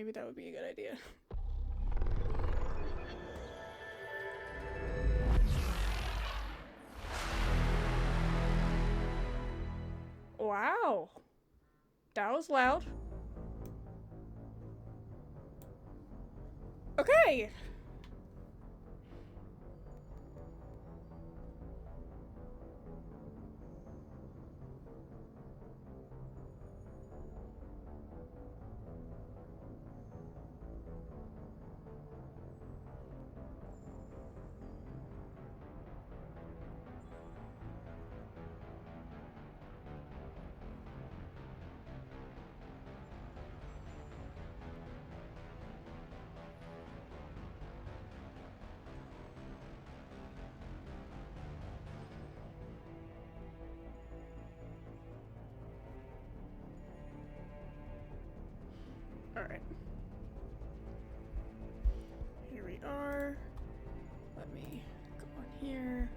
maybe that would be a good idea. Wow. That was loud. Okay. Alright. Here we are. Let me go on here.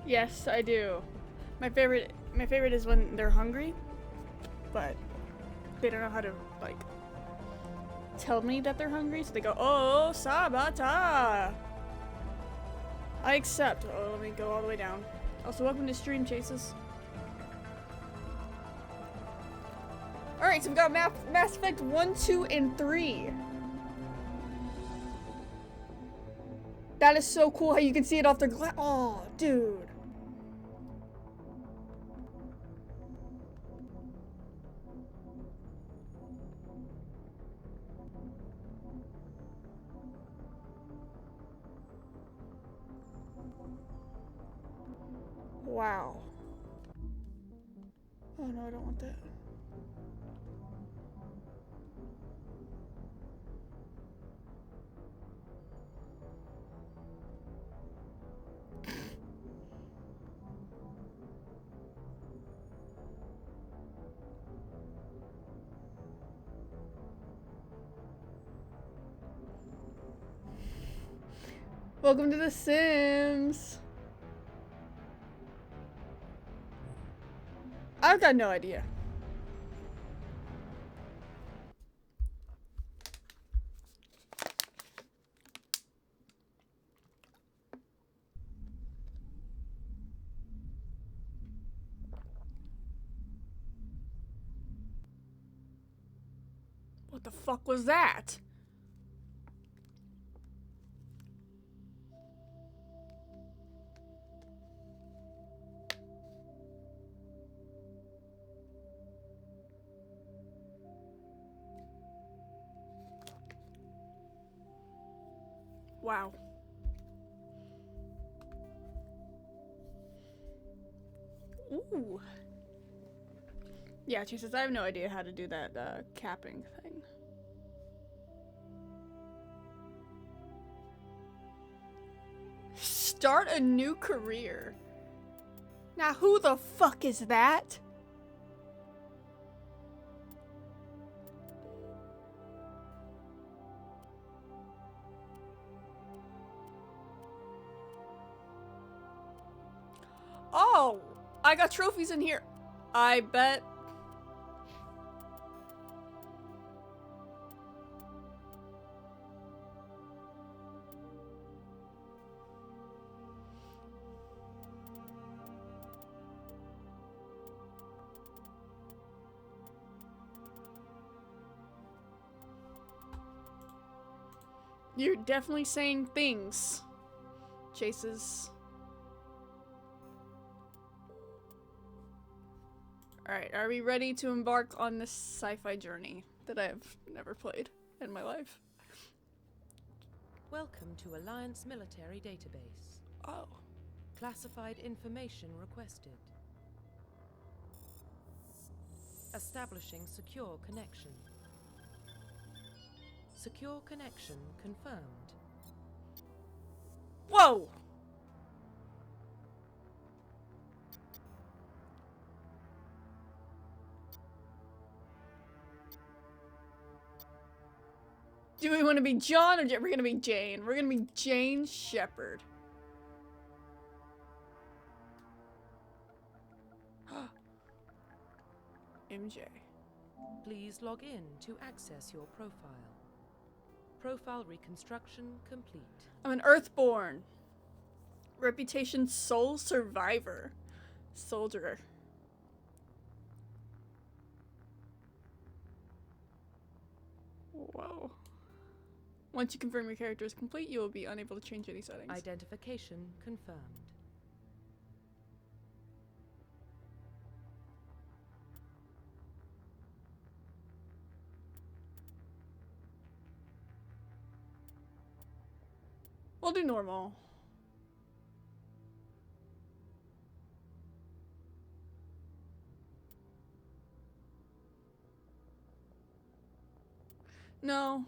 Yes, I do. My favorite is when they're hungry, but they don't know how to like tell me that they're hungry, so they go, "Oh, Sabata." I accept. Oh, let me go all the way down. Also, welcome to Stream Chases. Alright, so we got Mass Effect 1, 2, and 3. That is so cool how you can see it off their glass. Oh, dude. Wow. Oh no, I don't want that. Welcome to The Sims. I've got no idea. What the fuck was that? Wow. Ooh. Yeah, she says I have no idea how to do that capping thing. Start a new career. Now who the fuck is that? Oh, I got trophies in here. I bet. You're definitely saying things, Chases. Alright, are we ready to embark on this sci-fi journey that I have never played in my life? Welcome to Alliance Military Database. Oh. Classified information requested. Establishing secure connection. Secure connection confirmed. Whoa! Do we want to be John or we're gonna be Jane? We're gonna be Jane Shepard. MJ. Please log in to access your profile. Profile reconstruction complete. I'm an Earthborn. Reputation Soul Survivor. Soldier. Whoa. Once you confirm your character is complete, you will be unable to change any settings. Identification confirmed. We'll do normal. No.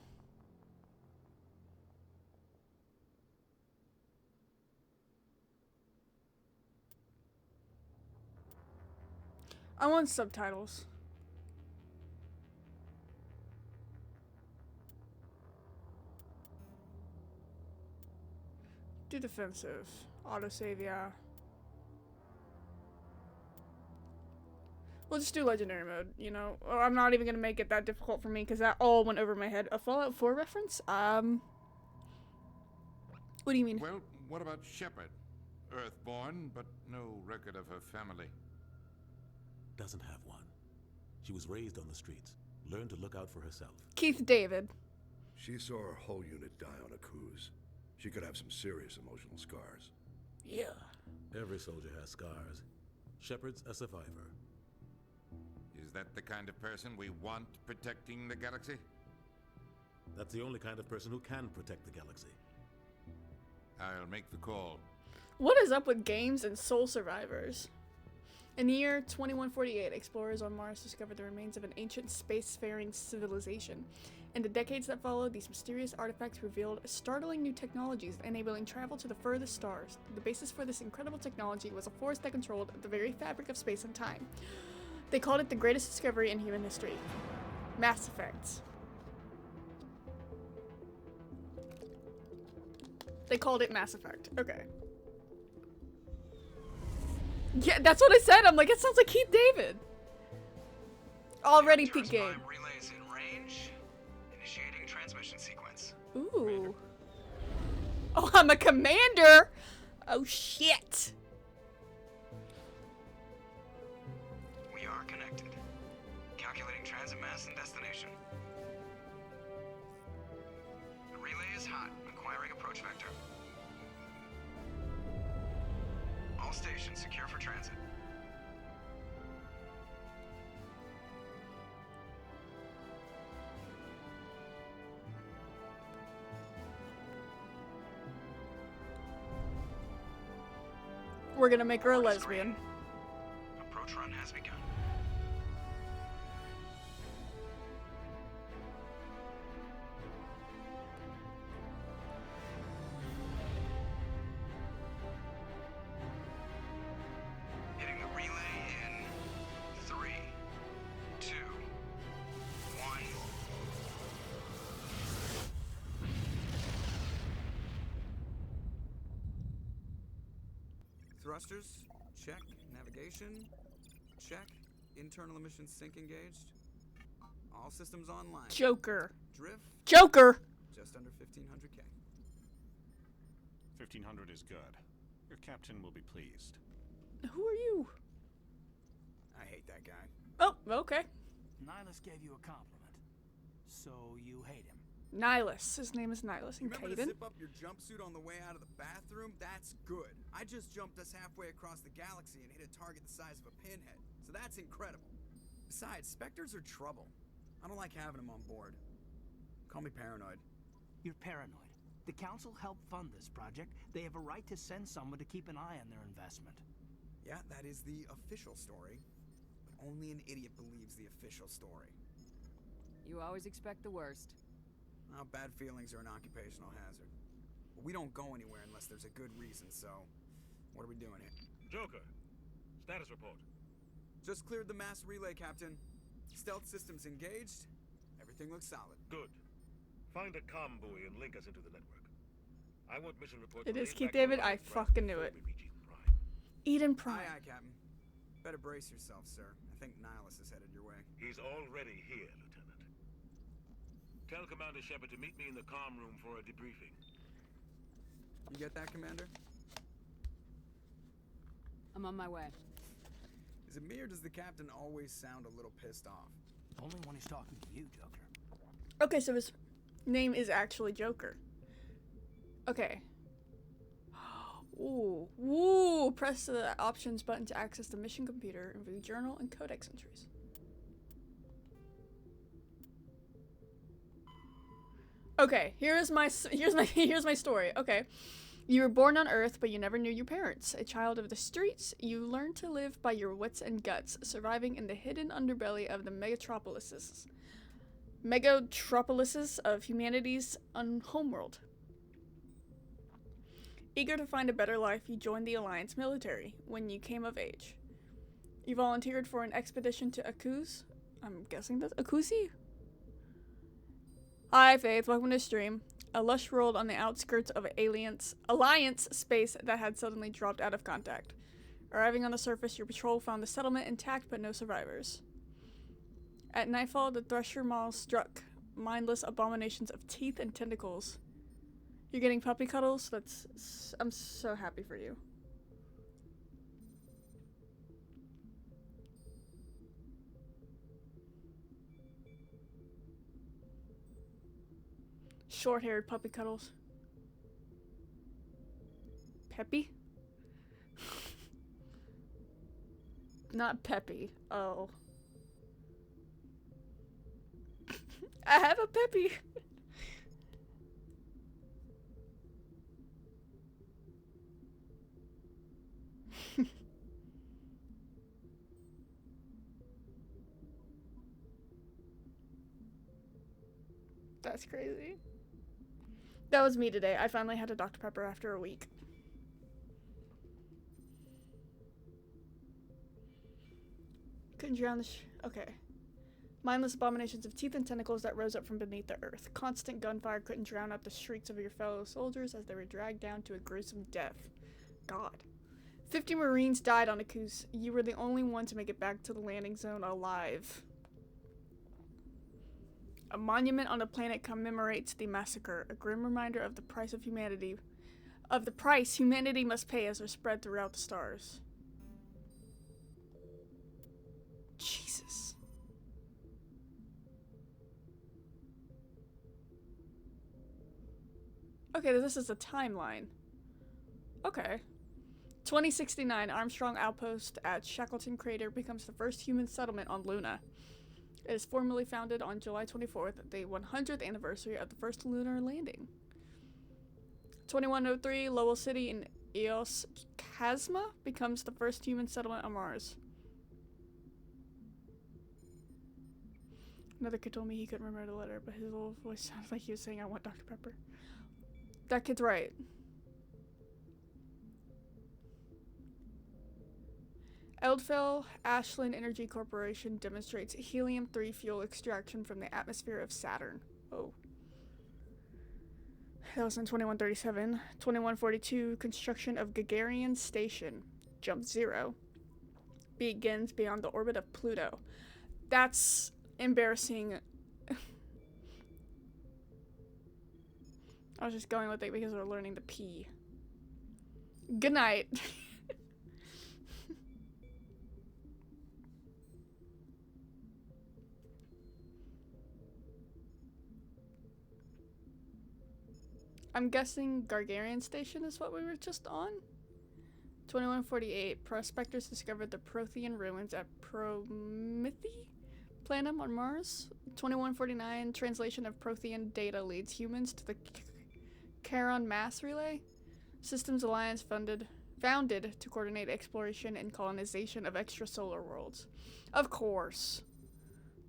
I want subtitles. Do defensive. Autosave, yeah. We'll just do legendary mode, you know? Or I'm not even gonna make it that difficult for me because that all went over my head. A Fallout 4 reference? What do you mean? Well, what about Shepard? Earthborn, but no record of her family. Doesn't have one. She was raised on the streets, learned to look out for herself. Keith David. She saw her whole unit die on a cruise. She could have some serious emotional scars. Yeah. Every soldier has scars. Shepard's a survivor. Is that the kind of person we want protecting the galaxy? That's the only kind of person who can protect the galaxy. I'll make the call. What is up with games and soul survivors? In the year 2148, explorers on Mars discovered the remains of an ancient spacefaring civilization. In the decades that followed, these mysterious artifacts revealed startling new technologies, enabling travel to the furthest stars. The basis for this incredible technology was a force that controlled the very fabric of space and time. They called it the greatest discovery in human history. Mass Effect. They called it Mass Effect. Okay. Yeah, that's what I said. I'm like, it sounds like Keith David. Already peak game. Relays in range. Initiating transmission sequence. Ooh. Oh, I'm a commander. Oh shit. We are connected. Calculating transit mass and destination. The relay is hot. Acquiring approach vector. All stations secure for transit. We're gonna make her a lesbian. Approach run has begun. Hitting the relay in 3, 2, 1. Thrusters, check. Navigation, check. Internal emissions sync engaged. All systems online. Joker. Drift, Joker. just under 1500K. 1500 is good. Your captain will be pleased. Who are you? I hate that guy. Oh, okay. Nihilus gave you a compliment, so you hate him. Nihilus. His name is Nihilus. And Remember to Caden? zip up your jumpsuit on the way out of the bathroom? That's good. I just jumped us halfway across the galaxy and hit a target the size of a pinhead, so that's incredible. Besides, Spectres are trouble. I don't like having them on board. Call me paranoid. You're paranoid. The Council helped fund this project. They have a right to send someone to keep an eye on their investment. Yeah, that is the official story. But only an idiot believes the official story. You always expect the worst. Well, bad feelings are an occupational hazard. But we don't go anywhere unless there's a good reason, so... What are we doing here? Joker, status report. Just cleared the mass relay, Captain. Stealth systems engaged. Everything looks solid. Good. Find a comm buoy and link us into the network. I want mission reports. It is relayed Keith back to David. the I Alliance fucking knew before it. we reach Eden Prime. Eden Prime. Aye, aye, Captain. Better brace yourself, sir. I think Nihilus is headed your way. He's already here, Lieutenant. Tell Commander Shepard to meet me in the comm room for a debriefing. You get that, Commander? I'm on my way. Is it me or does the captain always sound a little pissed off? Only when he's talking to you, Joker. Okay, so his name is actually Joker. Okay. Ooh. Woo! Press the options button to access the mission computer and view journal and codex entries. Okay, here's my story. Okay. You were born on Earth, but you never knew your parents. A child of the streets, you learned to live by your wits and guts, surviving in the hidden underbelly of the megatropolises of humanity's homeworld. Eager to find a better life, you joined the Alliance military when you came of age. You volunteered for an expedition to Akuz. I'm guessing that's Akuzi? Hi, Faith. Welcome to stream. A lush world on the outskirts of Alliance space that had suddenly dropped out of contact. Arriving on the surface, your patrol found the settlement intact but no survivors. At nightfall, the Thresher Maw struck, mindless abominations of teeth and tentacles. You're getting puppy cuddles? I'm so happy for you. Short-haired puppy cuddles. Peppy? Not Peppy. Oh. I have a Peppy. That's crazy. That was me today. I finally had a Dr. Pepper after a week. Couldn't drown the okay. Mindless abominations of teeth and tentacles that rose up from beneath the earth. Constant gunfire couldn't drown out the shrieks of your fellow soldiers as they were dragged down to a gruesome death. God. 50 Marines died on Akuz. You were the only one to make it back to the landing zone alive. A monument on the planet commemorates the massacre, a grim reminder of the price humanity must pay as they're spread throughout the stars. Jesus. Okay, this is a timeline. Okay. 2069, Armstrong Outpost at Shackleton Crater becomes the first human settlement on Luna. It is formally founded on July 24th, the 100th anniversary of the first lunar landing. 2103, Lowell City in Eos Chasma becomes the first human settlement on Mars. Another kid told me he couldn't remember the letter, but his little voice sounded like he was saying, "I want Dr. Pepper." That kid's right. Eldfell Ashland Energy Corporation demonstrates helium-3 fuel extraction from the atmosphere of Saturn. Oh. That was in 2137. 2142, construction of Gagarin Station. Jump 0. Begins beyond the orbit of Pluto. That's embarrassing. I was just going with it because we're learning the P. Good night. I'm guessing Gagarin Station is what we were just on. 2148, prospectors discovered the Prothean ruins at Promethi Planum on Mars. 2149, translation of Prothean data leads humans to the Charon Mass Relay. Systems Alliance founded to coordinate exploration and colonization of extrasolar worlds. Of course.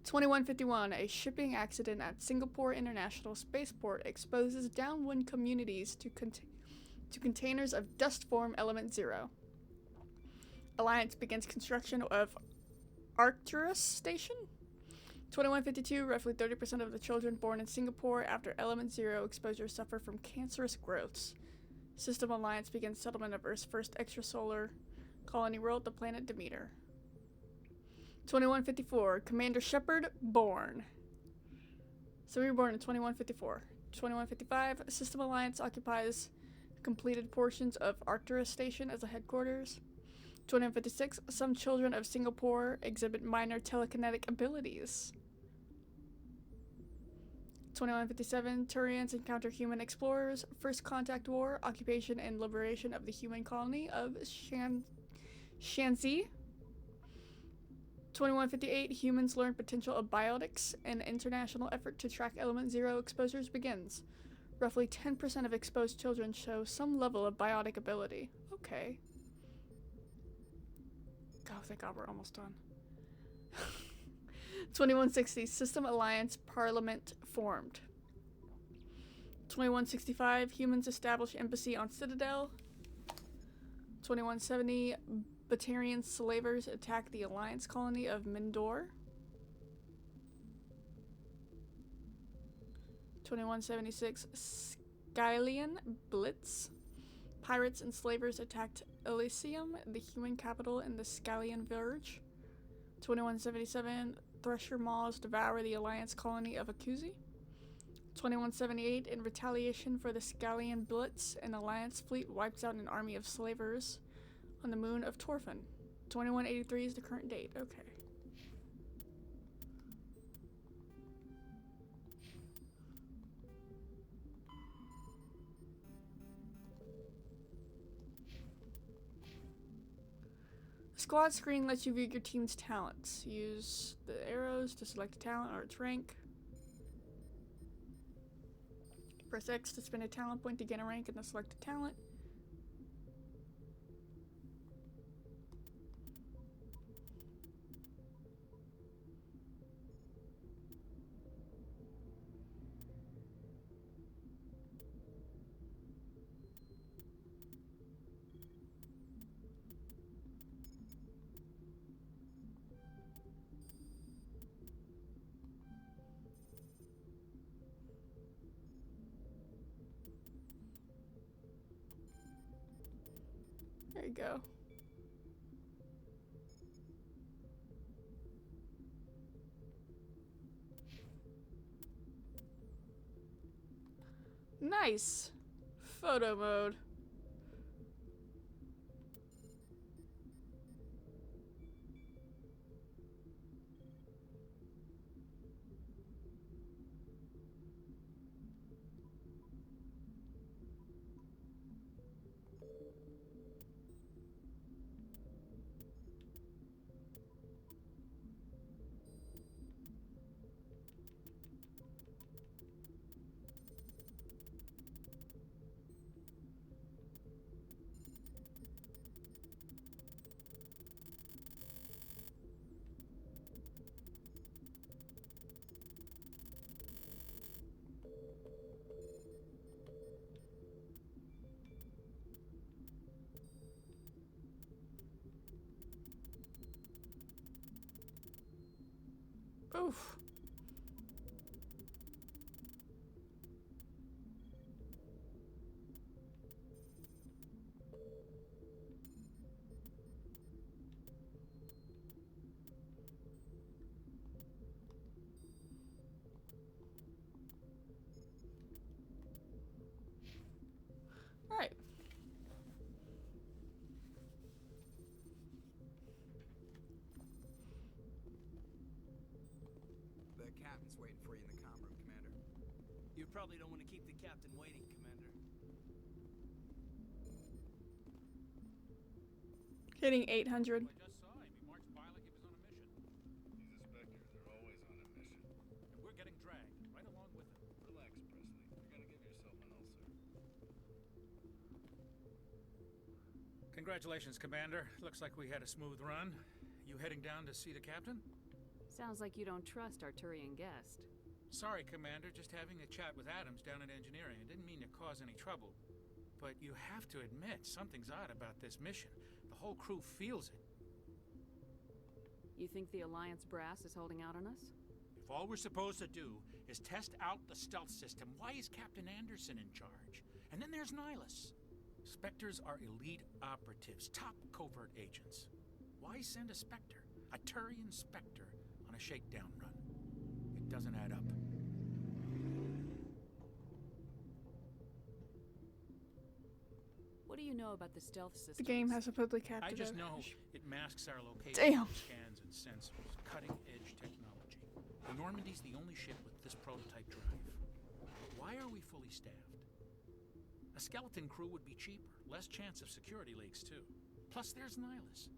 2151, a shipping accident at Singapore International Spaceport exposes downwind communities to containers of dust form element 0. Alliance begins construction of Arcturus Station. 2152, roughly 30% of the children born in Singapore after Element Zero exposure suffer from cancerous growths. System Alliance begins settlement of Earth's first extrasolar colony world, the planet Demeter. 2154, Commander Shepard born. So we were born in 2154. 2155, System Alliance occupies completed portions of Arcturus Station as a headquarters. 2156, some children of Singapore exhibit minor telekinetic abilities. 2157, Turians encounter human explorers. First Contact War, occupation and liberation of the human colony of Shanxi. 2158, humans learn potential of biotics. An international effort to track Element Zero exposures begins. Roughly 10% of exposed children show some level of biotic ability. Okay. Oh, thank God, we're almost done. 2160, System Alliance Parliament formed. 2165, humans establish embassy on Citadel. 2170, Batarian slavers attack the Alliance colony of Mindor. 2176, Skylian Blitz. Pirates and slavers attacked Elysium, the human capital in the Skylian Verge. 2177, Thresher Maws devour the Alliance colony of Akuzi. 2178, in retaliation for the Skylian Blitz, an Alliance fleet wipes out an army of slavers on the moon of Torfin. 2183 is the current date. Okay. Squad screen lets you view your team's talents. Use the arrows to select a talent or its rank. Press X to spend a talent point to gain a rank in the selected talent. There you go. Nice. Photo mode. Oof. All right. The captain's waiting for you in the comm room, Commander. You probably don't want to keep the captain waiting, Commander. Hitting 800. I just saw him. He marched by like he was on a mission. These inspectors are always on a mission. And we're getting dragged right along with him. Relax, Presley. You're gonna give yourself an ulcer. Congratulations, Commander. Looks like we had a smooth run. You heading down to see the captain? Sounds like you don't trust our Turian guest. Sorry, Commander. Just having a chat with Adams down at engineering. I didn't mean to cause any trouble. But you have to admit, something's odd about this mission. The whole crew feels it. You think the Alliance brass is holding out on us? If If all we're supposed to do is test out the stealth system, why is Captain Anderson in charge? And then there's Nihilus. Spectres are elite operatives, top covert agents. Why send a Spectre, a Turian Spectre, on a shakedown run? It doesn't add up. What do you know about the stealth system? The game has supposedly captured I just it. know it masks our location Damn. with scans and sensors. Cutting-edge technology. The Normandy's the only ship with this prototype drive. Why are we fully staffed? A skeleton crew would be cheaper. Less chance of security leaks, too. Plus, there's Nihilus.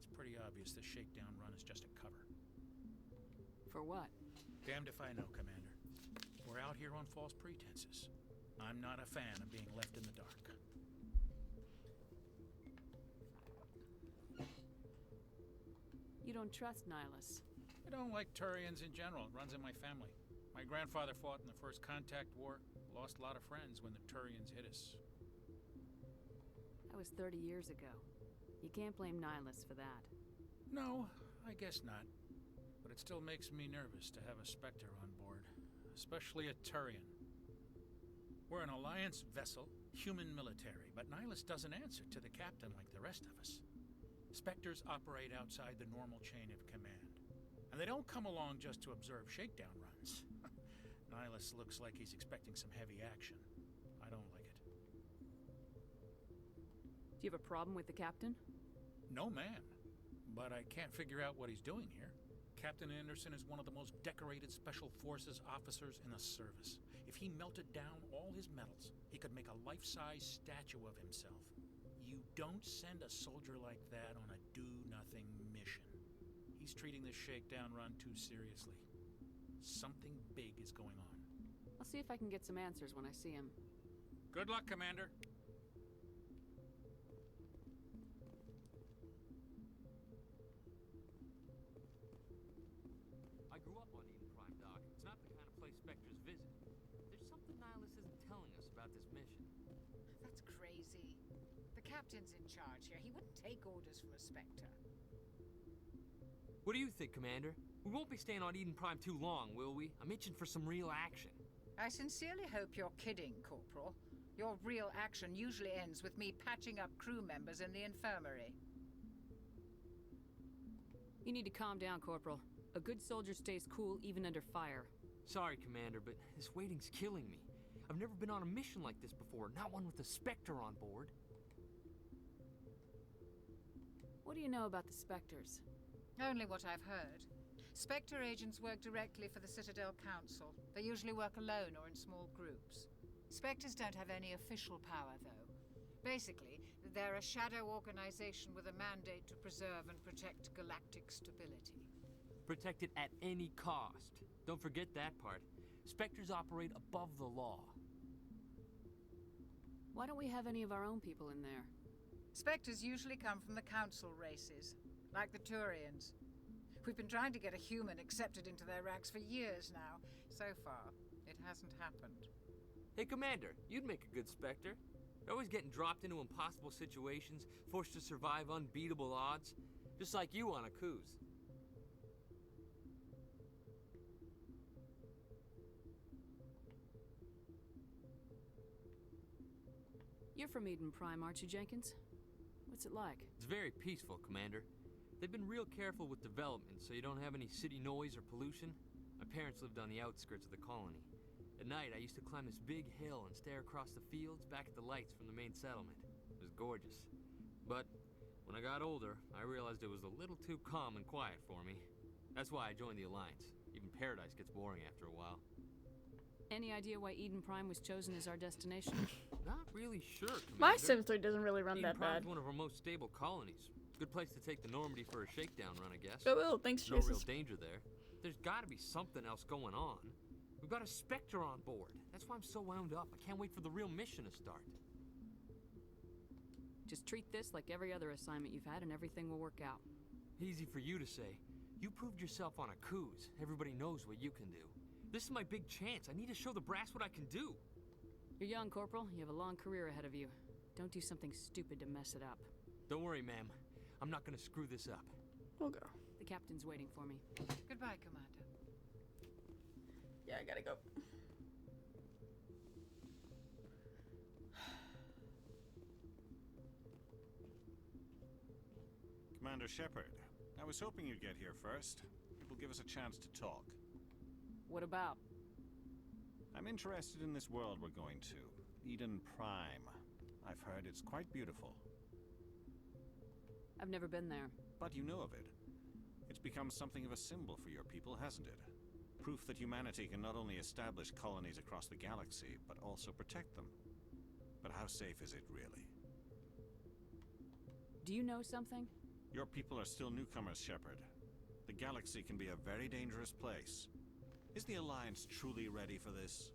It's pretty obvious this shakedown run is just a cover. For what? Damned if I know, Commander. We're out here on false pretenses. I'm not a fan of being left in the dark. You don't trust Nihilus. I don't like Turians in general. It runs in my family. My grandfather fought in the First Contact War. Lost a lot of friends when the Turians hit us. That was 30 years ago. You can't blame Nihilus for that. No, I guess not. But it still makes me nervous to have a Spectre on board. Especially a Turian. We're an Alliance vessel, human military, but Nihilus doesn't answer to the captain like the rest of us. Spectres operate outside the normal chain of command. And they don't come along just to observe shakedown runs. Nihilus looks like he's expecting some heavy action. I don't like it. Do you have a problem with the captain? No, man. But I can't figure out what he's doing here. Captain Anderson is one of the most decorated Special Forces officers in the service. If he melted down all his medals, he could make a life-size statue of himself. You don't send a soldier like that on a do-nothing mission. He's treating this shakedown run too seriously. Something big is going on. I'll see if I can get some answers when I see him. Good luck, Commander. I grew up on Eden Prime, Doc. It's not the kind of place Spectres visit. There's something Nihilus isn't telling us about this mission. That's crazy. The captain's in charge here. He wouldn't take orders from a Spectre. What do you think, Commander? We won't be staying on Eden Prime too long, will we? I'm itching for some real action. I sincerely hope you're kidding, Corporal. Your real action usually ends with me patching up crew members in the infirmary. You need to calm down, Corporal. A good soldier stays cool even under fire. Sorry, Commander, but this waiting's killing me. I've never been on a mission like this before, not one with a Spectre on board. What do you know about the Spectres? Only what I've heard. Spectre agents work directly for the Citadel Council. They usually work alone or in small groups. Spectres don't have any official power, though. Basically, they're a shadow organization with a mandate to preserve and protect galactic stability. Protect it at any cost. Don't forget that part. Spectres operate above the law. Why don't we have any of our own people in there? Spectres usually come from the Council races, like the Turians. We've been trying to get a human accepted into their ranks for years now. So far, it hasn't happened. Hey, Commander, you'd make a good Spectre. You're always getting dropped into impossible situations, forced to survive unbeatable odds. Just like you on a Akuz. You're from Eden Prime, aren't you, Jenkins? What's it like? It's very peaceful, Commander. They've been real careful with development, so you don't have any city noise or pollution. My parents lived on the outskirts of the colony. At night, I used to climb this big hill and stare across the fields back at the lights from the main settlement. It was gorgeous. But when I got older, I realized it was a little too calm and quiet for me. That's why I joined the Alliance. Even Paradise gets boring after a while. Any idea why Eden Prime was chosen as our destination? Not really sure, Commander. My Sims 3 doesn't really run Eden that Prime's bad. one of our most stable colonies. Good place to take the Normandy for a shakedown run, I guess. Oh, thanks, No real Jesus. danger there. There's gotta be something else going on. We've got a Spectre on board. That's why I'm so wound up. I can't wait for the real mission to start. Just treat this like every other assignment you've had and everything will work out. Easy for you to say. You proved yourself on Akuz. Everybody knows what you can do. This is my big chance. I need to show the brass what I can do. You're young, Corporal. You have a long career ahead of you. Don't do something stupid to mess it up. Don't worry, ma'am. I'm not gonna screw this up. We'll go. The captain's waiting for me. Goodbye, Commander. Yeah, I gotta go. Commander Shepard, I was hoping you'd get here first. It will give us a chance to talk. What about? I'm interested in this world we're going to, Eden Prime. I've heard it's quite beautiful. I've never been there. But you know of it. It's become something of a symbol for your people, hasn't it? Proof that humanity can not only establish colonies across the galaxy, but also protect them. But how safe is it, really? Do you know something? Your people are still newcomers, Shepard. The galaxy can be a very dangerous place. Is the Alliance truly ready for this?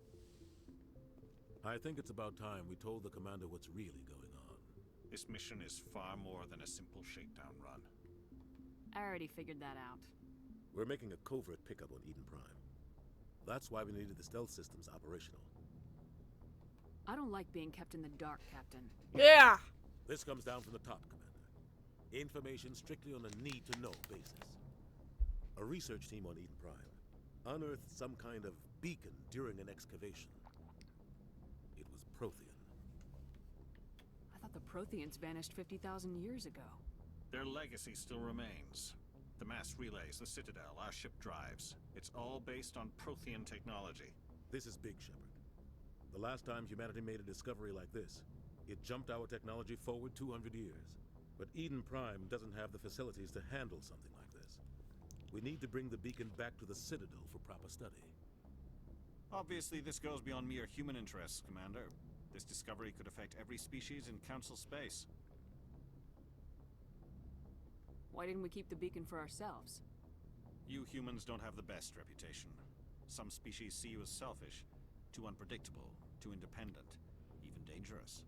I think it's about time we told the commander what's really going on. This mission is far more than a simple shakedown run. I already figured that out. We're making a covert pickup on Eden Prime. That's why we needed the stealth systems operational. I don't like being kept in the dark, Captain. Yeah! This comes down from the top, Commander. Information strictly on a need-to-know basis. A research team on Eden Prime unearthed some kind of beacon during an excavation. It was Prothean. I thought the Protheans vanished 50,000 years ago. Their legacy still remains. The mass relays, the Citadel, our ship drives. It's all based on Prothean technology. This is big, Shepard. The last time humanity made a discovery like this, it jumped our technology forward 200 years. But Eden Prime doesn't have the facilities to handle something like this. We need to bring the beacon back to the Citadel for proper study. Obviously, this goes beyond mere human interests, Commander. This discovery could affect every species in Council space. Why didn't we keep the beacon for ourselves? You humans don't have the best reputation. Some species see you as selfish, too unpredictable, too independent, even dangerous.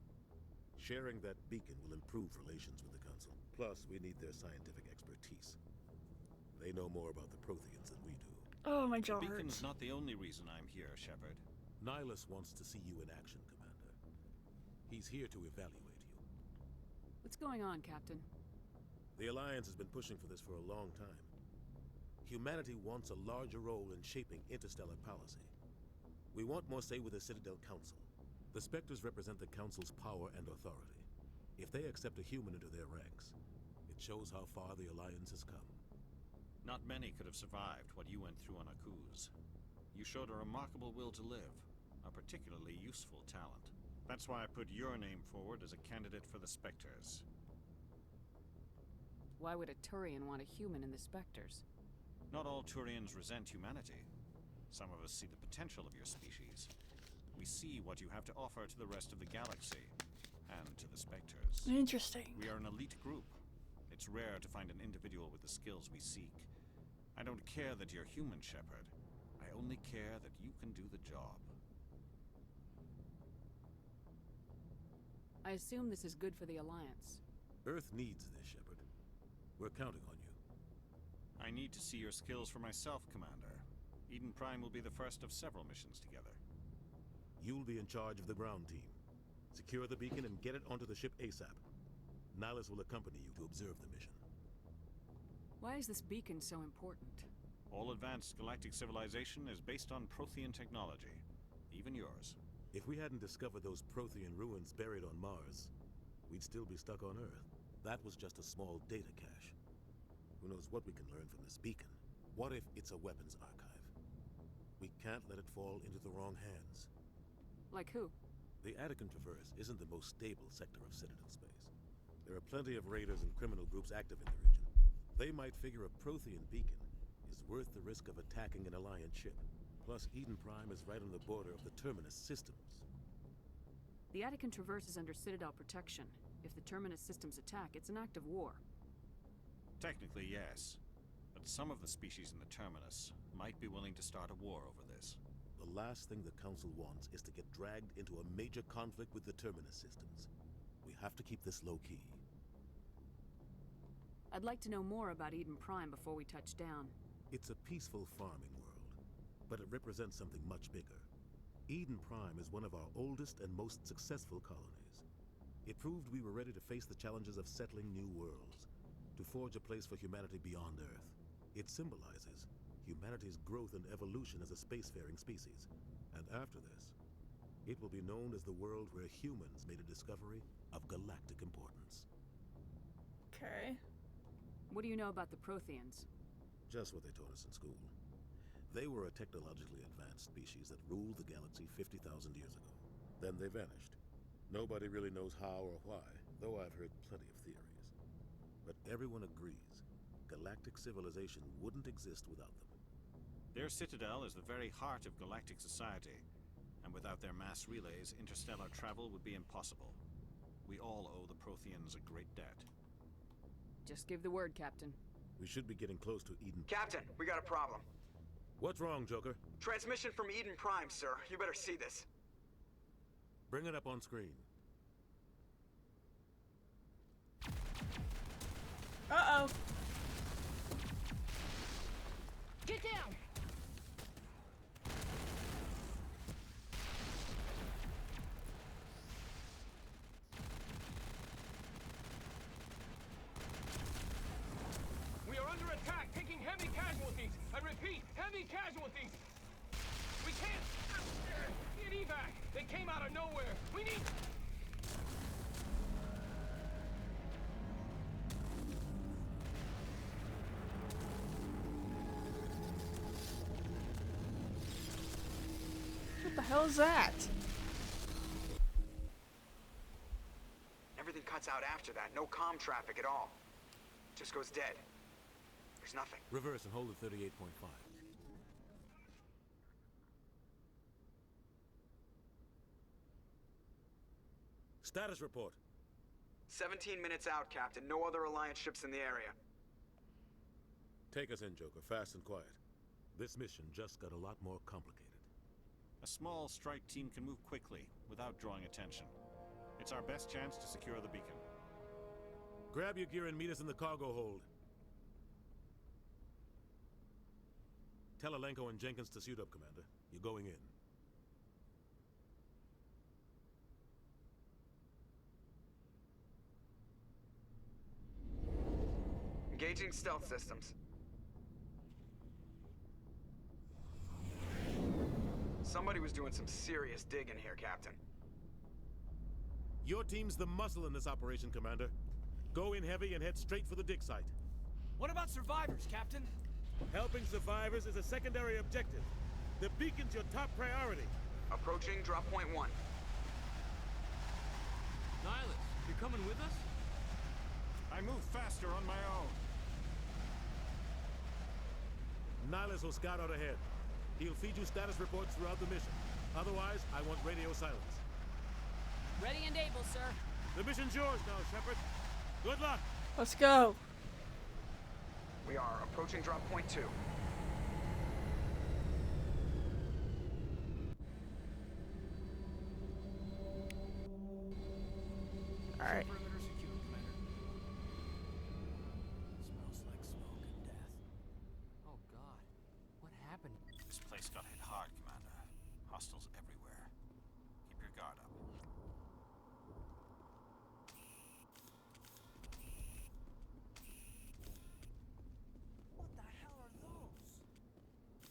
Sharing that beacon will improve relations with the Council. Plus, we need their scientific expertise. They know more about the Protheans than we do. Oh, my jaw The beacon's hurts. not the only reason I'm here, Shepard. Nihilus wants to see you in action, Commander. He's here to evaluate you. What's going on, Captain? The Alliance has been pushing for this for a long time. Humanity wants a larger role in shaping interstellar policy. We want more say with the Citadel Council. The Spectres represent the Council's power and authority. If they accept a human into their ranks, it shows how far the Alliance has come. Not many could have survived what you went through on Akuz. You showed a remarkable will to live, a particularly useful talent. That's why I put your name forward as a candidate for the Spectres. Why would a Turian want a human in the Spectres? Not all Turians resent humanity. Some of us see the potential of your species. We see what you have to offer to the rest of the galaxy, and to the Spectres. Interesting. We are an elite group. It's rare to find an individual with the skills we seek. I don't care that you're human, Shepard. I only care that you can do the job. I assume this is good for the Alliance. Earth needs this, Shepard. We're counting on you. I need to see your skills for myself, Commander. Eden Prime will be the first of several missions together. You'll be in charge of the ground team. Secure the beacon and get it onto the ship ASAP. Nihilus will accompany you to observe the mission. Why is this beacon so important? All advanced galactic civilization is based on Prothean technology. Even yours. If we hadn't discovered those Prothean ruins buried on Mars, we'd still be stuck on Earth. That was just a small data cache. Who knows what we can learn from this beacon? What if it's a weapons archive? We can't let it fall into the wrong hands. Like who? The Attican Traverse isn't the most stable sector of Citadel space. There are plenty of raiders and criminal groups active in the region. They might figure a Prothean beacon is worth the risk of attacking an Alliance ship. Plus, Eden Prime is right on the border of the Terminus systems. The Attican Traverse is under Citadel protection. If the Terminus systems attack, it's an act of war. Technically, yes. But some of the species in the Terminus might be willing to start a war over this. The last thing the Council wants is to get dragged into a major conflict with the Terminus systems. We have to keep this low-key. I'd like to know more about Eden Prime before we touch down. It's a peaceful farming world, but it represents something much bigger. Eden Prime is one of our oldest and most successful colonies. It proved we were ready to face the challenges of settling new worlds, to forge a place for humanity beyond Earth. It symbolizes humanity's growth and evolution as a spacefaring species. And after this, it will be known as the world where humans made a discovery of galactic importance. Okay. What do you know about the Protheans? Just what they taught us in school. They were a technologically advanced species that ruled the galaxy 50,000 years ago. Then they vanished. Nobody really knows how or why, though I've heard plenty of theories. But everyone agrees, galactic civilization wouldn't exist without them. Their citadel is the very heart of galactic society, and without their mass relays, interstellar travel would be impossible. We all owe the Protheans a great debt. Just give the word, Captain. We should be getting close to Eden. Captain, we got a problem. What's wrong, Joker? Transmission from Eden Prime, sir. You better see this. Bring it up on screen. Uh-oh. Get down! We are under attack, taking heavy casualties. I repeat, heavy casualties. We can't get evac. They came out of nowhere. We need... What the hell is that? Everything cuts out after that. No comm traffic at all. Just goes dead. There's nothing. Reverse and hold at 38.5. Status report. 17 minutes out, Captain. No other Alliance ships in the area. Take us in, Joker, fast and quiet. This mission just got a lot more complicated. A small strike team can move quickly, without drawing attention. It's our best chance to secure the beacon. Grab your gear and meet us in the cargo hold. Tell Alenko and Jenkins to suit up, Commander. You're going in. Engaging stealth systems. Somebody was doing some serious digging here, Captain. Your team's the muscle in this operation, Commander. Go in heavy and head straight for the dig site. What about survivors, Captain? Helping survivors is a secondary objective. The beacon's your top priority. Approaching drop point 1. Nihilus, you coming with us? I move faster on my own. Nihilus will scout out ahead. He'll feed you status reports throughout the mission. Otherwise, I want radio silence. Ready and able, sir. The mission's yours now, Shepard. Good luck. Let's go. We are approaching drop point 2. Alright. Perimeter secure, Commander. Smells like smoke and death. Oh God, what happened? This place got hit hard, Commander. Hostiles everywhere. Keep your guard up. What the hell are those? What happened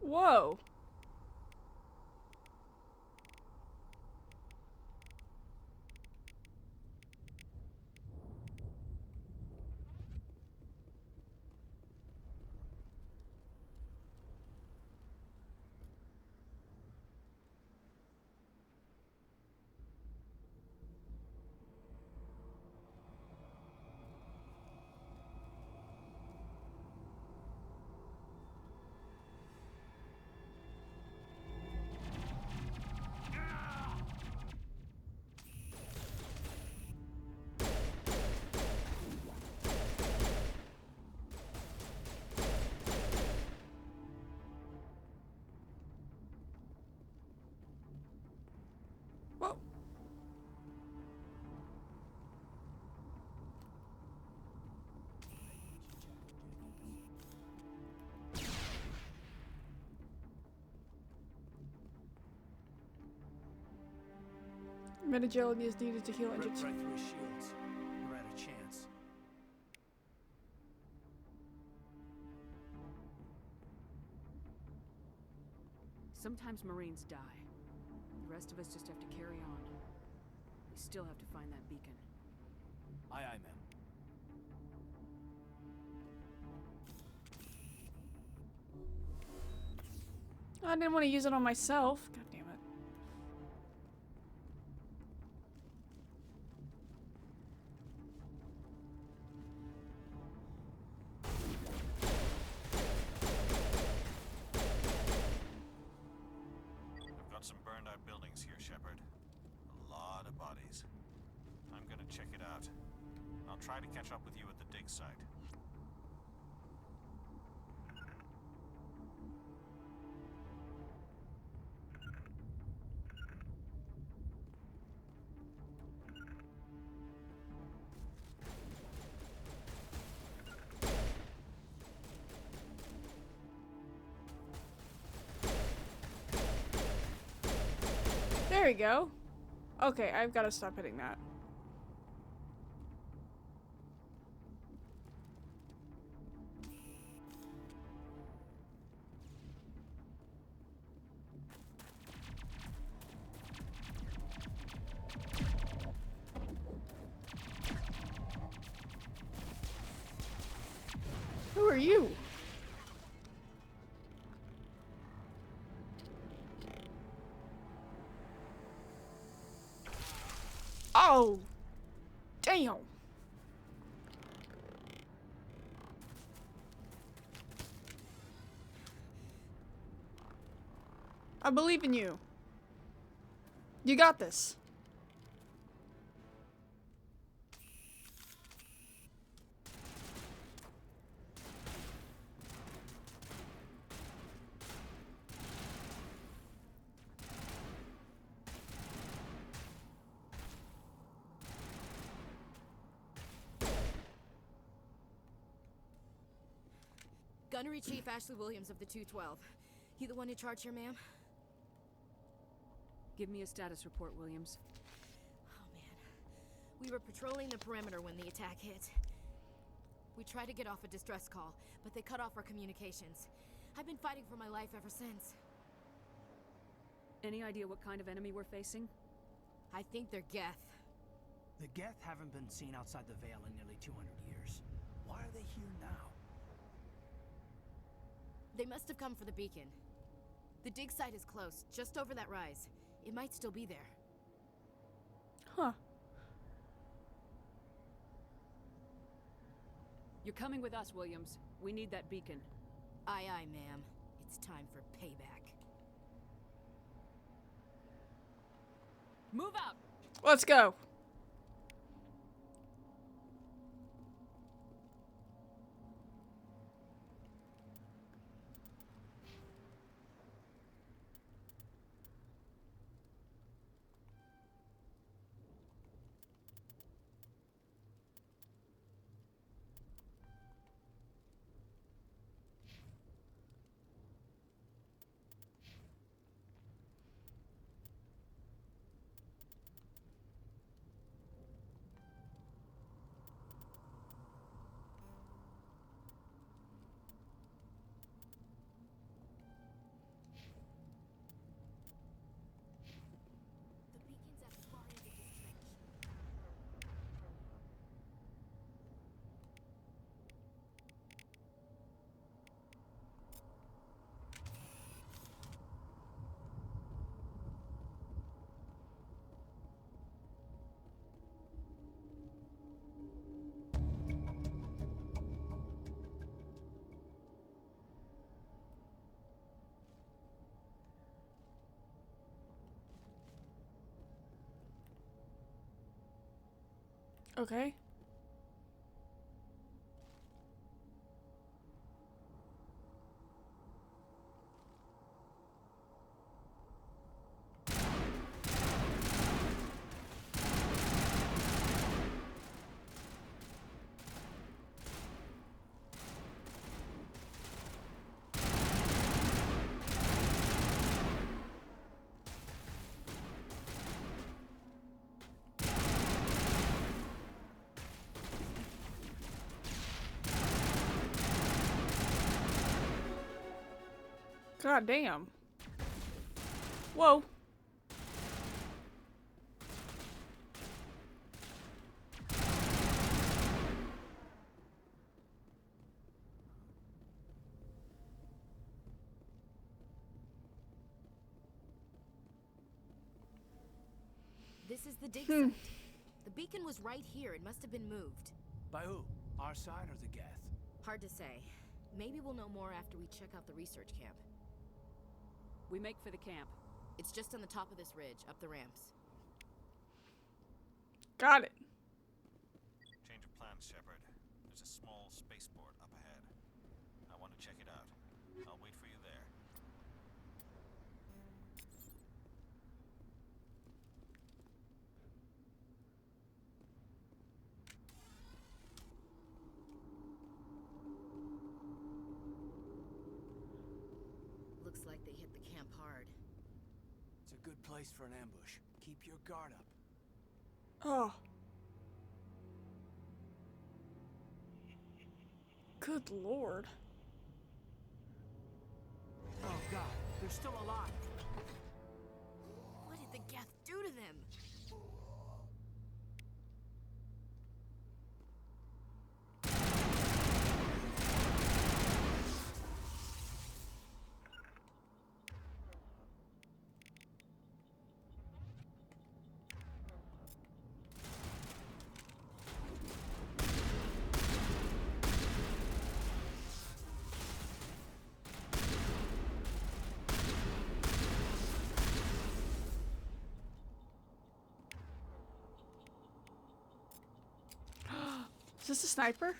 here? Whoa. Med agility is needed to heal injured. Right through his shields. We're at a chance. Sometimes Marines die. The rest of us just have to carry on. We still have to find that beacon. Aye, aye, ma'am. I didn't want to use it on myself. God damn it. I've got some burned out buildings here, Shepard. A lot of bodies. I'm gonna check it out. I'll try to catch up with you at the dig site. There we go. Okay, I've got to stop hitting that. Who are you? Oh, damn. I believe in you. You got this. Gunnery Chief Ashley Williams of the 212. You the one in charge here, ma'am? Give me a status report, Williams. Oh, man. We were patrolling the perimeter when the attack hit. We tried to get off a distress call, but they cut off our communications. I've been fighting for my life ever since. Any idea what kind of enemy we're facing? I think they're Geth. The Geth haven't been seen outside the Veil in nearly 200 years. Why are they here now? They must have come for the beacon. The dig site is close, just over that rise. It might still be there. Huh. You're coming with us, Williams. We need that beacon. Aye, aye, ma'am. It's time for payback. Move out! Let's go. Okay. God damn. Whoa. This is the dig site. The beacon was right here. It must have been moved. By who? Our side or the Geth? Hard to say. Maybe we'll know more after we check out the research camp. We make for the camp. It's just on the top of this ridge, up the ramps. Got it. Change of plans, Shepard. There's a small spaceport up ahead. I want to check it out. I'll wait for you there. Looks like they hit the camp hard. It's a good place for an ambush. Keep your guard up. Oh. Good lord. Oh god, they're still alive. What did the Geth do to them? Is this a sniper?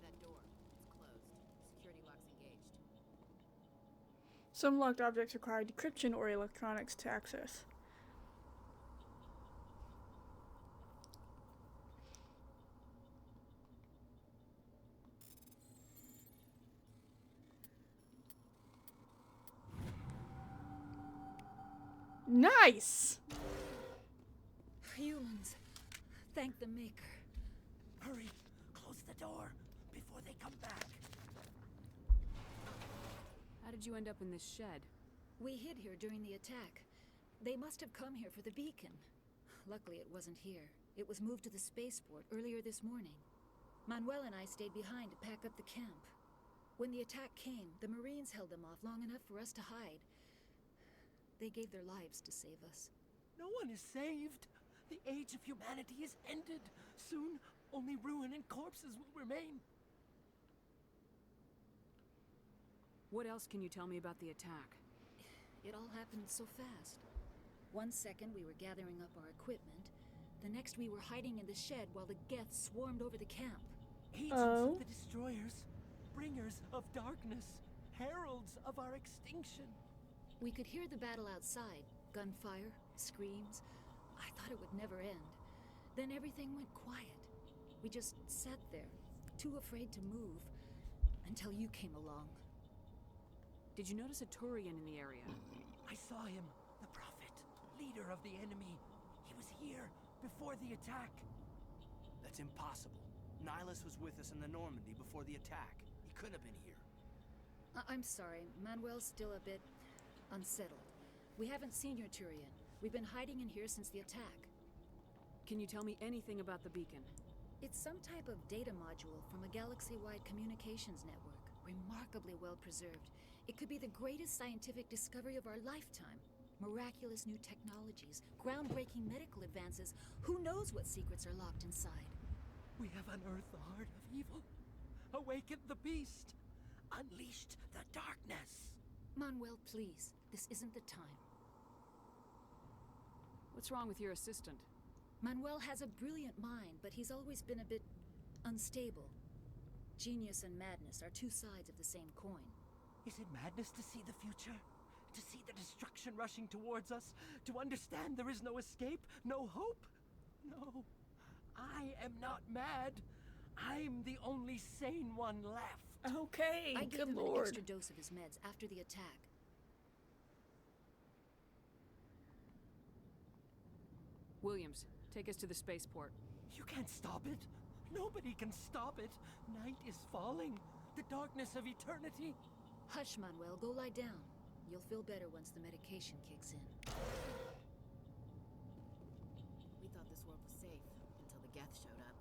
That door. It's closed. Security lock's engaged. Some locked objects require decryption or electronics to access. Nice! Humans. Thank the Maker. Hurry, close the door before they come back. How did you end up in this shed? We hid here during the attack. They must have come here for the beacon. Luckily, it wasn't here. It was moved to the spaceport earlier this morning. Manuel and I stayed behind to pack up the camp. When the attack came, the Marines held them off long enough for us to hide. They gave their lives to save us. No one is saved. The age of humanity is ended. Soon, only ruin and corpses will remain. What else can you tell me about the attack? It all happened so fast. 1 second we were gathering up our equipment. The next we were hiding in the shed while the Geth swarmed over the camp. Agents of the Destroyers, bringers of darkness, heralds of our extinction. We could hear the battle outside. Gunfire, screams. I thought it would never end. Then everything went quiet. We just sat there, too afraid to move, until you came along. Did you notice a Turian in the area? I saw him, the Prophet, leader of the enemy. He was here before the attack. That's impossible. Nihilus was with us in the Normandy before the attack. He couldn't have been here. I'm sorry, Manuel's still a bit unsettled. We haven't seen your Turian. We've been hiding in here since the attack. Can you tell me anything about the beacon? It's some type of data module from a galaxy-wide communications network. Remarkably well preserved. It could be the greatest scientific discovery of our lifetime. Miraculous new technologies, groundbreaking medical advances. Who knows what secrets are locked inside? We have unearthed the heart of evil, awakened the beast, unleashed the darkness. Manuel, please. This isn't the time. What's wrong with your assistant? Manuel has a brilliant mind, but he's always been a bit unstable. Genius and madness are two sides of the same coin. Is it madness to see the future? To see the destruction rushing towards us? To understand there is no escape? No hope? No. I am not mad. I'm the only sane one left. Okay, I gave good him an lord. extra dose of his meds after the attack. Williams, take us to the spaceport. You can't stop it. Nobody can stop it. Night is falling. The darkness of eternity. Hush, Manuel, go lie down. You'll feel better once the medication kicks in. We thought this world was safe until the Geth showed up.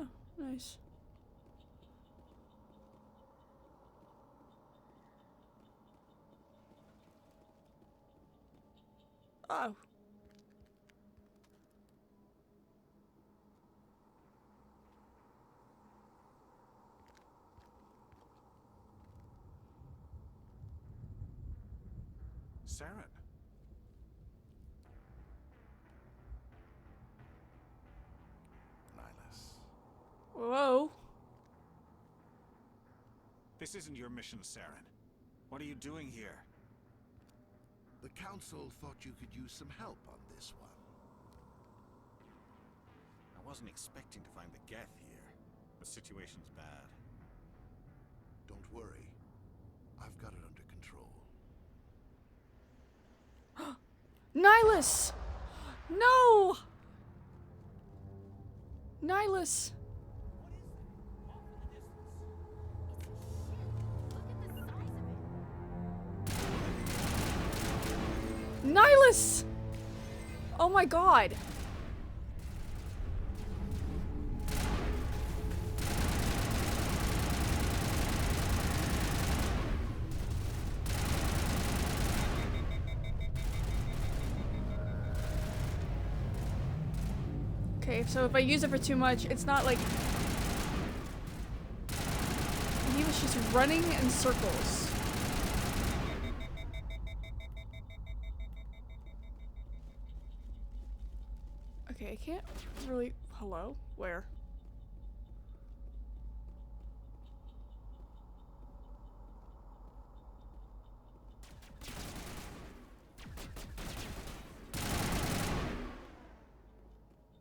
Oh, nice. Oh. Saren. Nihilus. Whoa. This isn't your mission, Saren. What are you doing here? The Council thought you could use some help on this one. I wasn't expecting to find the Geth here. The situation's bad. Don't worry. I've got it under control. Nihilus! No! Nihilus! Nihilus! Oh my god. Okay, so if I use it for too much, it's not like... He was just running in circles. Okay, I can't really... Hello? Where?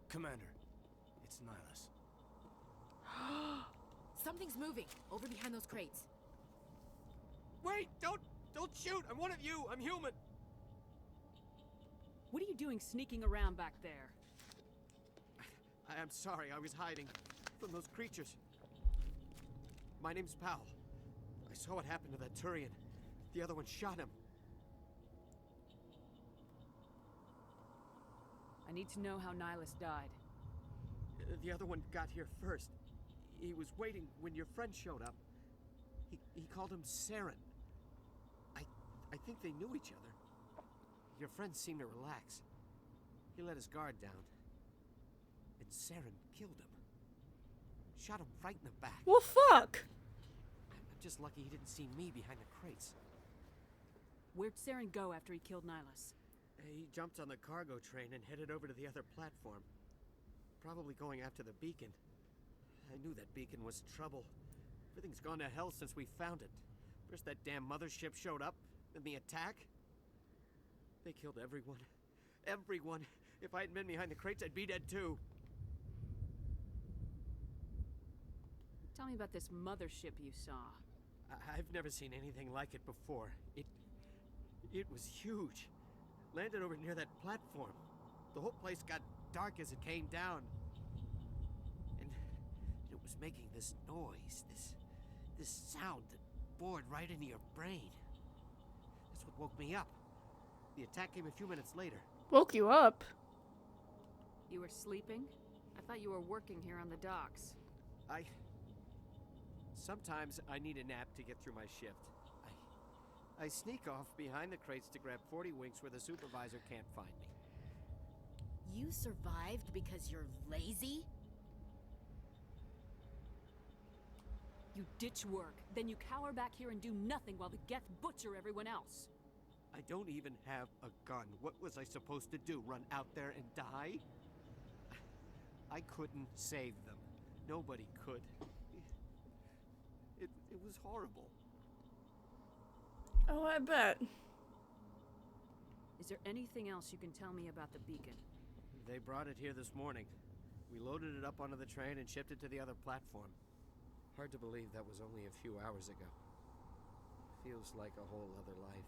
Commander, it's Nihilus. Something's moving over behind those crates. Wait! Don't shoot! I'm one of you! I'm human! What are you doing sneaking around back there? I'm sorry, I was hiding from those creatures. My name's Powell. I saw what happened to that Turian. The other one shot him. I need to know how Nihilus died. The other one got here first. He was waiting when your friend showed up. He called him Saren. I think they knew each other. Your friend seemed to relax. He let his guard down. And Saren killed him. Shot him right in the back. Well, fuck! I'm just lucky he didn't see me behind the crates. Where'd Saren go after he killed Nihilus? He jumped on the cargo train and headed over to the other platform. Probably going after the beacon. I knew that beacon was trouble. Everything's gone to hell since we found it. First that damn mothership showed up, then the attack. They killed everyone. Everyone. If I hadn't been behind the crates, I'd be dead too. Tell me about this mothership you saw. I've never seen anything like it before. It was huge. Landed over near that platform. The whole place got dark as it came down. And it was making this noise, this sound that bored right into your brain. That's what woke me up. The attack came a few minutes later. Woke you up? You were sleeping? I thought you were working here on the docks. Sometimes I need a nap to get through my shift. I sneak off behind the crates to grab 40 winks where the supervisor can't find me. You survived because you're lazy? You ditch work, then you cower back here and do nothing while the Geth butcher everyone else. I don't even have a gun. What was I supposed to do? Run out there and die? I couldn't save them. Nobody could. It was horrible. Oh, I bet. Is there anything else you can tell me about the beacon? They brought it here this morning. We loaded it up onto the train and shipped it to the other platform. Hard to believe that was only a few hours ago. Feels like a whole other life.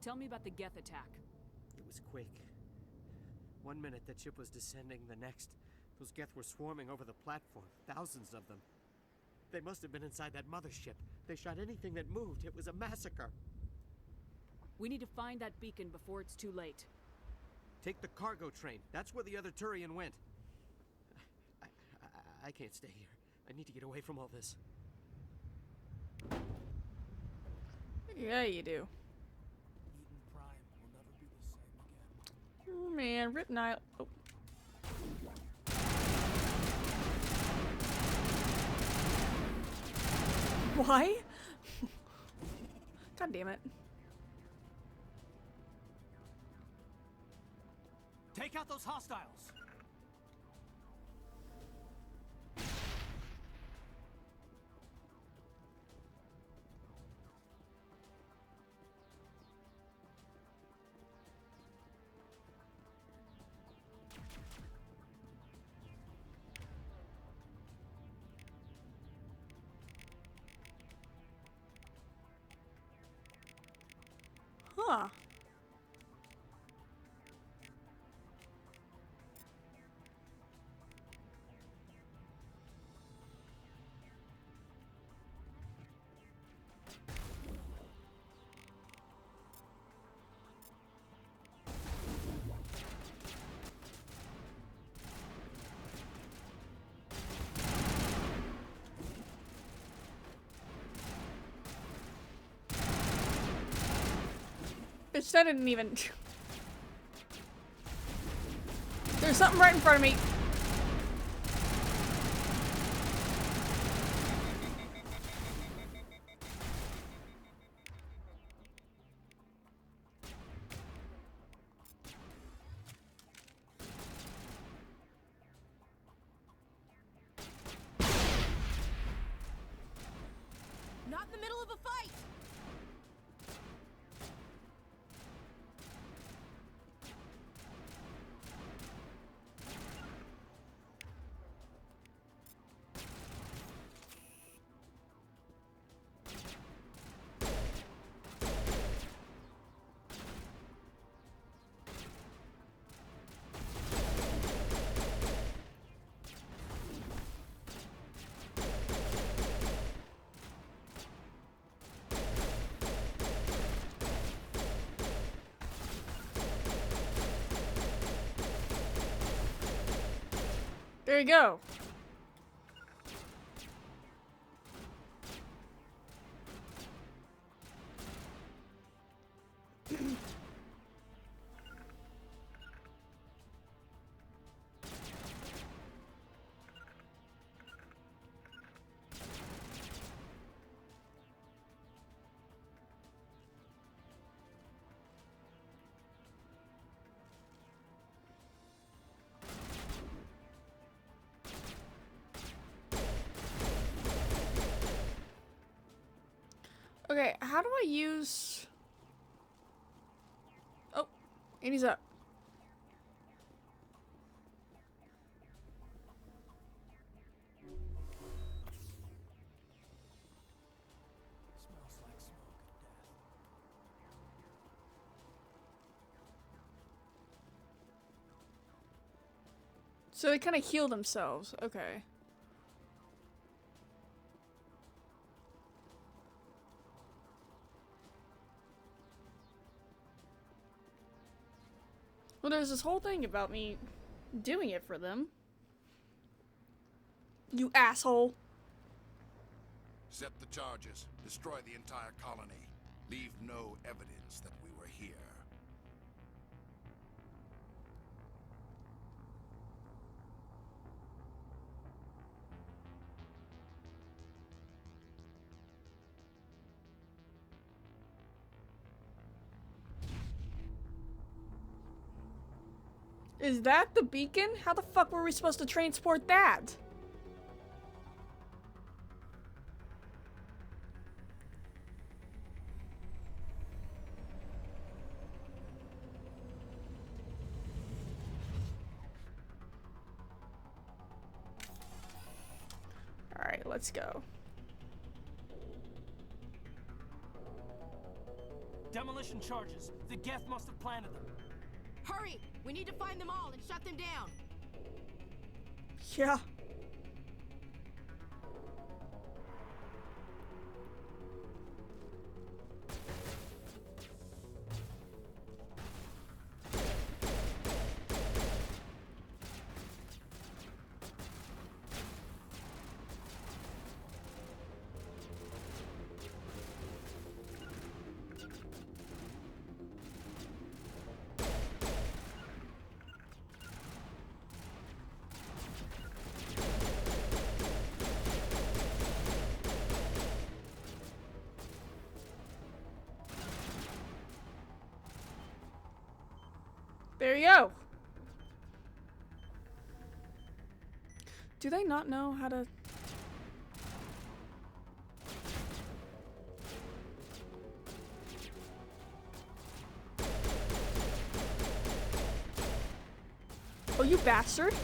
Tell me about the Geth attack. It was quick. 1 minute that ship was descending, the next, those Geth were swarming over the platform. Thousands of them. They must have been inside that mothership. They shot anything that moved. It was a massacre. We need to find that beacon before it's too late. Take the cargo train. That's where the other Turian went. I can't stay here. I need to get away from all this. Yeah, you do. Eden Prime will never be the same again. Oh, man, Rip Nile. Oh. Why? God damn it. Take out those hostiles! Huh. Bitch, that didn't even... There's something right in front of me. Not in the middle of a fight! There you go. Okay, how do I use... Oh, and he's up. Smells like smoke and death. So they kind of heal themselves. Okay. Well, there's this whole thing about me doing it for them. You asshole. Set the charges. Destroy the entire colony. Leave no evidence that we were here. Is that the beacon? How the fuck were we supposed to transport that? let's go. Demolition charges. The Geth must have planted them. Hurry! We need to find them all and shut them down. Yeah. There you go. Do they not know how to... Oh, you bastard.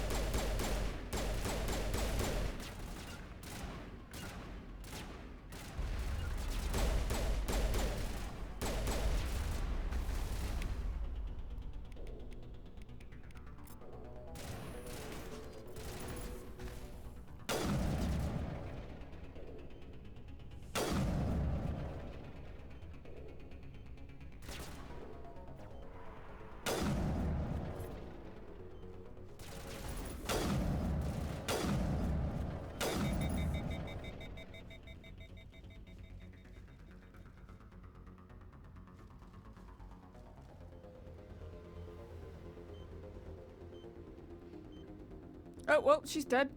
Oh, well, she's dead.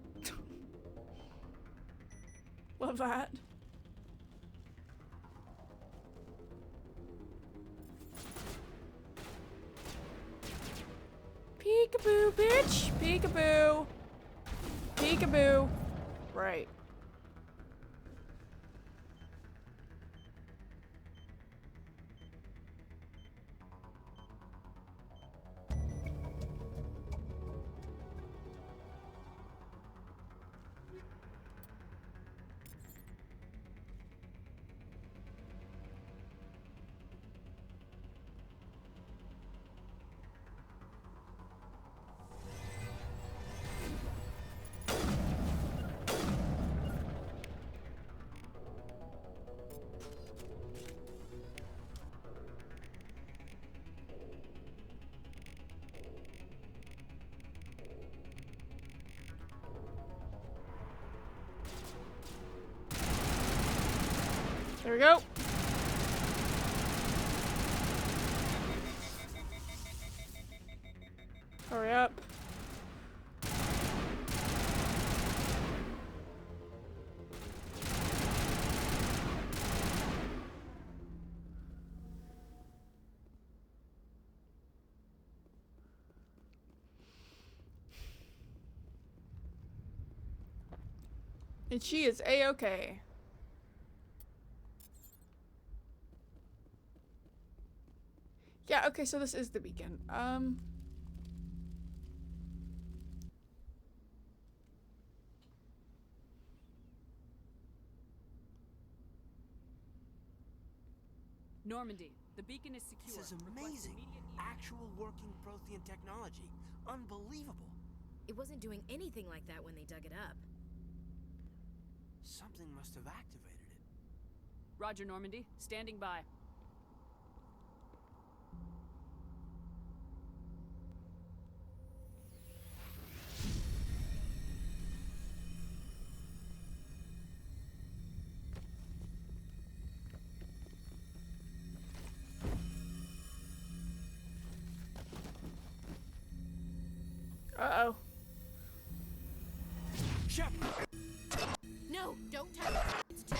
Love that. Peekaboo, bitch! Peekaboo! Peekaboo! Right. There we go. Hurry up. And she is A-okay. Yeah, okay, so this is the beacon. Normandy, the beacon is secure. This is amazing. Actual working Prothean technology. Unbelievable. It wasn't doing anything like that when they dug it up. Something must have activated it. Roger, Normandy. Standing by. Uh-oh. Shepard! No, don't touch it. It's too...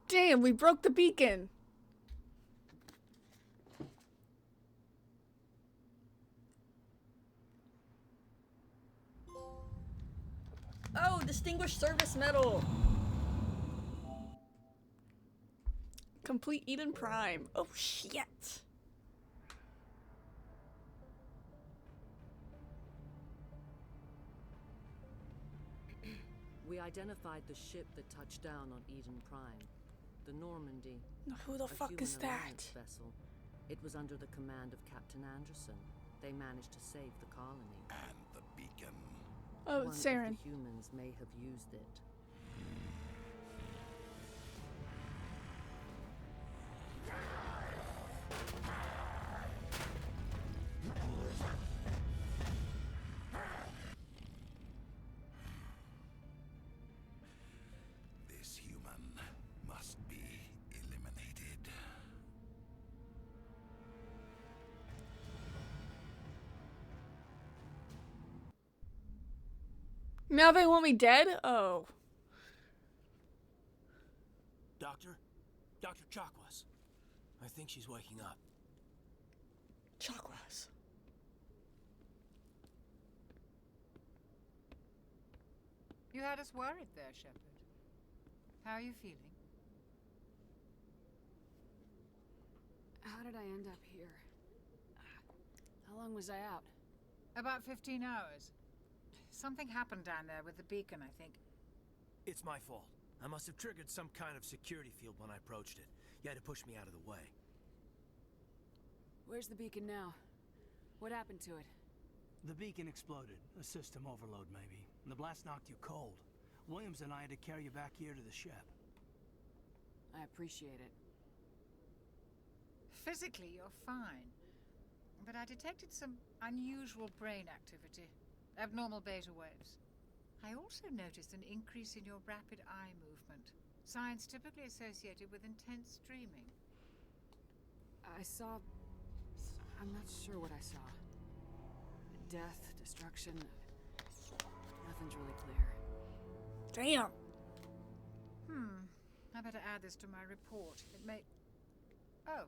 Damn, we broke the beacon. Oh, Distinguished Service Medal. Complete Eden Prime. Oh shit. We identified the ship that touched down on Eden Prime. The Normandy. Who the fuck is human that? alliance vessel. It was under the command of Captain Anderson. They managed to save the colony. And the beacon. Oh, One Saren. of the humans may have used it. This human must be eliminated. Now they want me dead? Oh. Doctor? Dr. Chakwas. I think she's waking up. Chakwas. You had us worried there, Shepard. How are you feeling? How did I end up here? How long was I out? About 15 hours. Something happened down there with the beacon, I think. It's my fault. I must have triggered some kind of security field when I approached it. You had to push me out of the way. Where's the beacon now? What happened to it? The beacon exploded. A system overload, maybe. And the blast knocked you cold. Williams and I had to carry you back here to the ship. I appreciate it. Physically, you're fine. But I detected some unusual brain activity. Abnormal beta waves. I also noticed an increase in your rapid eye movement. Signs typically associated with intense dreaming. I saw... I'm not sure what I saw. Death, destruction... Nothing's really clear. Damn. I better add this to my report. It may... Oh,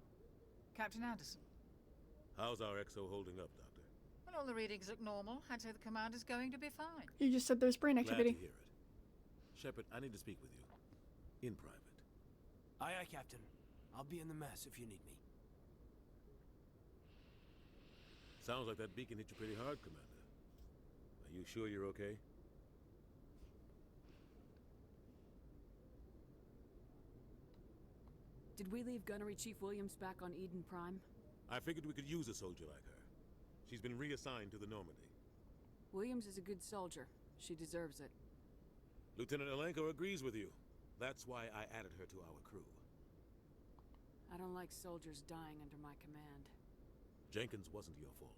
Captain Anderson. How's our XO holding up, Doctor? Well, all the readings look normal. I'd say the commander's going to be fine. You just said there's brain activity. Glad to hear it. Shepard, I need to speak with you. In private. Aye, aye, Captain. I'll be in the mess if you need me. Sounds like that beacon hit you pretty hard, Commander. Are you sure you're okay? Did we leave Gunnery Chief Williams back on Eden Prime? I figured we could use a soldier like her. She's been reassigned to the Normandy. Williams is a good soldier. She deserves it. Lieutenant Alenko agrees with you. That's why I added her to our crew. I don't like soldiers dying under my command. Jenkins wasn't your fault.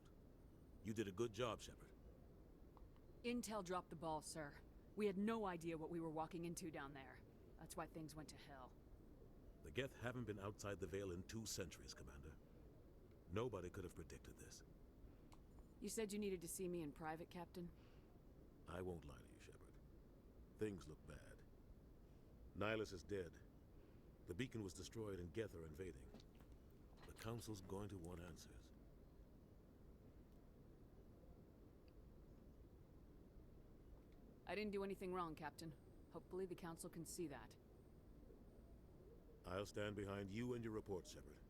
You did a good job, Shepard. Intel dropped the ball, sir. We had no idea what we were walking into down there. That's why things went to hell. The Geth haven't been outside the Veil in 2 centuries, Commander. Nobody could have predicted this. You said you needed to see me in private, Captain? I won't lie to you, Shepard. Things look bad. Nihilus is dead. The beacon was destroyed and Geth are invading. The Council's going to want answers. I didn't do anything wrong, Captain. Hopefully the Council can see that. I'll stand behind you and your report, Shepard.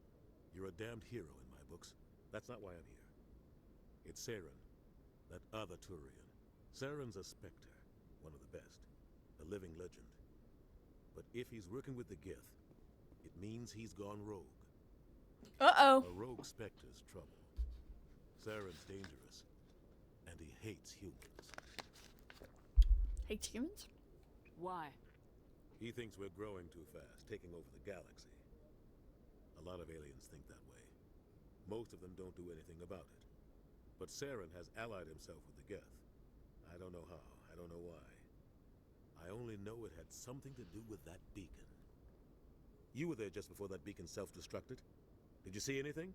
You're a damned hero in my books. That's not why I'm here. It's Saren, that other Turian. Saren's a Spectre, one of the best, a living legend. But if he's working with the Geth, it means he's gone rogue. Uh-oh. A rogue Spectre's trouble. Saren's dangerous, and he hates humans. Hates humans? Why? He thinks we're growing too fast, taking over the galaxy. A lot of aliens think that way. Most of them don't do anything about it. But Saren has allied himself with the Geth. I don't know how, I don't know why. I only know it had something to do with that beacon. You were there just before that beacon self-destructed. Did you see anything?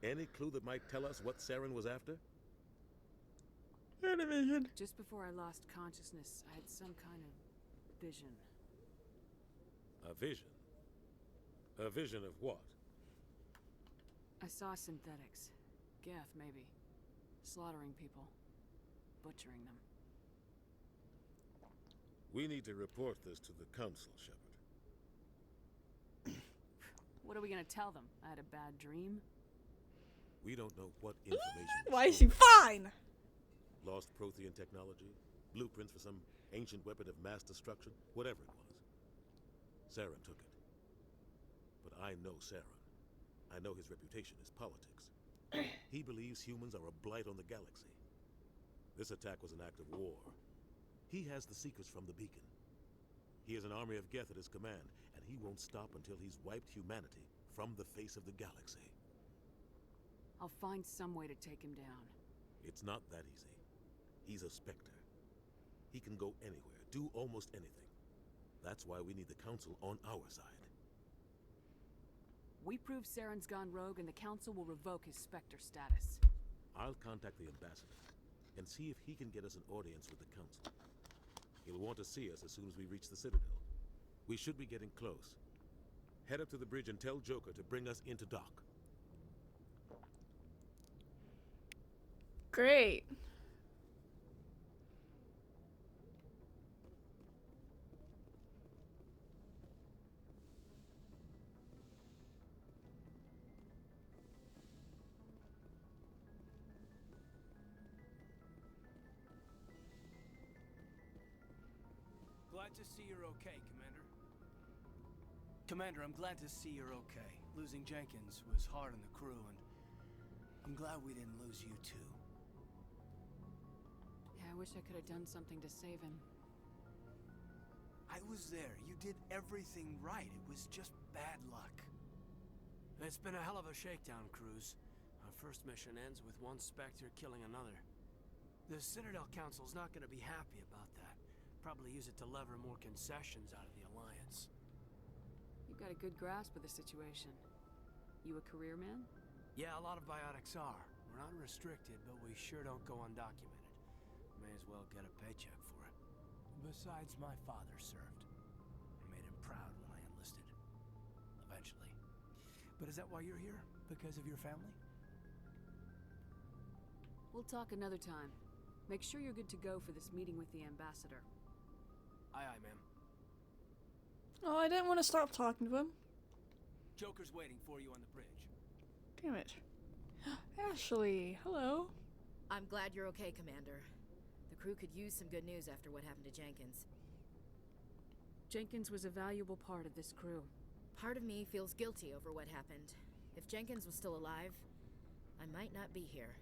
Any clue that might tell us what Saren was after? Animation. Just before I lost consciousness, I had some kind of vision. A vision? A vision of what? I saw synthetics. Geth, maybe. Slaughtering people. Butchering them. We need to report this to the Council, Shepard. What are we gonna tell them? I had a bad dream? We don't know what information. Why is she fine? Lost Prothean technology, blueprints for some ancient weapon of mass destruction, whatever it was. Saren took it. But I know Saren. I know his reputation is politics. He believes humans are a blight on the galaxy. This attack was an act of war. He has the secrets from the beacon. He has an army of Geth at his command, and he won't stop until he's wiped humanity from the face of the galaxy. I'll find some way to take him down. It's not that easy. He's a Spectre. He can go anywhere, do almost anything. That's why we need the Council on our side. We prove Saren's gone rogue and the Council will revoke his Spectre status. I'll contact the Ambassador and see if he can get us an audience with the Council. He'll want to see us as soon as we reach the Citadel. We should be getting close. Head up to the bridge and tell Joker to bring us into dock. Great. Glad to see you're okay, Commander. Commander, I'm glad to see you're okay. Losing Jenkins was hard on the crew, and I'm glad we didn't lose you too. Yeah, I wish I could have done something to save him. I was there. You did everything right. It was just bad luck. It's been a hell of a shakedown, Cruz. Our first mission ends with one Spectre killing another. The Citadel Council's not gonna be happy about that. Probably use it to lever more concessions out of the Alliance. You've got a good grasp of the situation. You a career man? Yeah, a lot of biotics are. We're not restricted, but we sure don't go undocumented. May as well get a paycheck for it. Besides, my father served. I made him proud when I enlisted. Eventually. But is that why you're here? Because of your family? We'll talk another time. Make sure you're good to go for this meeting with the Ambassador. Aye, aye, ma'am. Oh, I didn't want to stop talking to him. Joker's waiting for you on the bridge. Damn it. Ashley, hello. I'm glad you're okay, Commander. The crew could use some good news after what happened to Jenkins. Jenkins was a valuable part of this crew. Part of me feels guilty over what happened. If Jenkins was still alive, I might not be here.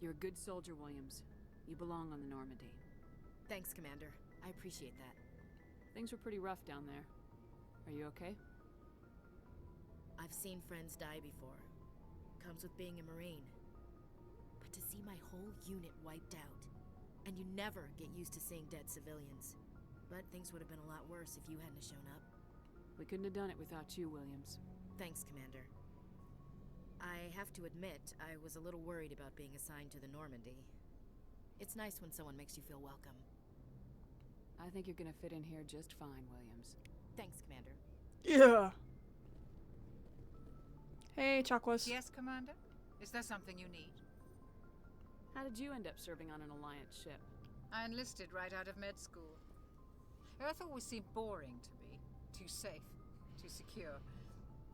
You're a good soldier, Williams. You belong on the Normandy. Thanks, Commander. I appreciate that. Things were pretty rough down there. Are you okay? I've seen friends die before. Comes with being a Marine. But to see my whole unit wiped out, and you never get used to seeing dead civilians. But things would have been a lot worse if you hadn't shown up. We couldn't have done it without you, Williams. Thanks, Commander. I have to admit, I was a little worried about being assigned to the Normandy. It's nice when someone makes you feel welcome. I think you're gonna fit in here just fine, Williams. Thanks, Commander. Yeah. Hey, Chakwas. Yes, Commander? Is there something you need? How did you end up serving on an Alliance ship? I enlisted right out of med school. Earth always seemed boring to me. Too safe, too secure.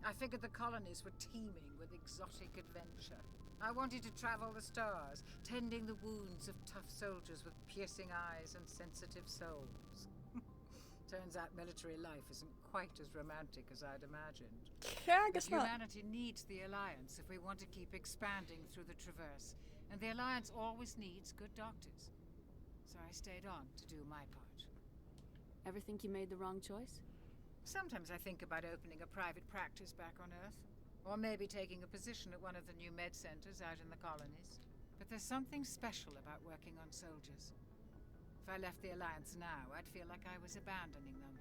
I figured the colonies were teeming with exotic adventure. I wanted to travel the stars, tending the wounds of tough soldiers with piercing eyes and sensitive souls. Turns out military life isn't quite as romantic as I'd imagined. Yeah, I guess but not. Humanity needs the Alliance if we want to keep expanding through the Traverse. And the Alliance always needs good doctors. So I stayed on to do my part. Ever think you made the wrong choice? Sometimes I think about opening a private practice back on Earth. Or maybe taking a position at one of the new med centers out in the colonies. But there's something special about working on soldiers. If I left the Alliance now, I'd feel like I was abandoning them.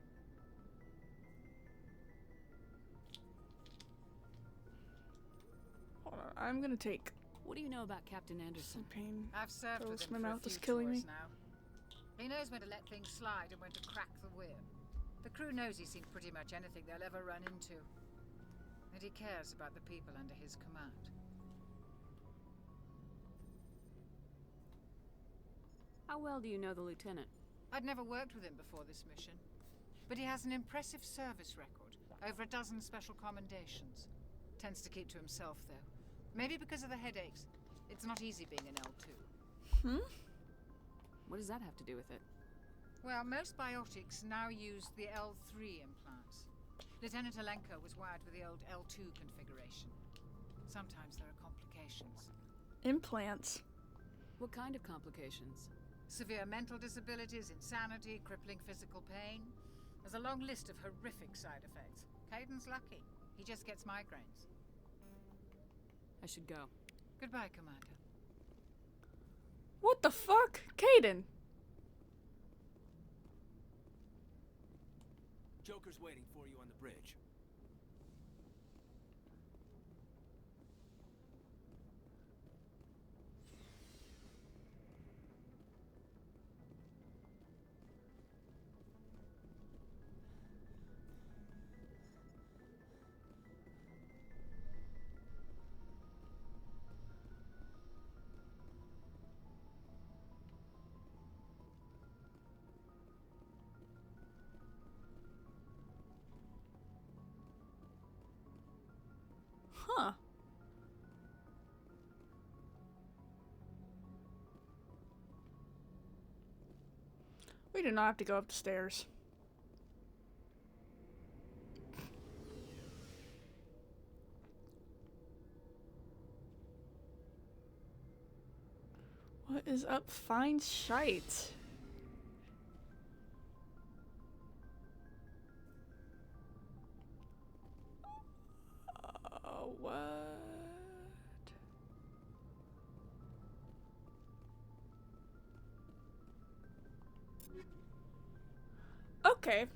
Hold on, I'm gonna take What do you know about Captain Anderson? some pain. I've served with Gross, him my for a mouth is few killing me. tours now. He knows when to let things slide and when to crack the whip. The crew knows he's seen pretty much anything they'll ever run into. And he cares about the people under his command. How well do you know the lieutenant? I'd never worked with him before this mission. But he has an impressive service record. Over a dozen special commendations. Tends to keep to himself, though. Maybe because of the headaches. It's not easy being an L2. What does that have to do with it? Well, most biotics now use the L3 implants. Lieutenant Alenko was wired with the old L2 configuration. Sometimes there are complications. Implants? What kind of complications? Severe mental disabilities, insanity, crippling physical pain. There's a long list of horrific side effects. Caden's lucky. He just gets migraines. I should go. Goodbye, Commander. What the fuck? Caden! Joker's waiting for you on the bridge. Huh. We do not have to go up the stairs. What is up? Fine shite. What? Okay.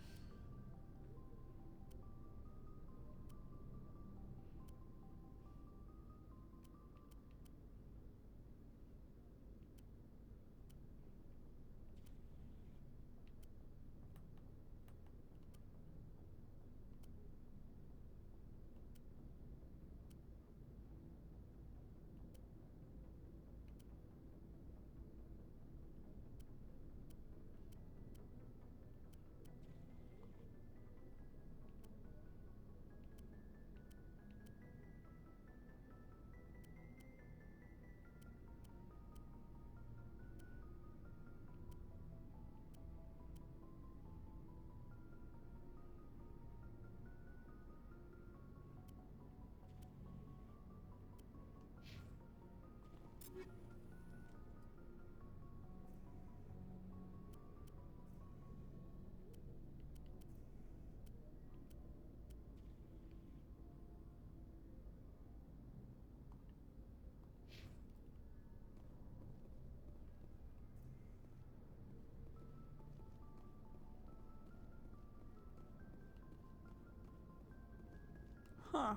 Huh.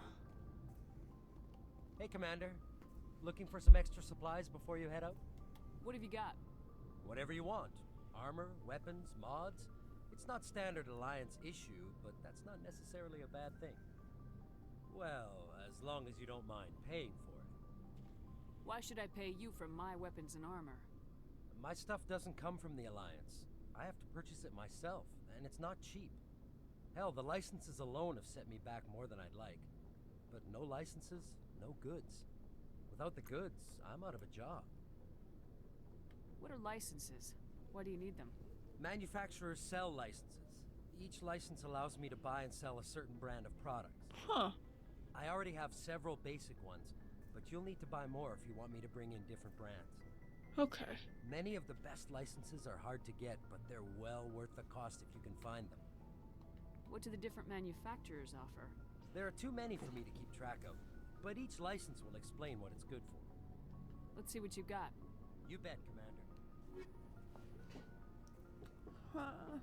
Hey, Commander. Looking for some extra supplies before you head out? What have you got? Whatever you want. Armor, weapons, mods. It's not standard Alliance issue, but that's not necessarily a bad thing. Well, as long as you don't mind paying for it. Why should I pay you for my weapons and armor? My stuff doesn't come from the Alliance. I have to purchase it myself, and it's not cheap. Hell, the licenses alone have set me back more than I'd like. But no licenses, no goods. Without the goods, I'm out of a job. What are licenses? Why do you need them? Manufacturers sell licenses. Each license allows me to buy and sell a certain brand of products. Huh. I already have several basic ones, but you'll need to buy more if you want me to bring in different brands. Okay. Many of the best licenses are hard to get, but they're well worth the cost if you can find them. What do the different manufacturers offer? There are too many for me to keep track of, but each license will explain what it's good for. Let's see what you got. You bet, Commander. Huh.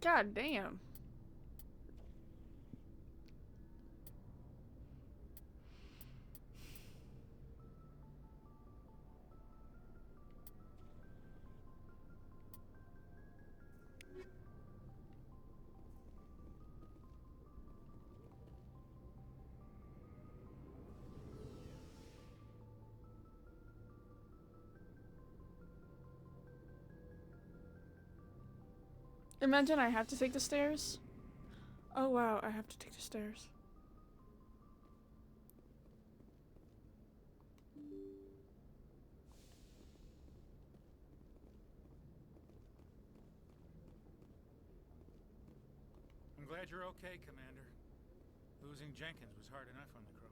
God damn. Imagine I have to take the stairs. Oh wow, I have to take the stairs. I'm glad you're okay, Commander. Losing Jenkins was hard enough on the crew.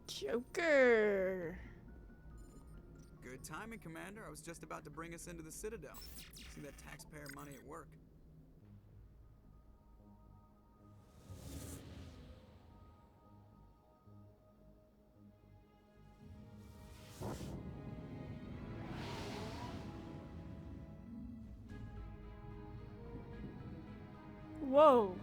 Joker. Good timing, Commander. I was just about to bring us into the Citadel. See that taxpayer money at work. Whoa.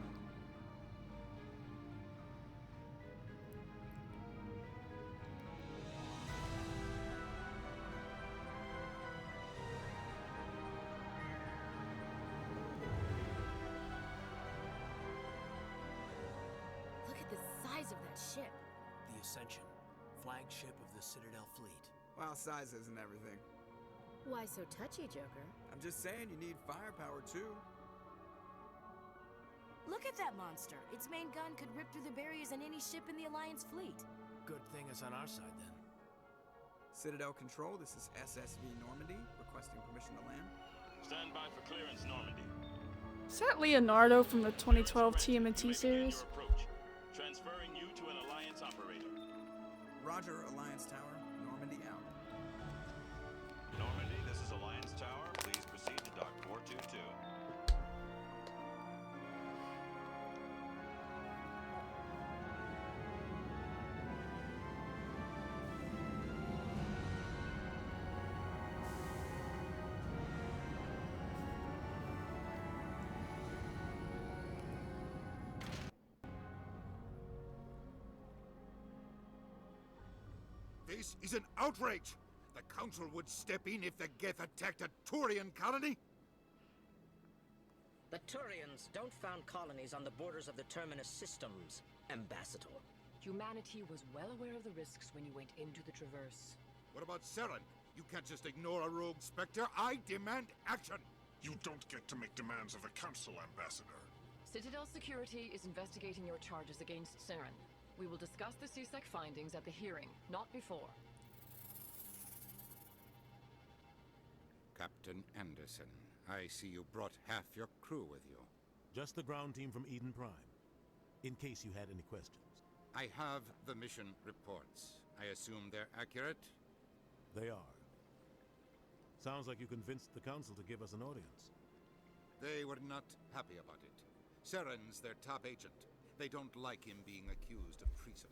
Look at the size of that ship. The Ascension, flagship of the Citadel fleet. Well, size isn't everything. Why so touchy, Joker? I'm just saying you need firepower too. Look at that monster. Its main gun could rip through the barriers in any ship in the Alliance fleet. Good thing it's on our side then. Citadel Control, this is SSV Normandy, requesting permission to land. Stand by for clearance, Normandy. Is that Leonardo from the 2012 TMNT series? Approach. Transferring you to an Alliance operator. Roger, Alliance Tower. Normandy out. Normandy, this is Alliance Tower. Please proceed to Dock 422. This is an outrage! The Council would step in if the Geth attacked a Turian colony? The Turians don't found colonies on the borders of the Terminus systems, Ambassador. Humanity was well aware of the risks when you went into the Traverse. What about Saren? You can't just ignore a rogue Spectre. I demand action! You don't get to make demands of the Council, Ambassador. Citadel Security is investigating your charges against Saren. We will discuss the CSEC findings at the hearing, not before. Captain Anderson, I see you brought half your crew with you. Just the ground team from Eden Prime, in case you had any questions. I have the mission reports. I assume they're accurate? They are. Sounds like you convinced the Council to give us an audience. They were not happy about it. Saren's their top agent. They don't like him being accused of treason.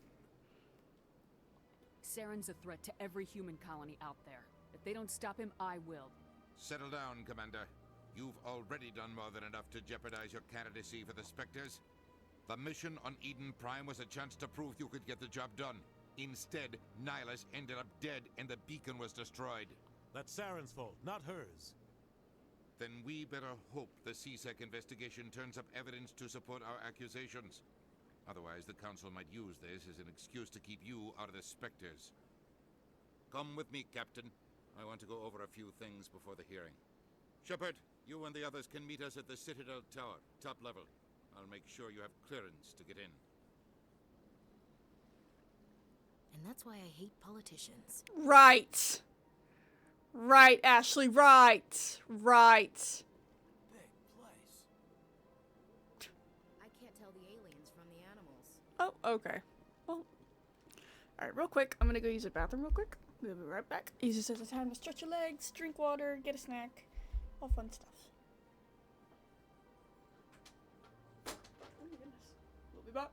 Saren's a threat to every human colony out there. If they don't stop him, I will. Settle down, Commander. You've already done more than enough to jeopardize your candidacy for the Spectres. The mission on Eden Prime was a chance to prove you could get the job done. Instead, Nihilus ended up dead and the beacon was destroyed. That's Saren's fault, not hers. Then we better hope the CSEC investigation turns up evidence to support our accusations. Otherwise, the Council might use this as an excuse to keep you out of the Spectres. Come with me, Captain. I want to go over a few things before the hearing. Shepard, you and the others can meet us at the Citadel Tower, top level. I'll make sure you have clearance to get in. And that's why I hate politicians. Right. Right, Ashley, right. Right. Big place. I can't tell the aliens from the animals. Oh, okay. Well, alright, real quick. I'm gonna go use the bathroom real quick. We'll be right back. Use this as a time to stretch your legs, drink water, get a snack. All fun stuff. Oh my goodness. We'll be back.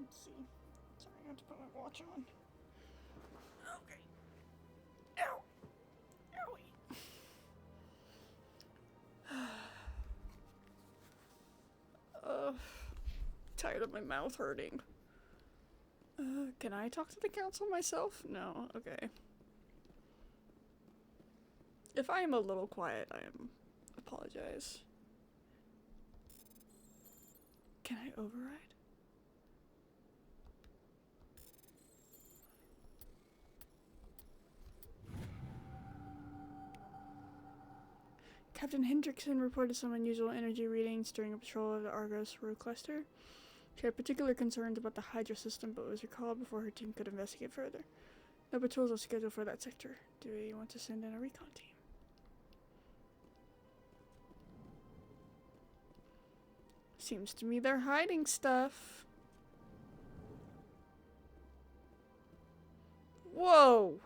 Let's see. Sorry, I have to put my watch on. Okay. Ow! Owie. Tired of my mouth hurting. Can I talk to the council myself? No, okay. If I am a little quiet, apologize. Can I override? Captain Hendrickson reported some unusual energy readings during a patrol of the Argos Rue cluster. She had particular concerns about the Hydra system, but was recalled before her team could investigate further. No patrols are scheduled for that sector. Do we want to send in a recon team? Seems to me they're hiding stuff. Whoa!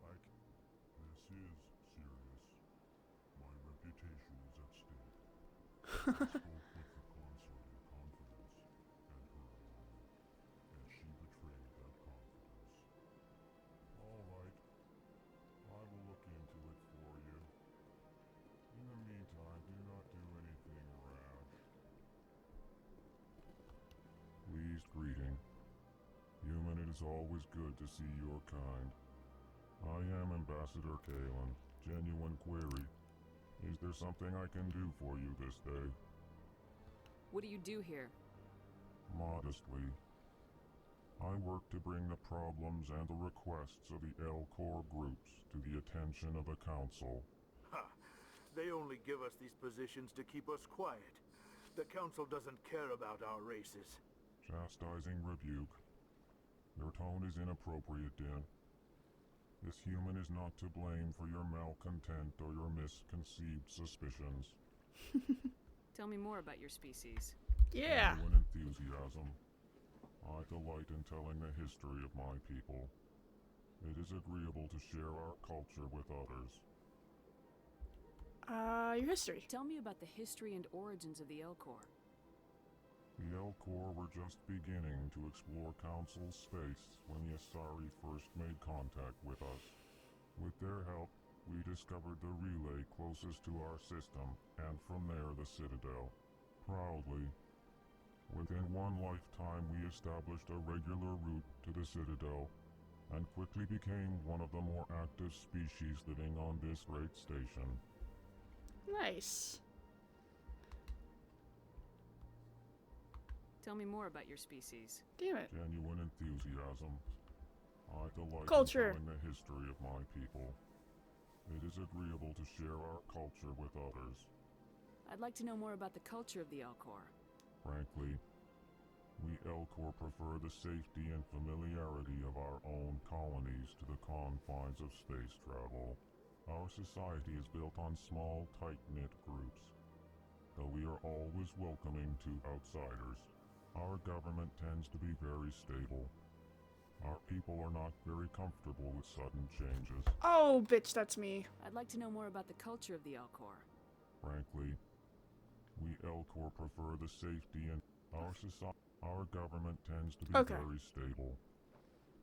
I spoke with the consort in confidence, and her alone, and she betrayed that confidence. All right, I will look into it for you. In the meantime, do not do anything rash. Pleased greeting. Human, it is always good to see your kind. I am Ambassador Kalen. Genuine query. Is there something I can do for you this day? What do you do here? Modestly. I work to bring the problems and the requests of the Elcor groups to the attention of the Council. Ha! They only give us these positions to keep us quiet. The Council doesn't care about our races. Chastising rebuke. Your tone is inappropriate, Din. This human is not to blame for your malcontent or your misconceived suspicions. Tell me more about your species. Yeah. Genuine enthusiasm. I delight in telling the history of my people. It is agreeable to share our culture with others. Your history. Tell me about the history and origins of the Elcor. The Elcor were just beginning to explore Council space when the Asari first made contact with us. With their help, we discovered the relay closest to our system, and from there the Citadel. Proudly, within one lifetime we established a regular route to the Citadel, and quickly became one of the more active species living on this great station. Nice. Tell me more about your species. Damn it. Genuine enthusiasm. I delight Culture. in telling the history of my people. It is agreeable to share our culture with others. I'd like to know more about the culture of the Elcor. Frankly, we Elcor prefer the safety and familiarity of our own colonies to the confines of space travel. Our society is built on small, tight-knit groups, though we are always welcoming to outsiders. Our government tends to be very stable. Our people are not very comfortable with sudden changes. Oh, bitch, that's me. I'd like to know more about the culture of the Elcor. Frankly, we Elcor prefer the safety and our government tends to be very stable.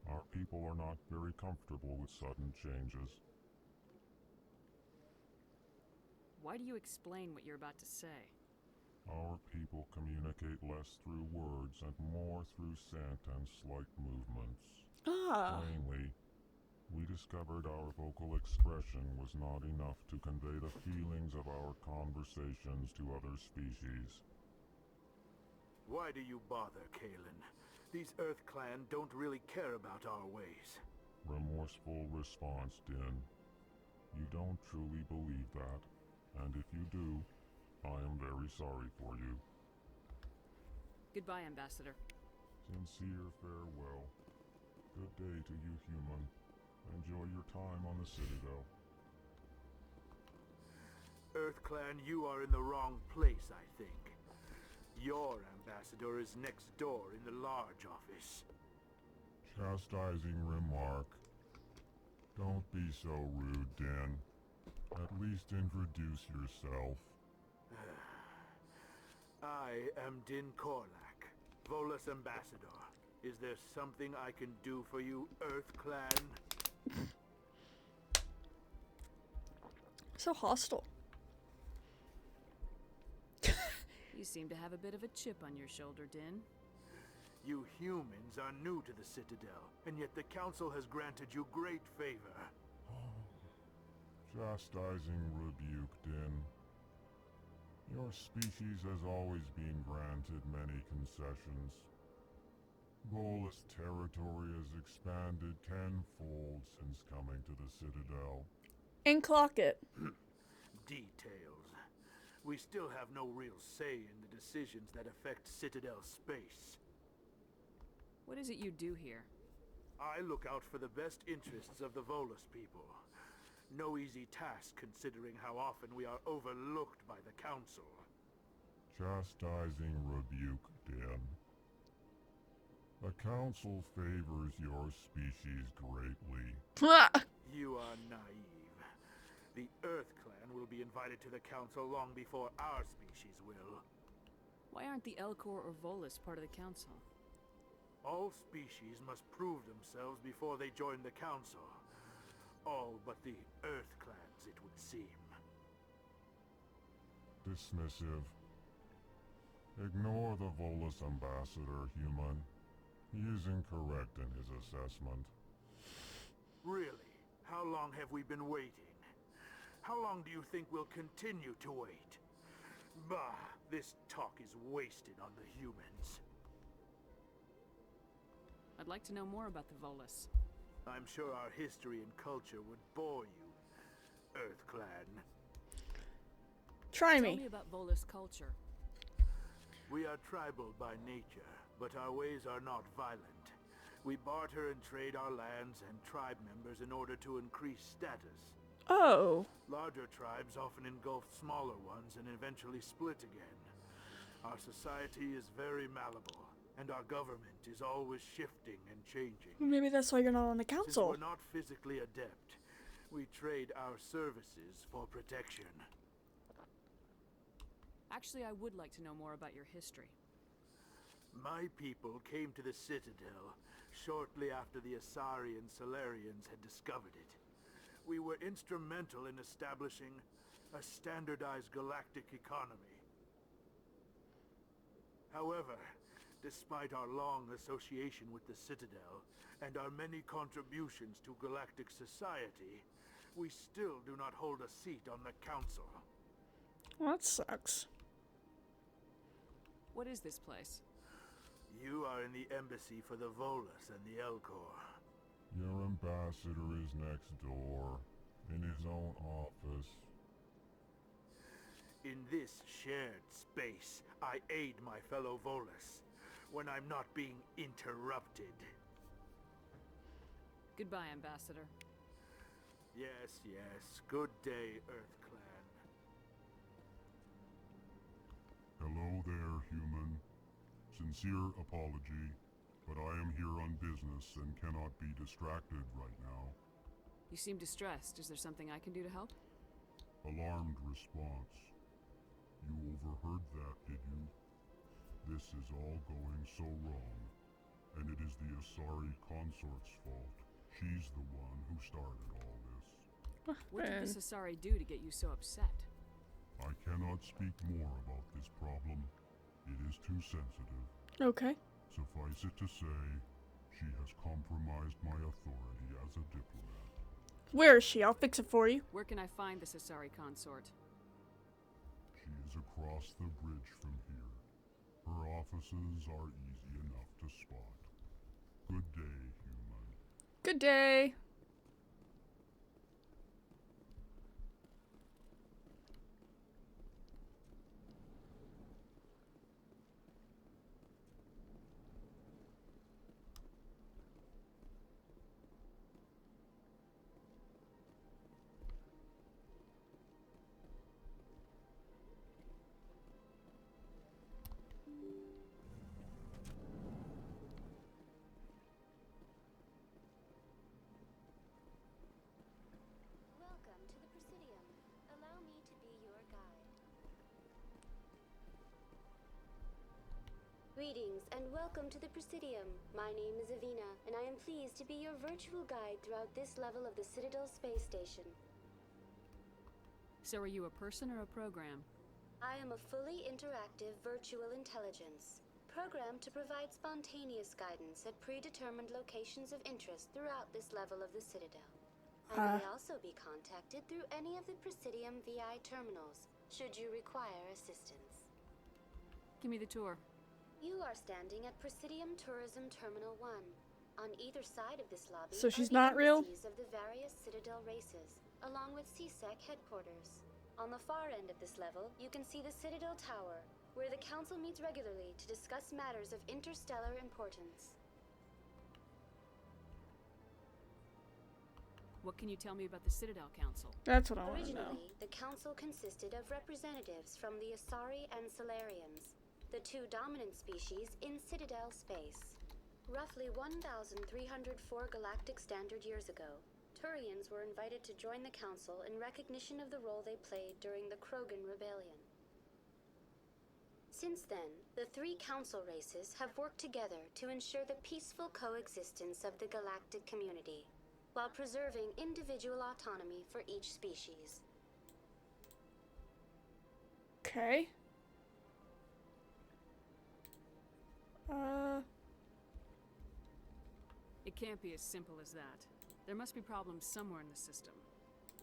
Our people are not very comfortable with sudden changes. Why do you explain what you're about to say? Our people communicate less through words and more through scent and slight movements. Plainly, we discovered our vocal expression was not enough to convey the feelings of our conversations to other species. Why do you bother, Kalen? These Earth Clan don't really care about our ways. Remorseful response, Din. You don't truly believe that, and if you do, I am very sorry for you. Goodbye, Ambassador. Sincere farewell. Good day to you, human. Enjoy your time on the Citadel. Earth Clan, you are in the wrong place, I think. Your ambassador is next door in the large office. Chastising remark. Don't be so rude, Din. At least introduce yourself. I am Din Korlak, Volus Ambassador. Is there something I can do for you, Earth Clan? So hostile. You seem to have a bit of a chip on your shoulder, Din. You humans are new to the Citadel, and yet the Council has granted you great favor. Chastising rebuke, Din. Your species has always been granted many concessions. Volus territory has expanded tenfold since coming to the Citadel. And clock it. Details. We still have no real say in the decisions that affect Citadel space. What is it you do here? I look out for the best interests of the Volus people. No easy task considering how often we are overlooked by the Council. Chastising rebuke, Din. The Council favors your species greatly. You are naive. The Earth Clan will be invited to the Council long before our species will. Why aren't the Elcor or Volus part of the Council? All species must prove themselves before they join the Council. All but the Earth Clans, it would seem. Dismissive. Ignore the Volus Ambassador, human. He is incorrect in his assessment. Really? How long have we been waiting? How long do you think we'll continue to wait? Bah, this talk is wasted on the humans. I'd like to know more about the Volus. I'm sure our history and culture would bore you, Earth Clan. Try me. Tell me about Volus culture. We are tribal by nature, but our ways are not violent. We barter and trade our lands and tribe members in order to increase status. Oh. Larger tribes often engulf smaller ones and eventually split again. Our society is very malleable, and our government is always shifting and changing. Maybe that's why you're not on the Council. Since we're not physically adept, we trade our services for protection. Actually, I would like to know more about your history. My people came to the Citadel shortly after the Asari and Solarians had discovered it. We were instrumental in establishing a standardized galactic economy. However, despite our long association with the Citadel and our many contributions to galactic society, we still do not hold a seat on the Council. Well, that sucks. What is this place? You are in the embassy for the Volus and the Elcor. Your ambassador is next door, in his own office. In this shared space, I aid my fellow Volus when I'm not being interrupted. Goodbye, Ambassador. Yes, yes. Good day, Earth Clan. Hello there, human. Sincere apology, but I am here on business and cannot be distracted right now. You seem distressed. Is there something I can do to help? Alarmed response. You overheard that, did you? This is all going so wrong, and it is the Asari consort's fault. She's the one who started all this. What did this Asari do to get you so upset? I cannot speak more about this problem. It is too sensitive. Okay. Suffice it to say, she has compromised my authority as a diplomat. Where is she? I'll fix it for you. Where can I find this Asari consort? She is across the bridge from here. Her offices are easy enough to spot. Good day, human. Good day. Greetings and welcome to the Presidium. My name is Avina, and I am pleased to be your virtual guide throughout this level of the Citadel Space Station. So are you a person or a program? I am a fully interactive virtual intelligence, programmed to provide spontaneous guidance at predetermined locations of interest throughout this level of the Citadel. I may also be contacted through any of the Presidium VI terminals, should you require assistance. Give me the tour. You are standing at Presidium Tourism Terminal 1. On either side of this lobby So she's are not the real? embassies of the various Citadel races, along with CSEC headquarters. On the far end of this level, you can see the Citadel Tower, where the Council meets regularly to discuss matters of interstellar importance. What can you tell me about the Citadel Council? That's what I want to know. Originally, the Council consisted of representatives from the Asari and Solarians, the two dominant species in Citadel space. Roughly 1,304 galactic standard years ago, Turians were invited to join the Council in recognition of the role they played during the Krogan Rebellion. Since then, the three Council races have worked together to ensure the peaceful coexistence of the galactic community, while preserving individual autonomy for each species. Okay. It can't be as simple as that. There must be problems somewhere in the system.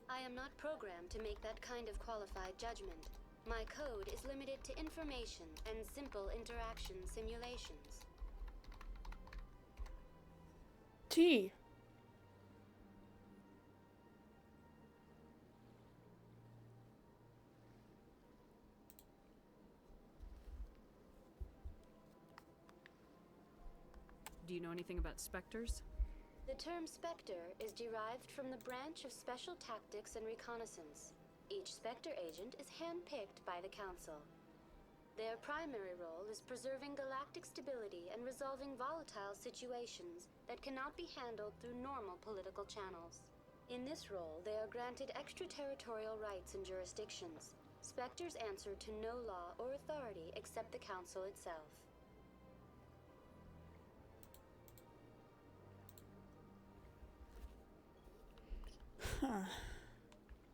I am not programmed to make that kind of qualified judgment. My code is limited to information and simple interaction simulations. T. Do you know anything about Spectres? The term Spectre is derived from the branch of Special Tactics and Reconnaissance. Each Spectre agent is handpicked by the Council. Their primary role is preserving galactic stability and resolving volatile situations that cannot be handled through normal political channels. In this role, they are granted extraterritorial rights and jurisdictions. Spectres answer to no law or authority except the Council itself.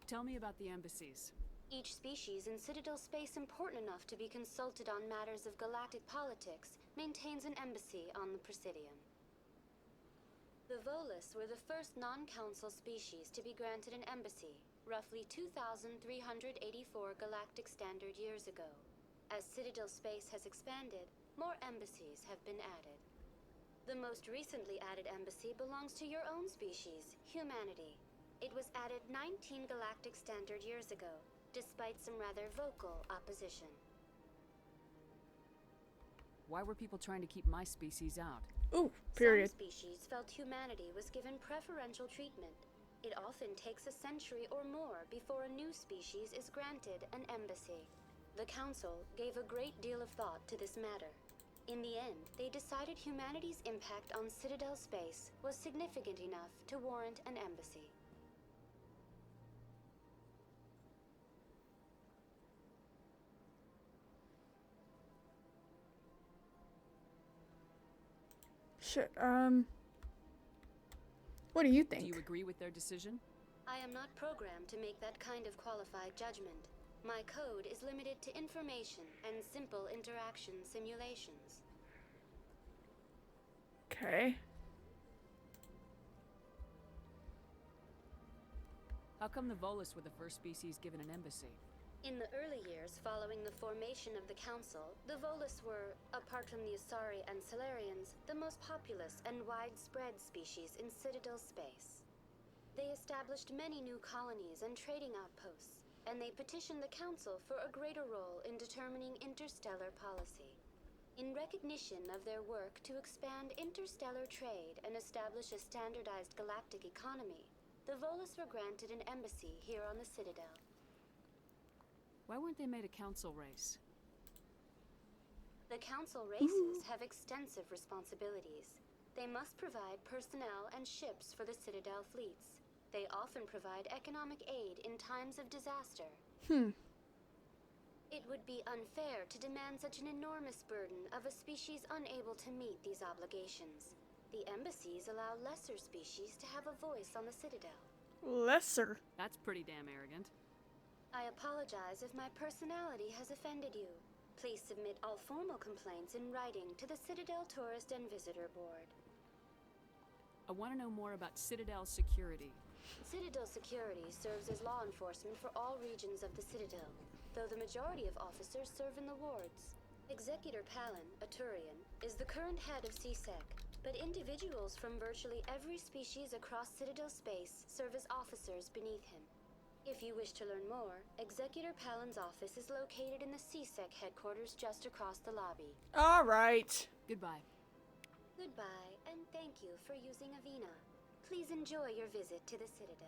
Tell me about the embassies. Each species in Citadel space important enough to be consulted on matters of galactic politics maintains an embassy on the Presidium. The Volus were the first non-council species to be granted an embassy, roughly 2,384 galactic standard years ago. As Citadel space has expanded, more embassies have been added. The most recently added embassy belongs to your own species, humanity. It was added 19 galactic standard years ago, despite some rather vocal opposition. Why were people trying to keep my species out? Ooh, period. Some species felt humanity was given preferential treatment. It often takes a century or more before a new species is granted an embassy. The Council gave a great deal of thought to this matter. In the end, they decided humanity's impact on Citadel space was significant enough to warrant an embassy. Shit, what do you think? Do you agree with their decision? I am not programmed to make that kind of qualified judgment. My code is limited to information and simple interaction simulations. Okay. How come the Volus were the first species given an embassy? In the early years following the formation of the Council, the Volus were, apart from the Asari and Solarians, the most populous and widespread species in Citadel space. They established many new colonies and trading outposts, and they petitioned the Council for a greater role in determining interstellar policy. In recognition of their work to expand interstellar trade and establish a standardized galactic economy, the Volus were granted an embassy here on the Citadel. Why weren't they made a council race? The Council races have extensive responsibilities. They must provide personnel and ships for the Citadel fleets. They often provide economic aid in times of disaster. It would be unfair to demand such an enormous burden of a species unable to meet these obligations. The embassies allow lesser species to have a voice on the Citadel. Lesser? That's pretty damn arrogant. I apologize if my personality has offended you. Please submit all formal complaints in writing to the Citadel Tourist and Visitor Board. I want to know more about Citadel security. Citadel security serves as law enforcement for all regions of the Citadel, though the majority of officers serve in the wards. Executor Palin, a Turian, is the current head of CSEC, but individuals from virtually every species across Citadel space serve as officers beneath him. If you wish to learn more, Executor Palin's office is located in the CSEC headquarters just across the lobby. All right. Goodbye. Goodbye, and thank you for using Avina. Please enjoy your visit to the Citadel.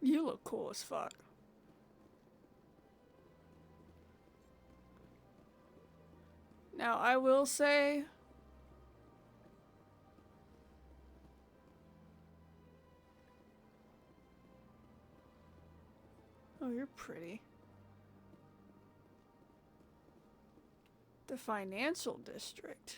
You look cool as fuck. Now, I will say... Oh, you're pretty. The financial district.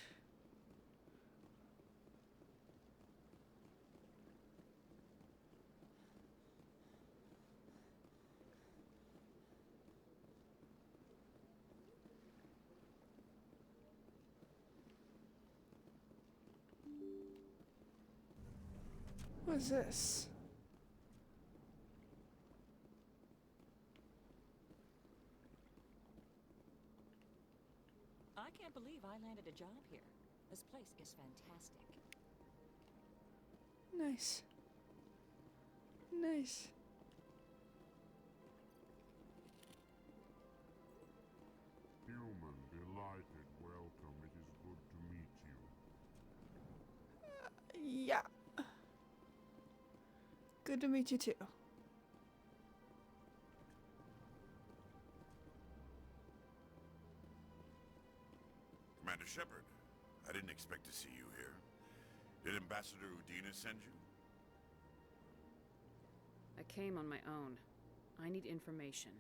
What's this? I can't believe I landed a job here. This place is fantastic. Nice. Nice. Human, delighted, welcome. It is good to meet you. Yeah. Good to meet you too. Commander Shepard, I didn't expect to see you here. Did Ambassador Udina send you? I came on my own. I need information.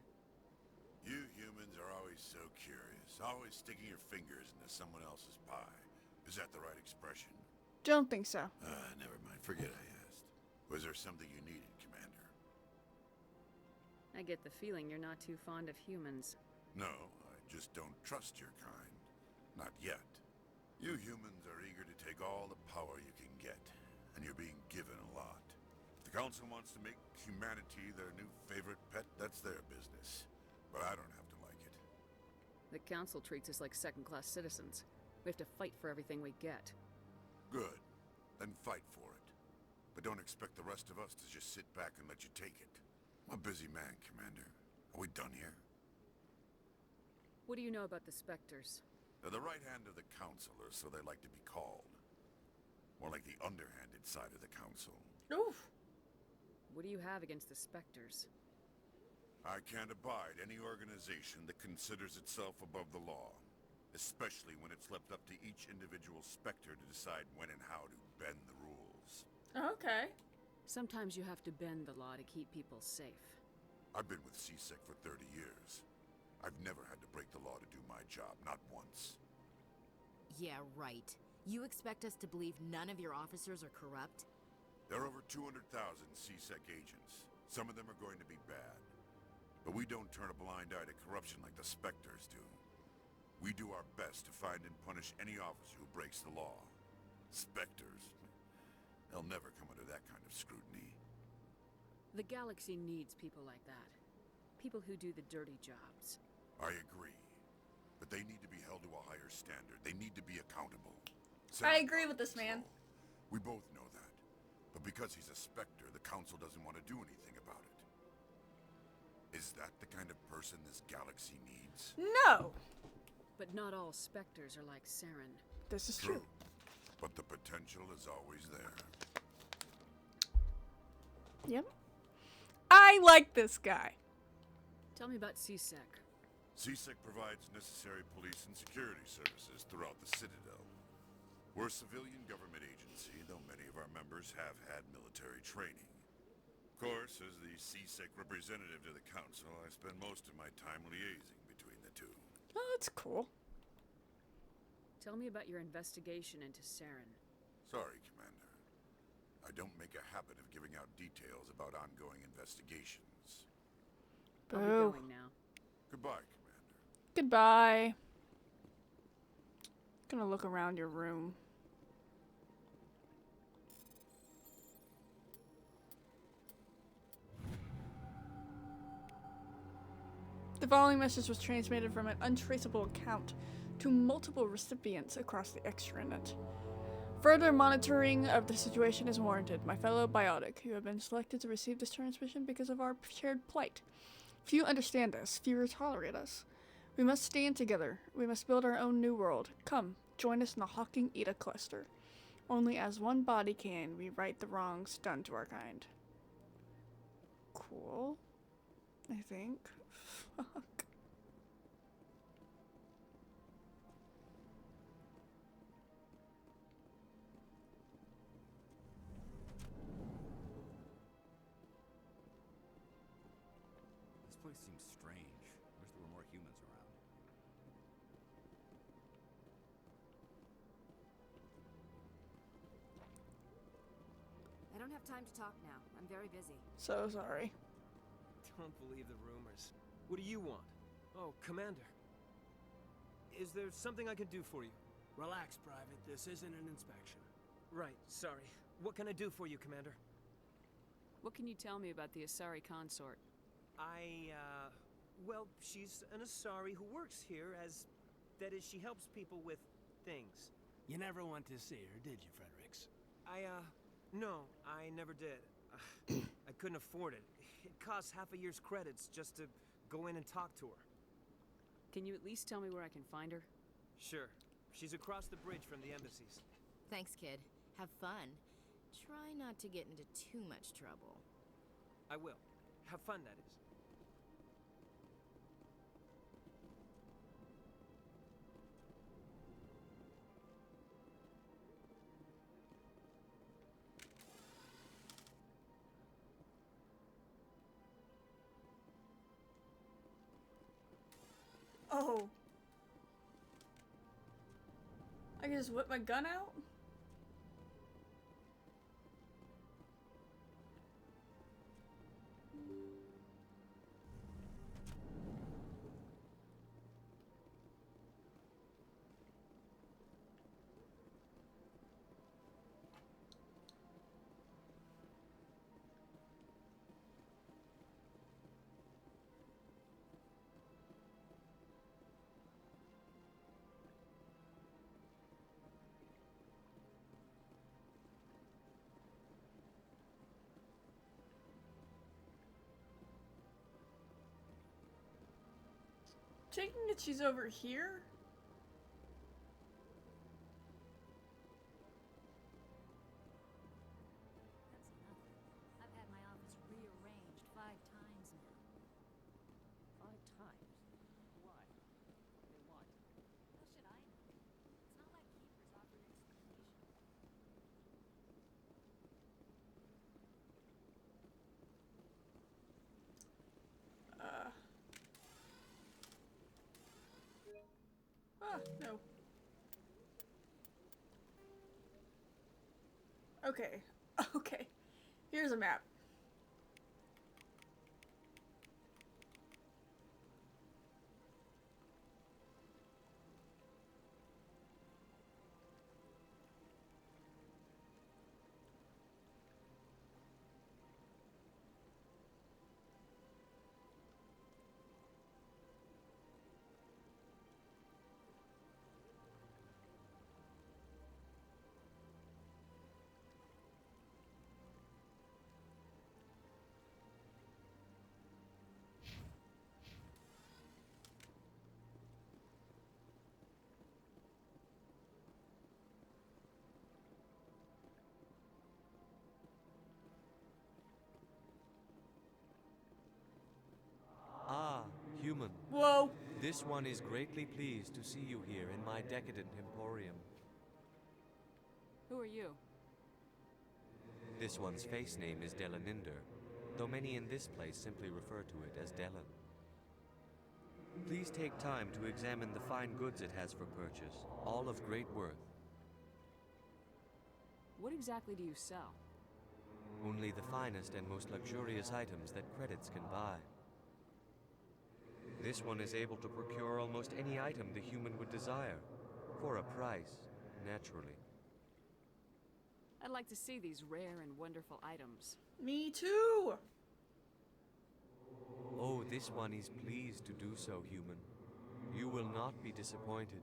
You humans are always so curious, always sticking your fingers into someone else's pie. Is that the right expression? Don't think so. Never mind. Forget I asked. Was there something you needed, Commander? I get the feeling you're not too fond of humans. No, I just don't trust your kind. Not yet. You humans are eager to take all the power you can get, and you're being given a lot. If the Council wants to make humanity their new favorite pet, that's their business. But I don't have to like it. The Council treats us like second-class citizens. We have to fight for everything we get. Good. Then fight for it. But don't expect the rest of us to just sit back and let you take it. I'm a busy man, Commander. Are we done here? What do you know about the Spectres? They're the right hand of the Council, or so they like to be called. More like the underhanded side of the Council. Oof. What do you have against the Spectres? I can't abide any organization that considers itself above the law. Especially when it's left up to each individual Spectre to decide when and how to bend the rules. Okay. Sometimes you have to bend the law to keep people safe. I've been with CSEC for 30 years. I've never had to break the law to do my job, not once. Yeah, right. You expect us to believe none of your officers are corrupt? There are over 200,000 CSEC agents. Some of them are going to be bad. But we don't turn a blind eye to corruption like the Spectres do. We do our best to find and punish any officer who breaks the law. Spectres, they'll never come under that kind of scrutiny. The galaxy needs people like that. People who do the dirty jobs. I agree. But they need to be held to a higher standard. They need to be accountable. I agree with this man. We both know that. But because he's a Spectre, the Council doesn't want to do anything about it. Is that the kind of person this galaxy needs? No! But not all Spectres are like Saren. This is true. But the potential is always there. Yep. I like this guy. Tell me about CSEC. CSEC provides necessary police and security services throughout the Citadel. We're a civilian government agency, though many of our members have had military training. Of course, course, as the CSEC representative to the Council, I spend most of my time liaising between the two. Oh, that's cool. Tell me about your investigation into Saren. Sorry, Commander. I don't make a habit of giving out details about ongoing investigations. I'll be Boo. going now. Goodbye, Commander. Goodbye. Gonna look around your room. The following message was transmitted from an untraceable account to multiple recipients across the extranet. Further monitoring of the situation is warranted. My fellow biotic, you have been selected to receive this transmission because of our shared plight. Few understand us, fewer tolerate us. We must stand together. We must build our own new world. Come, join us in the Hawking Eta cluster. Only as one body can we right the wrongs done to our kind. Cool. I think. Fuck. This place seems strange. Wish there were more humans around. I don't have time to talk now. I'm very busy. So sorry. Don't believe the rumors. What do you want? Oh, Commander. Is there something I can do for you? Relax, Private. This isn't an inspection. Right, sorry. What can I do for you, Commander? What can you tell me about the Asari consort? Well, she's an Asari who works here as... That is, she helps people with things. You never went to see her, did you, Fredericks? No, I never did. I couldn't afford it. It costs half a year's credits just to go in and talk to her. Can you at least tell me where I can find her? Sure. She's across the bridge from the embassies. Thanks, kid. Have fun. Try not to get into too much trouble. I will. Have fun, that is. Oh. I can just whip my gun out? Taking it she's over here? That's nothing. I've had my office rearranged 5 times now. 5 times? Why? They want. How should I know? It's not like Keepers offered an explanation. No. Okay. Okay. Here's a map. Ah, human. Whoa. This one is greatly pleased to see you here in my decadent emporium. Who are you? This one's face name is Delaninder, though many in this place simply refer to it as Delenn. Please take time to examine the fine goods it has for purchase, all of great worth. What exactly do you sell? Only the finest and most luxurious items that credits can buy. This one is able to procure almost any item the human would desire, for a price, naturally. I'd like to see these rare and wonderful items. Me too! Oh, this one is pleased to do so, human. You will not be disappointed.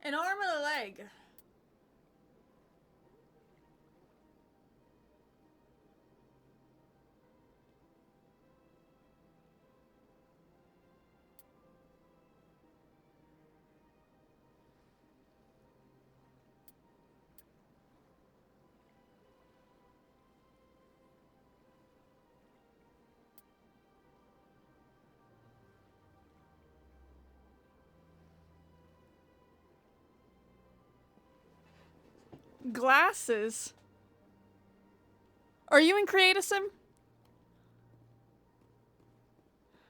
An arm and a leg. Glasses. Are you in Create a Sim?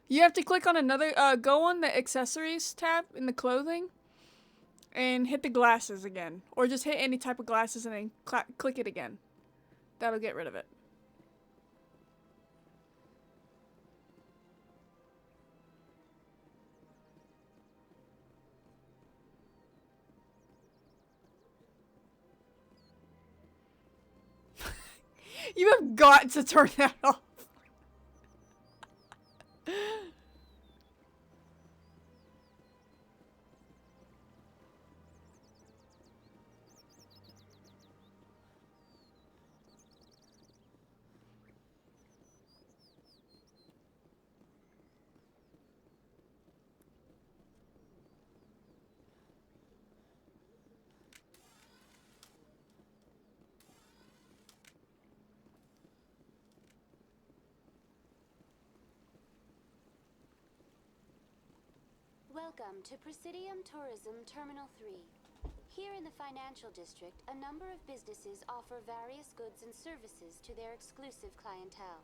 You have to click on another, go on the accessories tab in the clothing and hit the glasses again. Or just hit any type of glasses and then click it again. That'll get rid of it. You have got to turn that off. Welcome to Presidium Tourism Terminal 3. Here in the financial district, a number of businesses offer various goods and services to their exclusive clientele.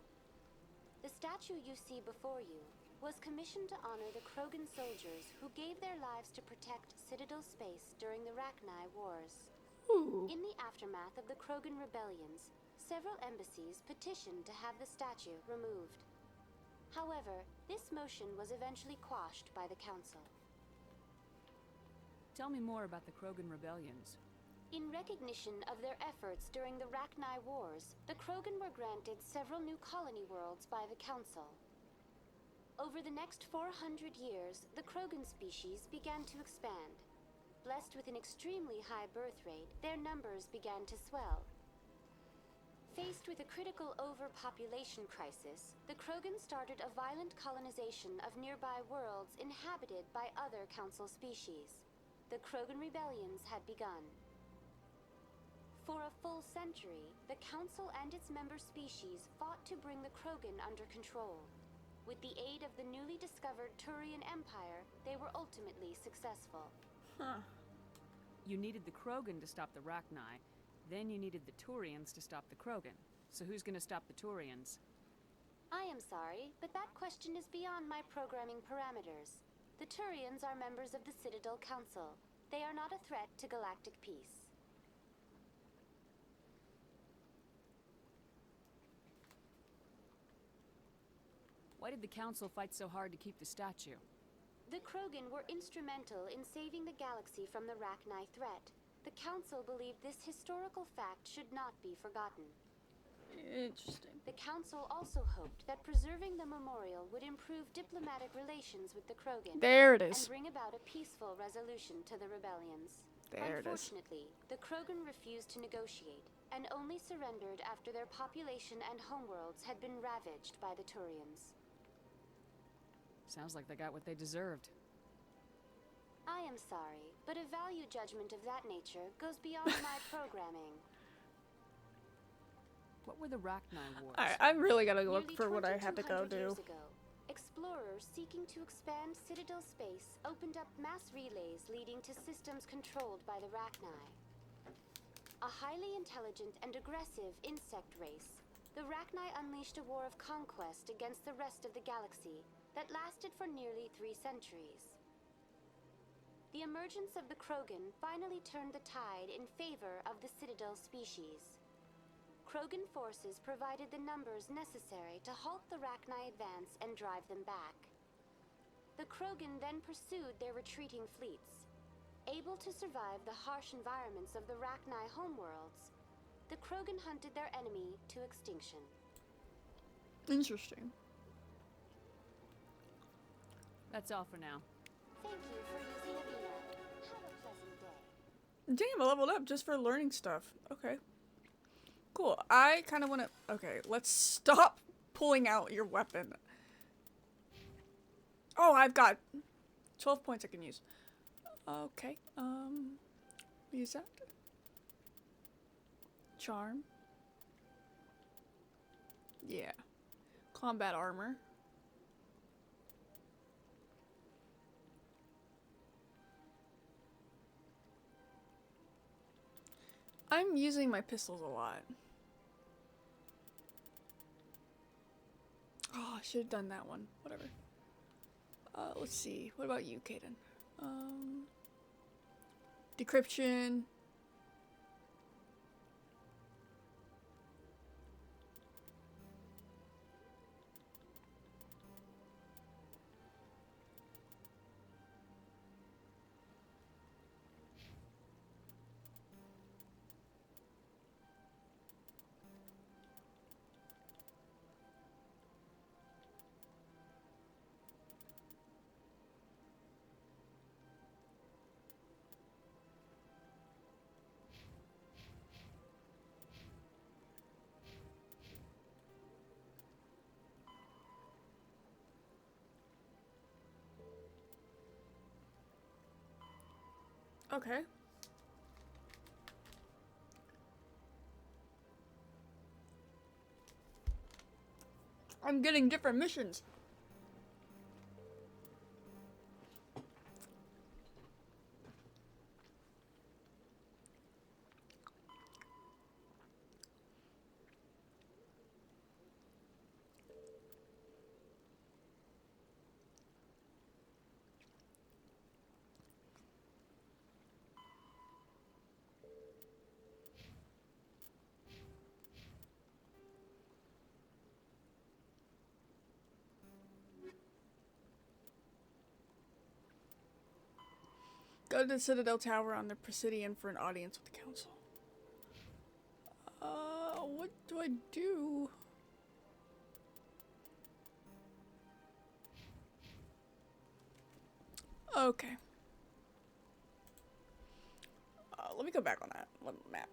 The statue you see before you was commissioned to honor the Krogan soldiers who gave their lives to protect Citadel space during the Rachni Wars. Ooh. In the aftermath of the Krogan rebellions, several embassies petitioned to have the statue removed. However, this motion was eventually quashed by the Council. Tell me more about the Krogan rebellions. In recognition of their efforts during the Rachni Wars, the Krogan were granted several new colony worlds by the Council. Over the next 400 years, the Krogan species began to expand. Blessed with an extremely high birth rate, their numbers began to swell. Faced with a critical overpopulation crisis, the Krogan started a violent colonization of nearby worlds inhabited by other Council species. The Krogan rebellions had begun. For a full century, the Council and its member species fought to bring the Krogan under control. With the aid of the newly discovered Turian Empire, they were ultimately successful. Huh. You needed the Krogan to stop the Rachni. Then you needed the Turians to stop the Krogan. So who's gonna stop the Turians? I am sorry, but that question is beyond my programming parameters. The Turians are members of the Citadel Council. They are not a threat to galactic peace. Why did the Council fight so hard to keep the statue? The Krogan were instrumental in saving the galaxy from the Rachni threat. The Council believed this historical fact should not be forgotten. Interesting. The Council also hoped that preserving the memorial would improve diplomatic relations with the Krogan. There it is. And bring about a peaceful resolution to the rebellions. There it is. Unfortunately, the Krogan refused to negotiate, and only surrendered after their population and homeworlds had been ravaged by the Turians. Sounds like they got what they deserved. I am sorry, but a value judgment of that nature goes beyond my programming. What were the Rachni Wars? I'm really gonna look Nearly for what I had to go 2200 do. years ago, explorers seeking to expand Citadel space opened up mass relays leading to systems controlled by the Rachni. A highly intelligent and aggressive insect race, the Rachni unleashed a war of conquest against the rest of the galaxy that lasted for nearly 3 centuries. The emergence of the Krogan finally turned the tide in favor of the Citadel species. Krogan forces provided the numbers necessary to halt the Rachni advance and drive them back. The Krogan then pursued their retreating fleets. Able to survive the harsh environments of the Rachni homeworlds, the Krogan hunted their enemy to extinction. Interesting. That's all for now. Thank you for using Avina. Have a pleasant day. Damn, I leveled up just for learning stuff. Okay. Cool. I kind of want to... Okay, let's stop pulling out your weapon. Oh, I've got 12 points I can use. Okay. Use that. Charm. Yeah. Combat armor. I'm using my pistols a lot. Oh, I should have done that one. Whatever. Let's see. What about you, Kaden? Decryption. Okay. I'm getting different missions. Go to the Citadel Tower on the Presidian for an audience with the council. What do I do? Okay. Let me go back on that map.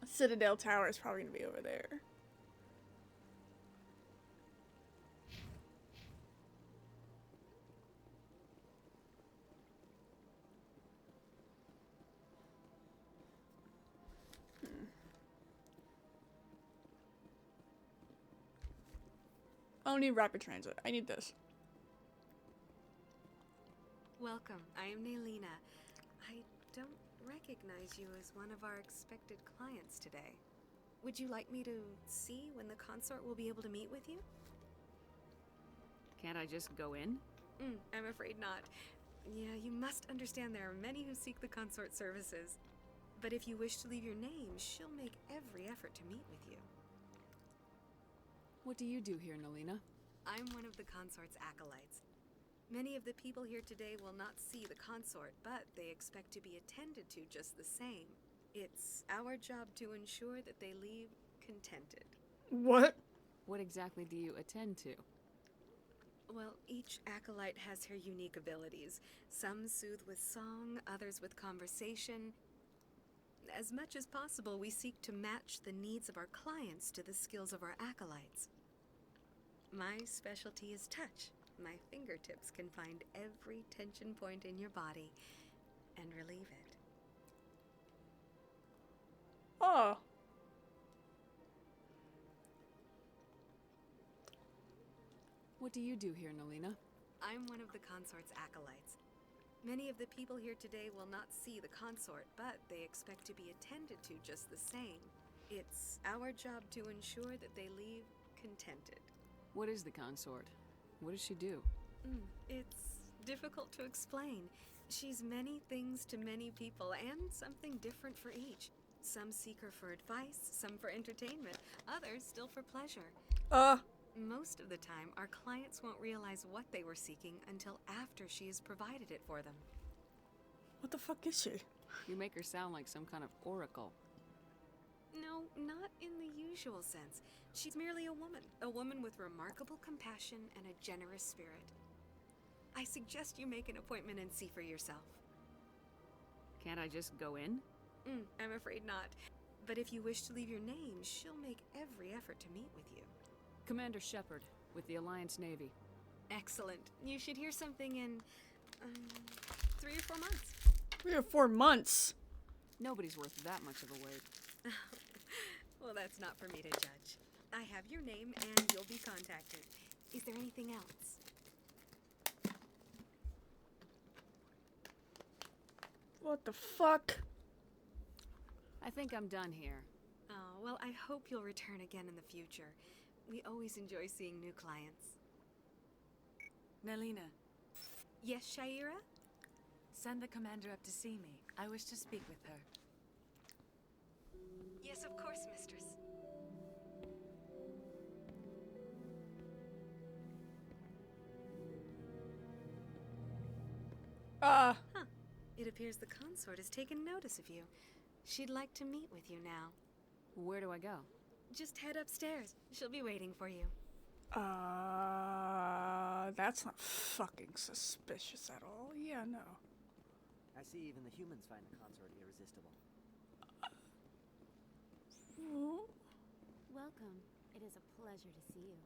Citadel Tower is probably gonna be over there. I don't need rapid transit. I need this. Welcome. I am Naylina. I don't recognize you as one of our expected clients today. Would you like me to see when the consort will be able to meet with you? Can't I just go in? I'm afraid not. Yeah, you must understand there are many who seek the consort services. But if you wish to leave your name, she'll make every effort to meet with you. What do you do here, Naylina? I'm one of the consort's acolytes. Many of the people here today will not see the consort, but they expect to be attended to just the same. It's our job to ensure that they leave contented. What? What exactly do you attend to? Well, each acolyte has her unique abilities. Some soothe with song, others with conversation. As much as possible, we seek to match the needs of our clients to the skills of our acolytes. My specialty is touch. My fingertips can find every tension point in your body and relieve it. Oh. What do you do here, Nalina? I'm one of the consort's acolytes. Many of the people here today will not see the consort, but they expect to be attended to just the same. It's our job to ensure that they leave contented. What is the consort? What does she do? It's difficult to explain. She's many things to many people, and something different for each. Some seek her for advice, some for entertainment, others still for pleasure. Most of the time, our clients won't realize what they were seeking until after she has provided it for them. What the fuck is she? You make her sound like some kind of oracle. No, not in the usual sense. She's merely a woman with remarkable compassion and a generous spirit. I suggest you make an appointment and see for yourself. Can't I just go in? I'm afraid not. But if you wish to leave your name, she'll make every effort to meet with you. Commander Shepard, with the Alliance Navy. Excellent. You should hear something in 3 or 4 months. 3 or 4 months? Nobody's worth that much of a wait. Well, that's not for me to judge. I have your name and you'll be contacted. Is there anything else? What the fuck? I think I'm done here. Oh, well, I hope you'll return again in the future. We always enjoy seeing new clients. Nalina. Yes, Shaira? Send the commander up to see me. I wish to speak with her. Yes, of course, mistress. It appears the consort has taken notice of you. She'd like to meet with you now. Where do I go? Just head upstairs. She'll be waiting for you. That's not fucking suspicious at all. Yeah, no. I see even the humans find the consort irresistible. Welcome. It is a pleasure to see you.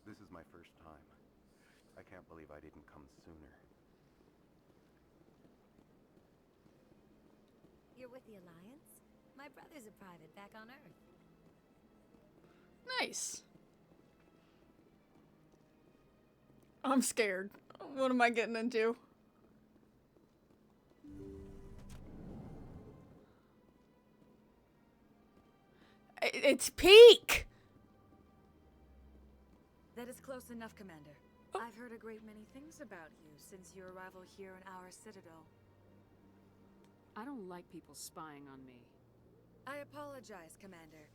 This is my first time. I can't believe I didn't come sooner. You're with the Alliance? My brother's a private back on Earth. Nice. I'm scared. What am I getting into? It's Peak! That is close enough, Commander. I've heard a great many things about you since your arrival here in our citadel. I don't like people spying on me. I apologize, Commander.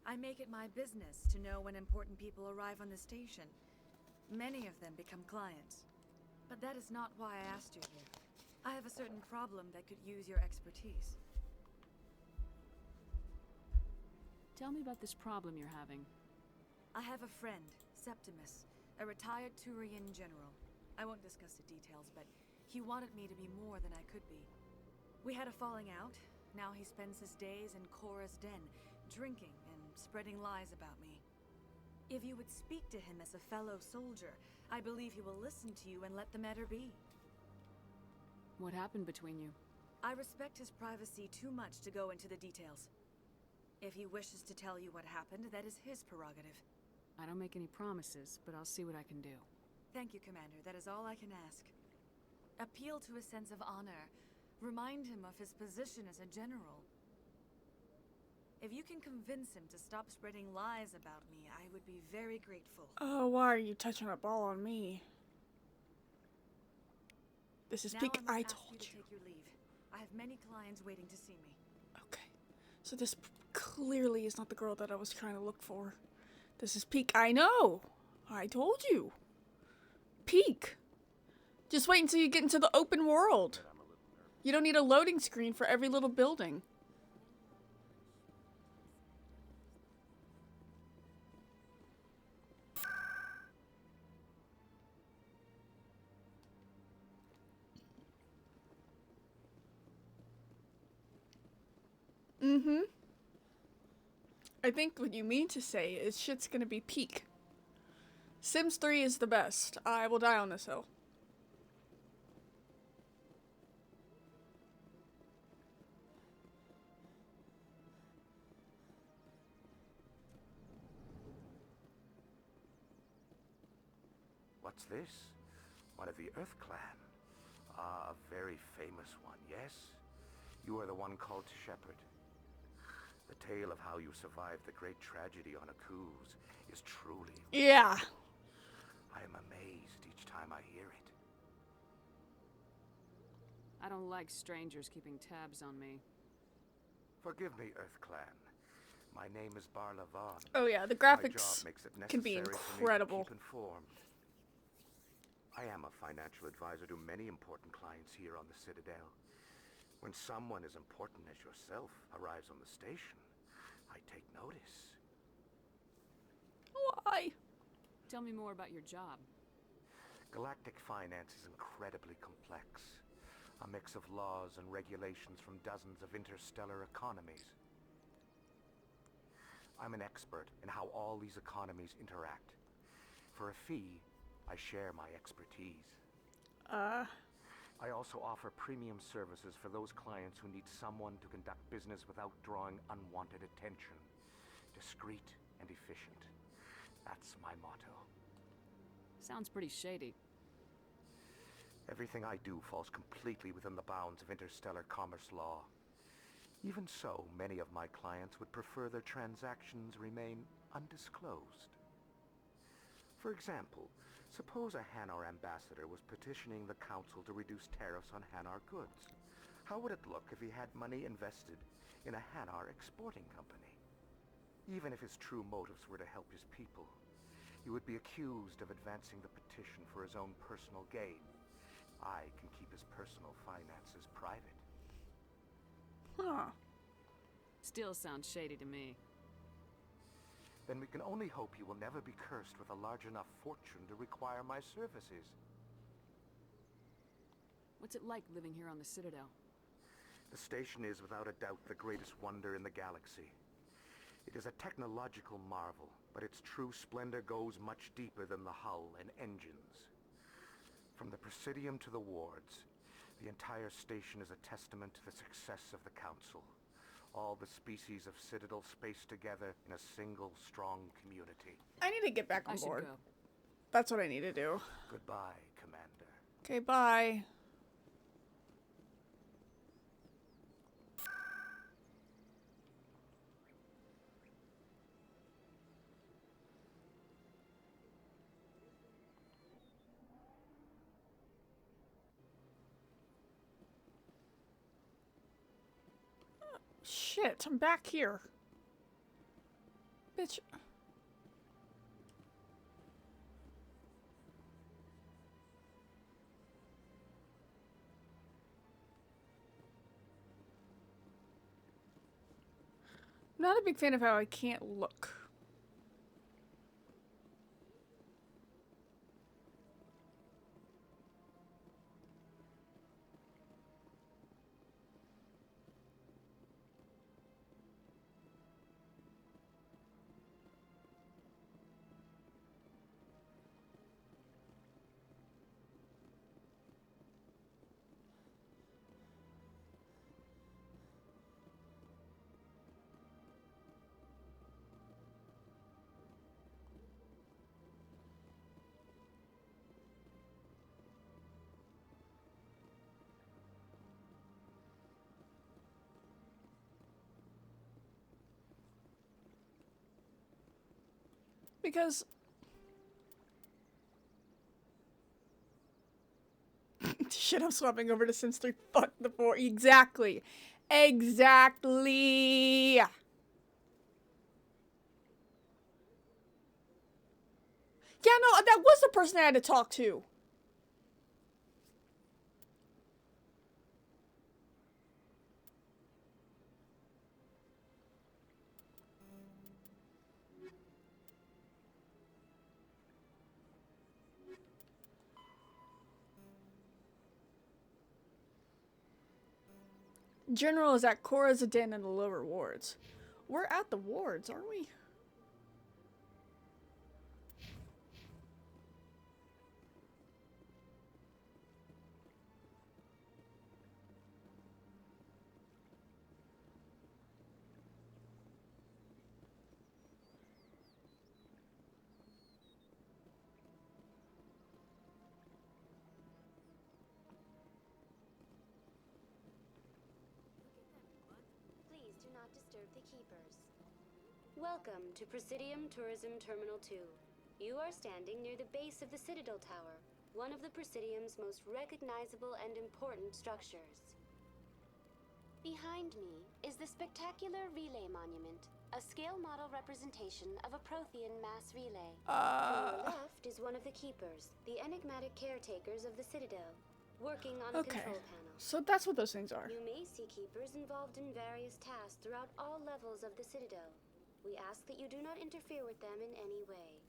I make it my business to know when important people arrive on the station. Many of them become clients. But that is not why I asked you here. I have a certain problem that could use your expertise. Tell me about this problem you're having. I have a friend, Septimus, a retired Turian general. I won't discuss the details, but he wanted me to be more than I could be. We had a falling out. Now he spends his days in Korra's den, drinking and spreading lies about me. If you would speak to him as a fellow soldier, I believe he will listen to you and let the matter be. What happened between you? I respect his privacy too much to go into the details. If he wishes to tell you what happened, that is his prerogative. I don't make any promises, but I'll see what I can do. Thank you, Commander. That is all I can ask. Appeal to his sense of honor. Remind him of his position as a general. If you can convince him to stop spreading lies about me, I would be very grateful. Oh, why are you touching a ball on me? This is Peak. I told you. Take your leave. I have many clients waiting to see me. Okay. So this clearly is not the girl that I was trying to look for. This is Peak. I know. I told you. Peak. Just wait until you get into the open world. You don't need a loading screen for every little building. I think what you mean to say is shit's gonna be peak. Sims 3 is the best. I will die on this hill. What's this? One of the Earth Clan. Ah, a very famous one, yes? You are the one called Shepherd. The tale of how you survived the great tragedy on Akuz is truly... Yeah. I am amazed each time I hear it. I don't like strangers keeping tabs on me. Forgive me, Earth Clan. My name is Barla Vaughn. Oh yeah, the My graphics job makes it can be necessary for me to incredible. keep informed. I am a financial advisor to many important clients here on the Citadel. When someone as important as yourself arrives on the station, I take notice. Why? Tell me more about your job. Galactic finance is incredibly complex. A mix of laws and regulations from dozens of interstellar economies. I'm an expert in how all these economies interact. For a fee, I share my expertise. I also offer premium services for those clients who need someone to conduct business without drawing unwanted attention. Discreet and efficient. That's my motto. Sounds pretty shady. Everything I do falls completely within the bounds of interstellar commerce law. Even so, many of my clients would prefer their transactions remain undisclosed. For example, suppose a Hanar ambassador was petitioning the council to reduce tariffs on Hanar goods. How would it look if he had money invested in a Hanar exporting company? Even if his true motives were to help his people, he would be accused of advancing the petition for his own personal gain. I can keep his personal finances private. Huh. Still sounds shady to me. Then we can only hope he will never be cursed with a large enough fortune to require my services. What's it like living here on the Citadel? The station is without a doubt the greatest wonder in the galaxy. It is a technological marvel, but its true splendor goes much deeper than the hull and engines. From the Presidium to the wards, the entire station is a testament to the success of the Council. All the species of Citadel spaced together in a single strong community. I need to get back on I should board. go. That's what I need to do. Goodbye, Commander. Okay, bye. Shit, I'm back here. Bitch. Not a big fan of how I can't look. Because shit, I'm swapping over to Sims 3. Fuck the 4. Exactly. Exactly. Yeah, no, that was the person I had to talk to. General is at Corazadin in the lower wards. We're at the wards, aren't we? the Keepers. Welcome to Presidium Tourism Terminal 2. You are standing near the base of the Citadel Tower, one of the Presidium's most recognizable and important structures. Behind me is the spectacular Relay Monument, a scale model representation of a Prothean mass relay. On your left is one of the Keepers, the enigmatic caretakers of the Citadel, working on a control panel. So that's what those things are. You may see Keepers involved in various tasks throughout all levels of the Citadel. We ask that you do not interfere with them in any way.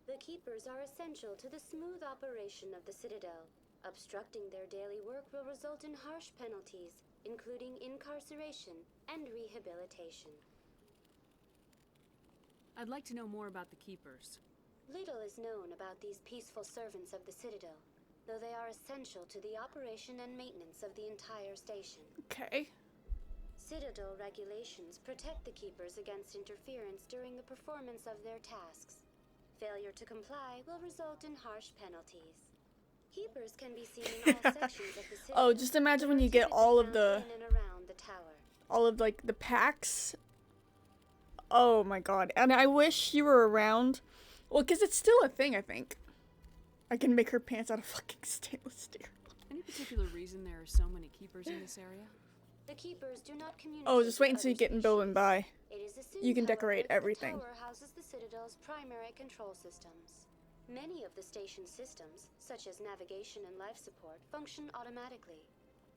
The Keepers are essential to the smooth operation of the Citadel. Obstructing their daily work will result in harsh penalties, including incarceration and rehabilitation. I'd like to know more about the Keepers. Little is known about these peaceful servants of the Citadel, though they are essential to the operation and maintenance of the entire station. Okay. Citadel regulations protect the Keepers against interference during the performance of their tasks. Failure to comply will result in harsh penalties. Keepers can be seen in all sections of the city. Oh, just imagine when you get all of the in and around the tower. all of like the packs. Oh my god. And I wish you were around. Well, cuz it's still a thing, I think. I can make her pants out of fucking stainless steel. Any particular reason there are so many Keepers in this area? The Keepers do not communicate. Oh, just wait until you get in Building by. It is assumed, You can however, decorate that everything. The tower houses the Citadel's primary control systems. Many of the station's systems, such as navigation and life support, function automatically.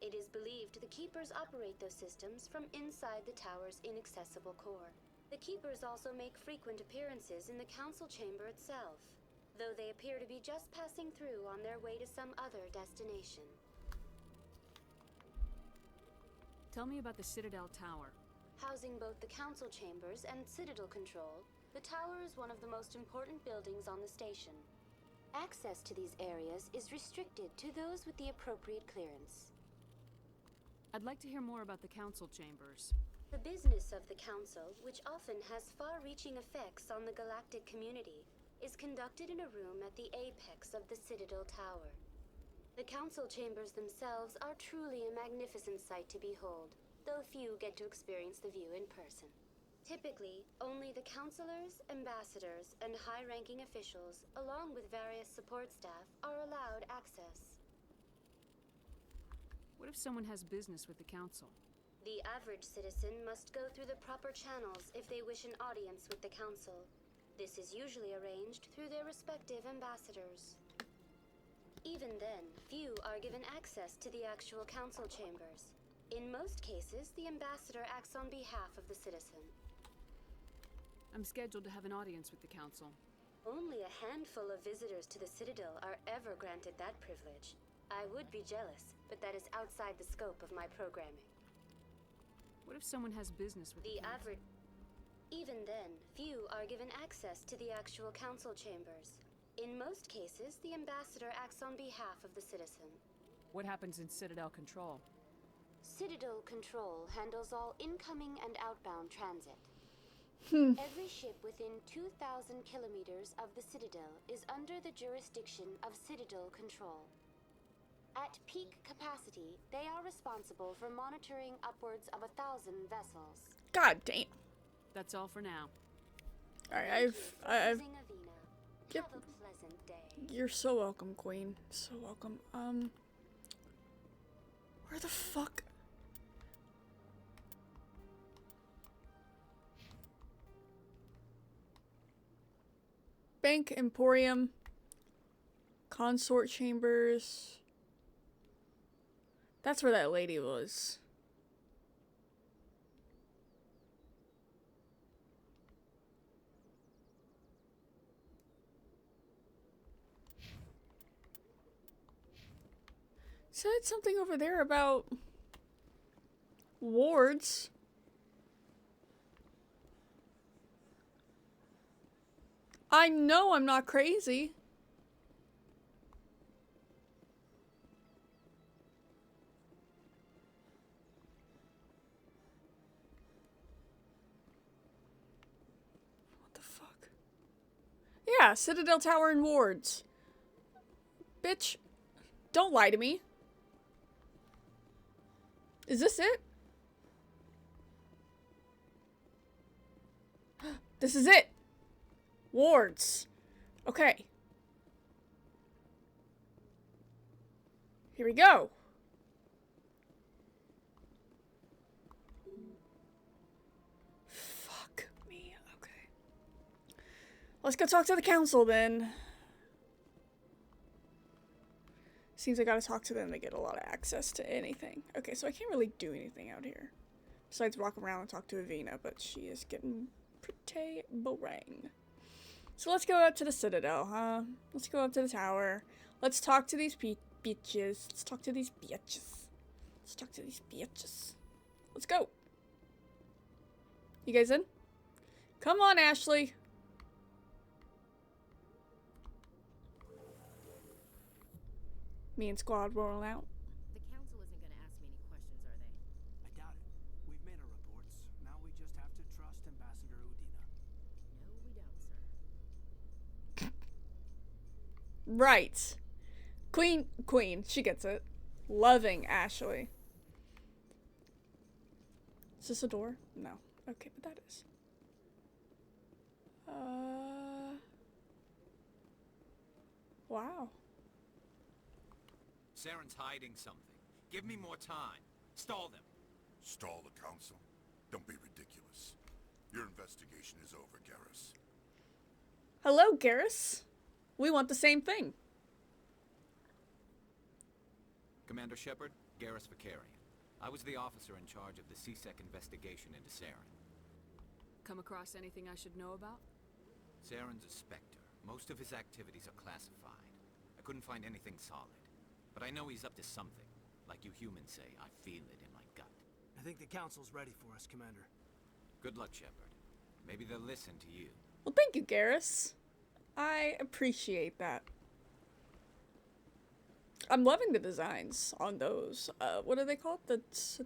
It is believed the Keepers operate those systems from inside the tower's inaccessible core. The Keepers also make frequent appearances in the council chamber itself, though they appear to be just passing through on their way to some other destination. Tell me about the Citadel Tower. Housing both the council chambers and Citadel control, the tower is one of the most important buildings on the station. Access to these areas is restricted to those with the appropriate clearance. I'd like to hear more about the council chambers. The business of the council, which often has far-reaching effects on the galactic community, is conducted in a room at the apex of the Citadel Tower. The council chambers themselves are truly a magnificent sight to behold, though few get to experience the view in person. Typically, only the councilors, ambassadors, and high-ranking officials, along with various support staff, are allowed access. What if someone has business with the council? The average citizen must go through the proper channels if they wish an audience with the council. This is usually arranged through their respective ambassadors. Even then, few are given access to the actual council chambers. In most cases, the ambassador acts on behalf of the citizen. I'm scheduled to have an audience with the council. Only a handful of visitors to the Citadel are ever granted that privilege. I would be jealous, but that is outside the scope of my programming. What if someone has business with the council? Even then, few are given access to the actual council chambers. In most cases, the ambassador acts on behalf of the citizen. What happens in Citadel Control? Citadel Control handles all incoming and outbound transit. Every ship within 2,000 kilometers of the Citadel is under the jurisdiction of Citadel Control. At peak capacity, they are responsible for monitoring upwards of 1,000 vessels. God damn. That's all for now. Alright, I've Zingavina. Yep. Have a pleasant day. You're so welcome, Queen. So welcome. Where the fuck? Bank, Emporium, Consort Chambers. That's where that lady was. Said something over there about wards. I know I'm not crazy. What the fuck? Yeah, Citadel Tower and wards. Bitch, don't lie to me. Is this it? This is it. Wards. Okay. Here we go. Fuck me. Okay. Let's go talk to the council then. Seems I gotta talk to them to get a lot of access to anything. Okay, so I can't really do anything out here. Besides walk around and talk to Avina, but she is getting pretty boring. So let's go up to the Citadel, huh? Let's go up to the tower. Let's talk to these bitches. Let's talk to these bitches. Let's talk to these bitches. Let's go. You guys in? Come on, Ashley. Me and squad rolling out. The council isn't going to ask me any questions, are they? I doubt it. We've made our reports. Now we just have to trust Ambassador Udina. No, we don't, sir. Right. Queen, she gets it. Loving Ashley. Is this a door? No. Okay, but that is. Wow. Saren's hiding something. Give me more time. Stall them. Stall the council? Don't be ridiculous. Your investigation is over, Garrus. Hello, Garrus. We want the same thing. Commander Shepard, Garrus Vakarian. I was the officer in charge of the C-Sec investigation into Saren. Come across anything I should know about? Saren's a Spectre. Most of his activities are classified. I couldn't find anything solid. But I know he's up to something. Like you humans say, I feel it in my gut. I think the council's ready for us, Commander. Good luck, Shepard. Maybe they'll listen to you. Well, thank you, Garrus. I appreciate that. I'm loving the designs on those. What are they called? It's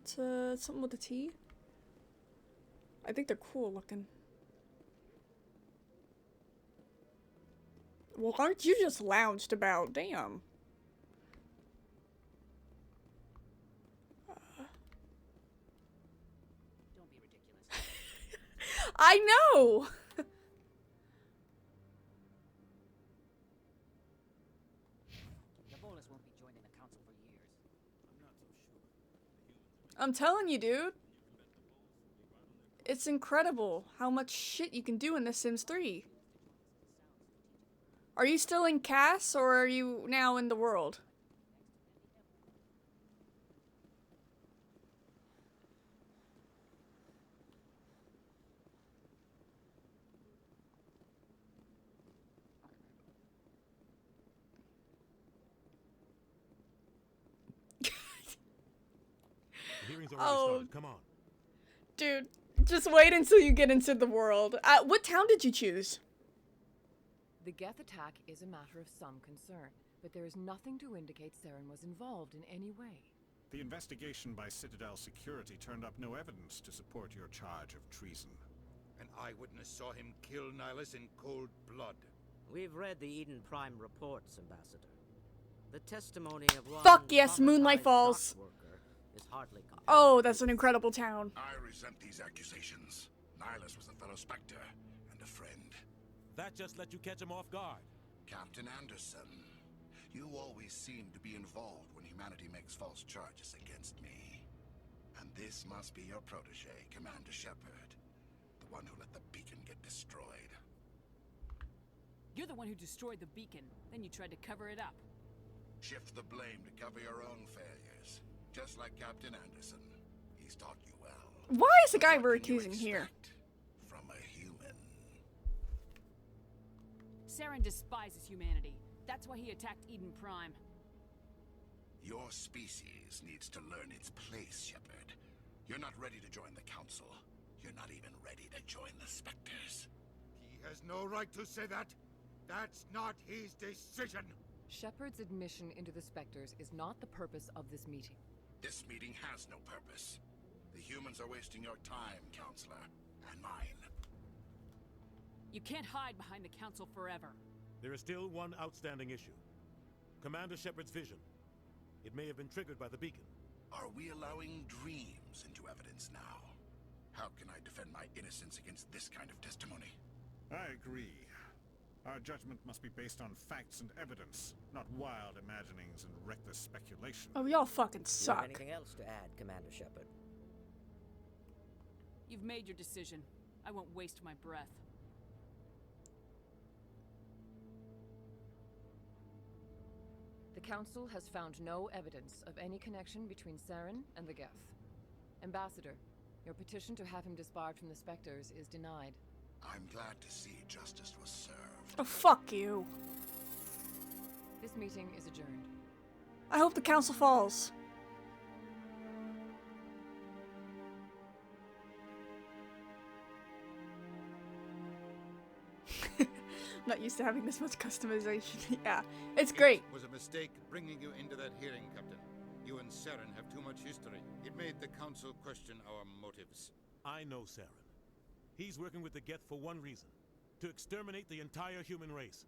something with a T? I think they're cool looking. Well, aren't you just lounged about? Damn. Don't be ridiculous. I know! The Volus won't be joining the council for years. I'm not so sure. I'm telling you, dude. It's incredible how much shit you can do in The Sims 3. Are you still in Cass, or are you now in the world? The hearing's already started. Come on. Dude, just wait until you get into the world. What town did you choose? The Geth attack is a matter of some concern, but there is nothing to indicate Saren was involved in any way. The investigation by Citadel Security turned up no evidence to support your charge of treason. An eyewitness saw him kill Nihilus in cold blood. We've read the Eden Prime reports, Ambassador. The testimony of one Fuck yes, Moonlight Falls. worker is hardly competent. Oh, that's an incredible town. I resent these accusations. Nihilus was a fellow Spectre and a friend. That just let you catch him off guard. Captain Anderson, you always seem to be involved when humanity makes false charges against me. And this must be your protege, Commander Shepard. The one who let the beacon get destroyed. You're the one who destroyed the beacon, then you tried to cover it up. Shift the blame to cover your own failures. Just like Captain Anderson. He's taught you well. Why is the guy we're accusing here? From a human. Saren despises humanity. That's why he attacked Eden Prime. Your species needs to learn its place, Shepard. You're not ready to join the Council. You're not even ready to join the Spectres. He has no right to say that. That's not his decision. Shepard's admission into the Spectres is not the purpose of this meeting. This meeting has no purpose. The humans are wasting your time, Counselor, and mine. You can't hide behind the Council forever. There is still one outstanding issue. Commander Shepard's vision. It may have been triggered by the beacon. Are we allowing dreams into evidence now? How can I defend my innocence against this kind of testimony? I agree. Our judgment must be based on facts and evidence, not wild imaginings and reckless speculation. Oh, y'all fucking You have suck. anything else to add, Commander Shepard? You've made your decision. I won't waste my breath. The Council has found no evidence of any connection between Saren and the Geth. Ambassador, your petition to have him disbarred from the Spectres is denied. I'm glad to see justice was served. Oh, fuck you. This meeting is adjourned. I hope the council falls. I'm not used to having this much customization. Yeah, it's great. It was a mistake bringing you into that hearing, Captain. You and Saren have too much history. It made the Council question our motives. I know Saren. He's working with the Geth for one reason. To exterminate the entire human race.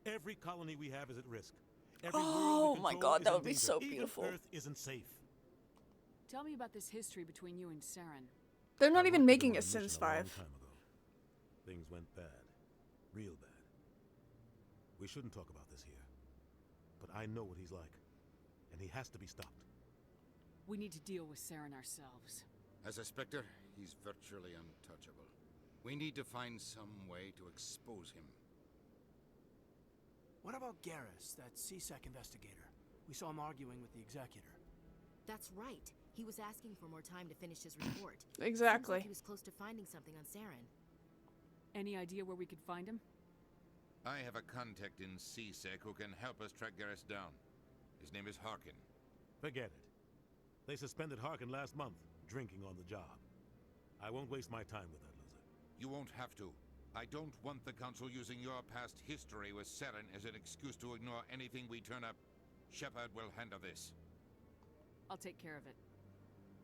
Every colony we have is at risk. Every Oh world we my control god, is that in would be danger. so Even beautiful. Earth isn't safe. Tell me about this history between you and Saren. They're not even I making worked a with him on Sims mission a long 5. time ago. Things went bad. Real bad. We shouldn't talk about this here. But I know what he's like. And he has to be stopped. We need to deal with Saren ourselves. As a Spectre, he's virtually untouchable. We need to find some way to expose him. What about Garrus, that CSEC investigator? We saw him arguing with the Executor. That's right. He was asking for more time to finish his report. Exactly. Seems like he was close to finding something on Saren. Any idea where we could find him? I have a contact in CSEC who can help us track Garrus down. His name is Harkin. Forget it. They suspended Harkin last month, drinking on the job. I won't waste my time with that loser. You won't have to. I don't want the Council using your past history with Saren as an excuse to ignore anything we turn up. Shepard will handle this. I'll take care of it.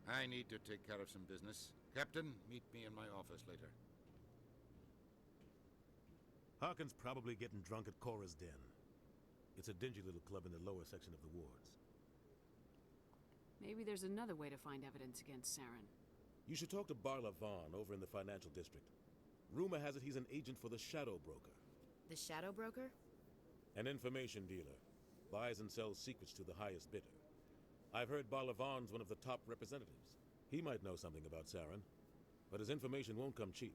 I need to take care of some business. Captain, meet me in my office later. Harkin's probably getting drunk at Cora's Den. It's a dingy little club in the lower section of the wards. Maybe there's another way to find evidence against Saren. You should talk to Barla Vaughn over in the financial district. Rumor has it he's an agent for the Shadow Broker. The Shadow Broker? An information dealer. Buys and sells secrets to the highest bidder. I've heard Barla Vaughn's one of the top representatives. He might know something about Saren, but his information won't come cheap.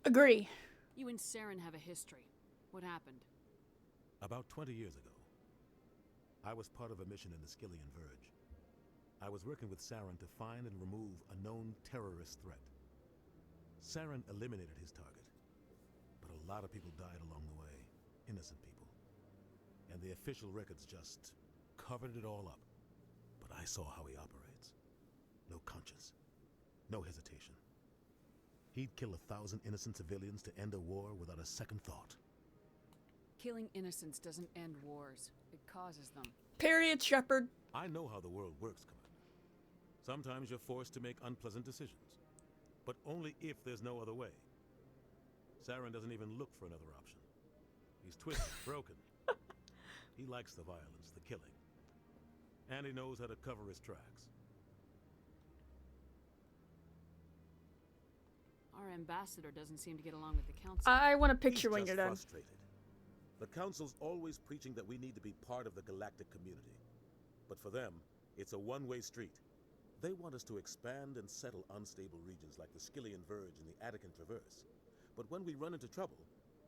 Agree. You and Saren have a history. What happened? About 20 years ago, I was part of a mission in the Skillian Verge. I was working with Saren to find and remove a known terrorist threat. Saren eliminated his target, but a lot of people died along the way, innocent people. And the official records just covered it all up. But I saw how he operates. No conscience, no hesitation. He'd kill 1,000 innocent civilians to end a war without a second thought. Killing innocents doesn't end wars. It causes them. Period, Shepard. I know how the world works, Commander. Sometimes you're forced to make unpleasant decisions, but only if there's no other way. Saren doesn't even look for another option. He's twisted, broken. He likes the violence, the killing. And he knows how to cover his tracks. Our ambassador doesn't seem to get along with the council. I want a picture He's when just you're done. frustrated. The Council's always preaching that we need to be part of the galactic community. But for them, it's a one-way street. They want us to expand and settle unstable regions like the Skillian Verge and the Attican Traverse. But when we run into trouble,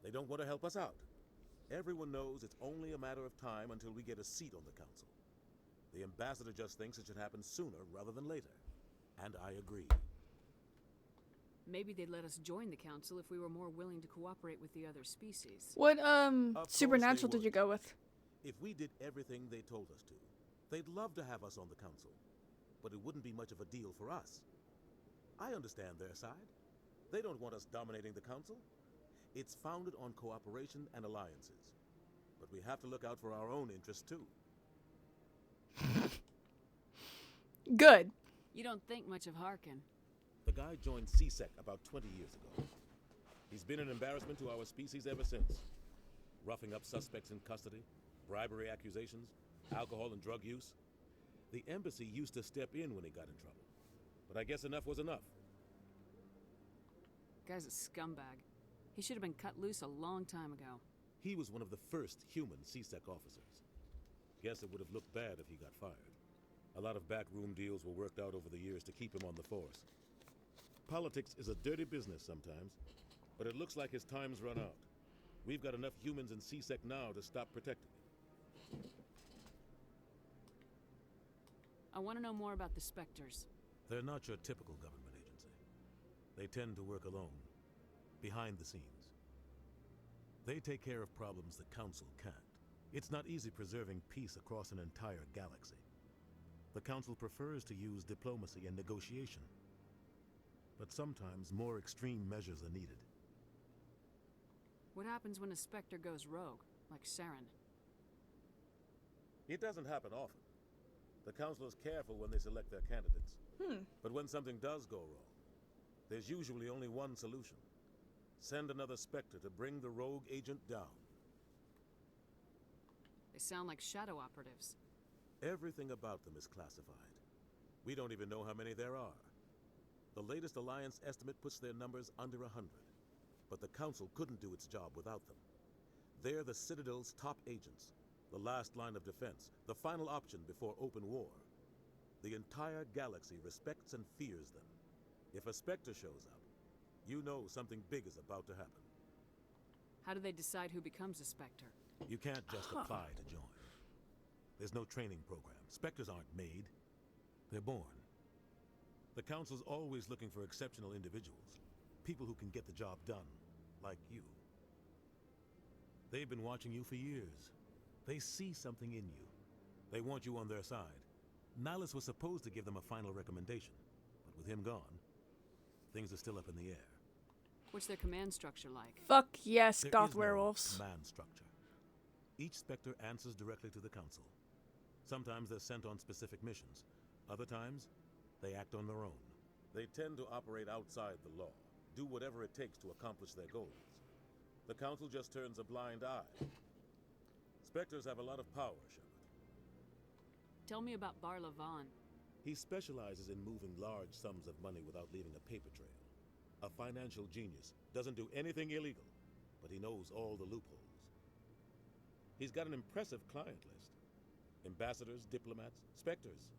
they don't want to help us out. Everyone knows it's only a matter of time until we get a seat on the Council. The ambassador just thinks it should happen sooner rather than later. And I agree. Maybe they'd let us join the council if we were more willing to cooperate with the other species. What course supernatural they did you would. go with? If we did everything they told us to, they'd love to have us on the Council. But it wouldn't be much of a deal for us. I understand their side. They don't want us dominating the Council. It's founded on cooperation and alliances. But we have to look out for our own interests, too. Good. You don't think much of Harkin. The guy joined CSEC about 20 years ago. He's been an embarrassment to our species ever since. Roughing up suspects in custody, bribery accusations, alcohol and drug use. The embassy used to step in when he got in trouble. But I guess enough was enough. Guy's a scumbag. He should have been cut loose a long time ago. He was one of the first human C-Sec officers. Guess it would have looked bad if he got fired. A lot of backroom deals were worked out over the years to keep him on the force. Politics is a dirty business sometimes, but it looks like his time's run out. We've got enough humans in C-Sec now to stop protecting him. I want to know more about the Spectres. They're not your typical government agency. They tend to work alone, behind the scenes. They take care of problems the Council can't. It's not easy preserving peace across an entire galaxy. The Council prefers to use diplomacy and negotiation. But sometimes more extreme measures are needed. What happens when a Spectre goes rogue, like Saren? It doesn't happen often. The Council is careful when they select their candidates. But when something does go wrong, there's usually only one solution. Send another Spectre to bring the rogue agent down. They sound like shadow operatives. Everything about them is classified. We don't even know how many there are. The latest Alliance estimate puts their numbers under 100. But the Council couldn't do its job without them. They're the Citadel's top agents, the last line of defense, the final option before open war. The entire galaxy respects and fears them. If a Spectre shows up, you know something big is about to happen. How do they decide who becomes a Spectre? You can't just apply to join. There's no training program. Spectres aren't made. They're born. The Council's always looking for exceptional individuals. People who can get the job done, like you. They've been watching you for years. They see something in you. They want you on their side. Nihilus was supposed to give them a final recommendation, but with him gone, things are still up in the air. What's their command structure like? Fuck yes, There goth is no werewolves. command structure. Each Spectre answers directly to the Council. Sometimes they're sent on specific missions. Other times, they act on their own. They tend to operate outside the law, do whatever it takes to accomplish their goals. The Council just turns a blind eye. Spectres have a lot of power, Shepard. Tell me about Barla Vaughn. He specializes in moving large sums of money without leaving a paper trail. A financial genius, doesn't do anything illegal, but he knows all the loopholes. He's got an impressive client list. Ambassadors, diplomats, Spectres.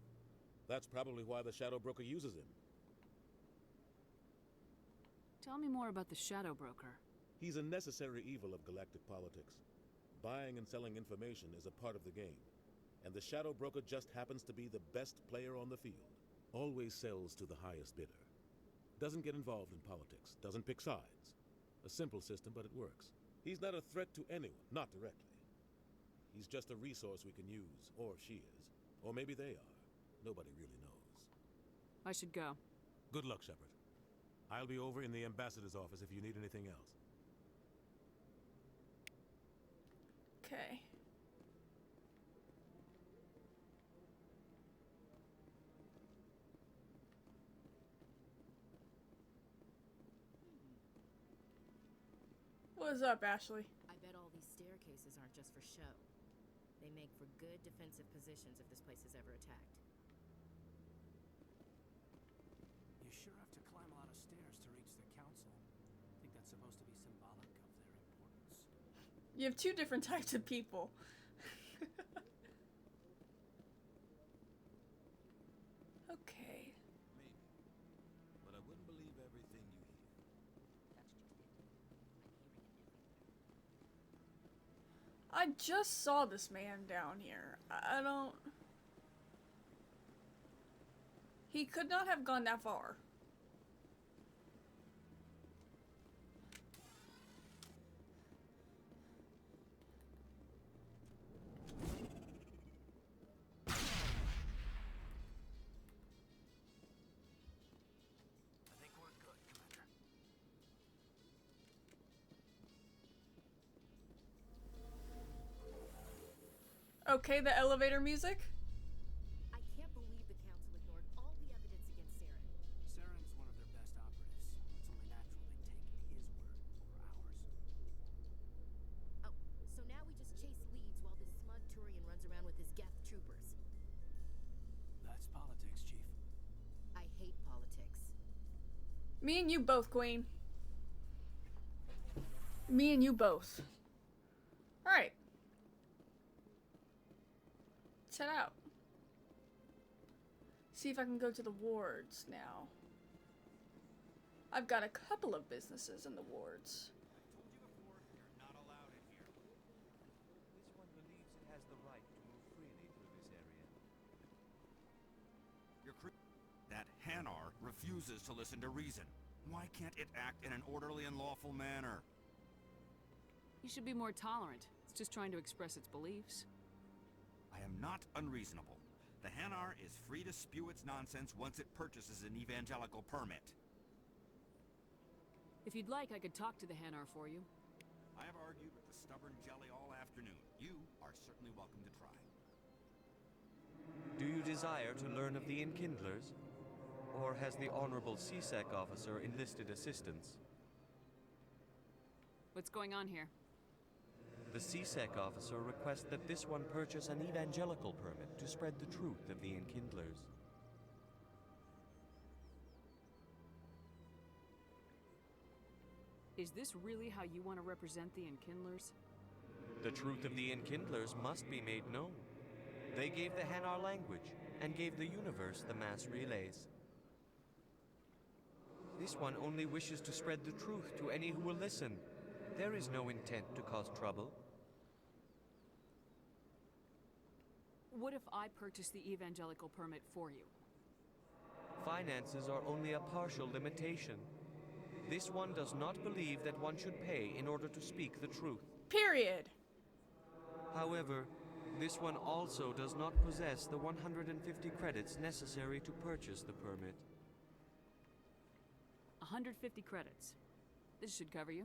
That's probably why the Shadow Broker uses him. Tell me more about the Shadow Broker. He's a necessary evil of galactic politics. Buying and selling information is a part of the game, and the Shadow Broker just happens to be the best player on the field. Always sells to the highest bidder. Doesn't get involved in politics, doesn't pick sides. A simple system, but it works. He's not a threat to anyone, not directly. He's just a resource we can use, or she is. Or maybe they are. Nobody really knows. I should go. Good luck, Shepard. I'll be over in the ambassador's office if you need anything else. Okay. What's up, Ashley? I bet all these staircases aren't just for show. They make for good defensive positions if this place is ever attacked. You sure have to climb a lot of stairs to reach the council. I think that's supposed to be symbolic of their importance. You have two different types of people. Okay. Maybe. But I wouldn't believe everything you hear. I just saw this man down here. I don't... He could not have gone that far. I think we're good, Commander. Okay, the elevator music? I can't believe the council ignored all the evidence against Saren. Saren's one of their best operatives. It's only natural they take his word over ours. Oh, so now we just chase leads while this smug Turian runs around with his Geth troopers. That's politics, Chief. I hate politics. Me and you both, Queen. Me and you both. Alright. Set out. See if I can go to the wards now. I've got a couple of businesses in the wards. This one believes it has the right to move freely through this area. That Hanar refuses to listen to reason. Why can't it act in an orderly and lawful manner? You should be more tolerant. It's just trying to express its beliefs. I am not unreasonable. The Hanar is free to spew its nonsense once it purchases an evangelical permit. If you'd like, I could talk to the Hanar for you. I have argued with the stubborn jelly all afternoon. You are certainly welcome to try. Do you desire to learn of the Enkindlers? Or has the Honorable CSEC officer enlisted assistance? What's going on here? The CSEC officer requests that this one purchase an evangelical permit to spread the truth of the Enkindlers. Is this really how you want to represent the Enkindlers? The truth of the Enkindlers must be made known. They gave the Hanar language, and gave the universe the mass relays. This one only wishes to spread the truth to any who will listen. There is no intent to cause trouble. What if I purchase the evangelical permit for you? Finances are only a partial limitation. This one does not believe that one should pay in order to speak the truth. Period. However, this one also does not possess the 150 credits necessary to purchase the permit. 150 credits. This should cover you.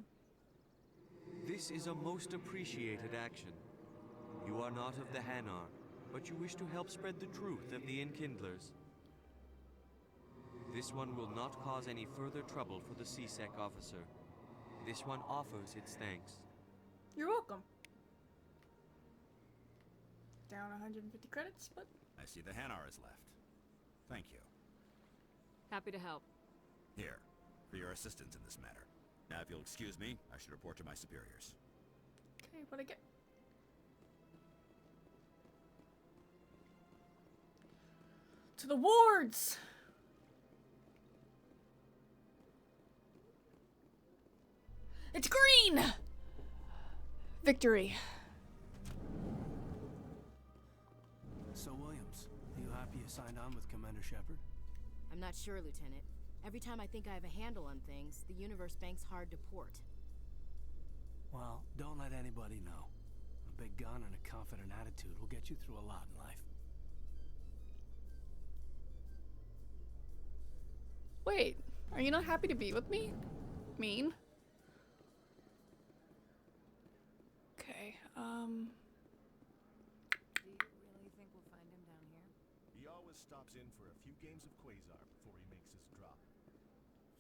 This is a most appreciated action. You are not of the Hanar, but you wish to help spread the truth of the Enkindlers. This one will not cause any further trouble for the CSEC officer. This one offers its thanks. You're welcome. Down 150 credits, but... I see the Hanar is left. Thank you. Happy to help. Here, for your assistance in this matter. Now, if you'll excuse me, I should report to my superiors. Okay, what'd I get? To the wards! It's green! Victory. So, Williams, are you happy you signed on with Commander Shepard? I'm not sure, Lieutenant. Every time I think I have a handle on things, the Universe Bank's hard to port. Well, don't let anybody know. A big gun and a confident attitude will get you through a lot in life. Wait, are you not happy to be with me? Mean. Okay, Do you really think we'll find him down here? He always stops in for a few games of Quasar before he makes his drop.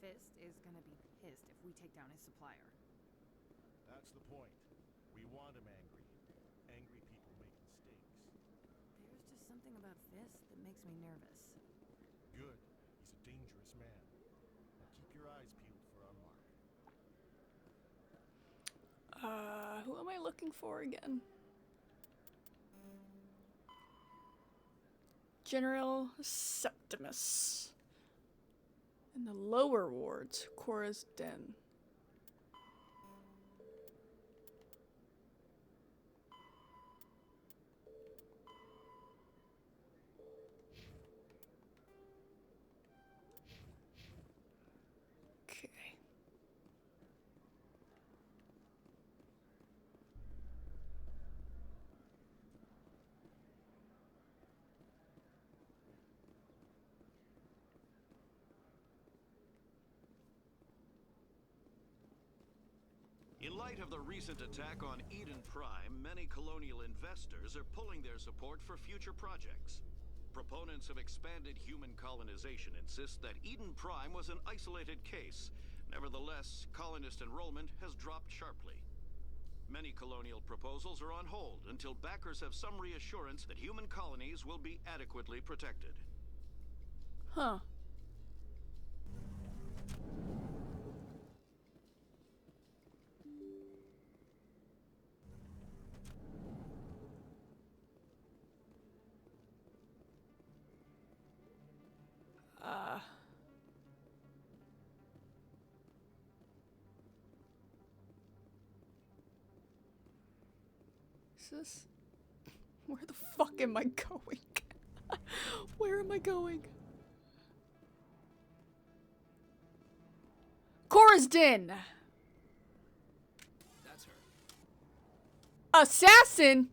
Fist is gonna be pissed if we take down his supplier. That's the point. We want him angry. Angry people make mistakes. There's just something about Fist that makes me nervous. Good. He's a dangerous man. Now keep your eyes peeled for our mark. who am I looking for again? General Septimus. In the lower wards, Cora's Den. Okay. In light of the recent attack on Eden Prime, many colonial investors are pulling their support for future projects. Proponents of expanded human colonization insist that Eden Prime was an isolated case. Nevertheless, colonist enrollment has dropped sharply. Many colonial proposals are on hold until backers have some reassurance that human colonies will be adequately protected. Huh. Is this? Where the fuck am I going? Where am I going? Corisden! That's her. Assassin?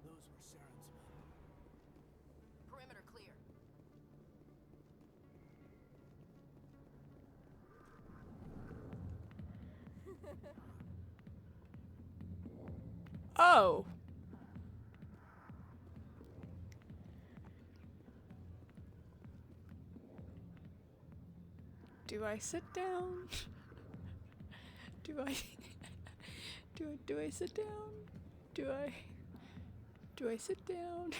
Those were Saren's men. Perimeter clear. Oh. Do I sit down? Do I do I sit down? Do I sit down?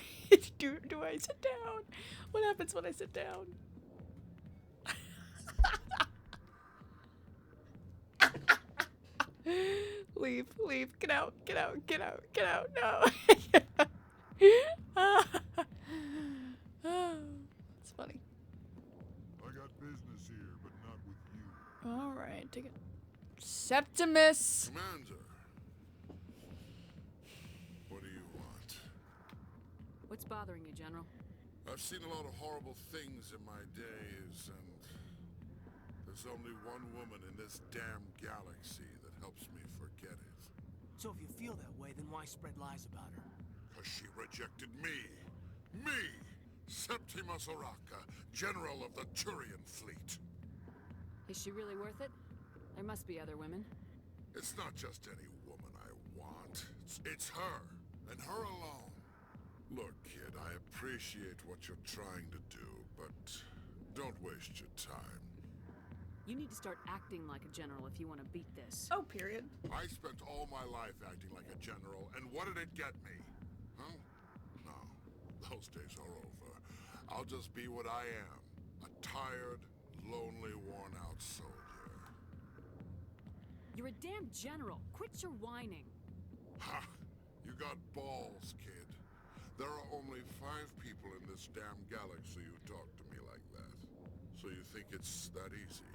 do I sit down? What happens when I sit down? Leave, get out, no. It's funny. I got business here, but not with you. Alright, take it. Septimus! Commander. What do you want? What's bothering you, General? I've seen a lot of horrible things in my days, and there's only one woman in this damn galaxy that helps me forget it. So if you feel that way, then why spread lies about her? Because she rejected me! Me! Septimus Oraka, General of the Turian Fleet. Is she really worth it? There must be other women. It's not just any woman I want. It's her, and her alone. Look, kid, I appreciate what you're trying to do, but don't waste your time. You need to start acting like a general if you want to beat this. Oh, period. I spent all my life acting like a general, and what did it get me? Huh? No, those days are over. I'll just be what I am. A tired, lonely, worn-out soldier. You're a damn general. Quit your whining. Ha! You got balls, kid. There are only 5 people in this damn galaxy who talk to me like that. So you think it's that easy?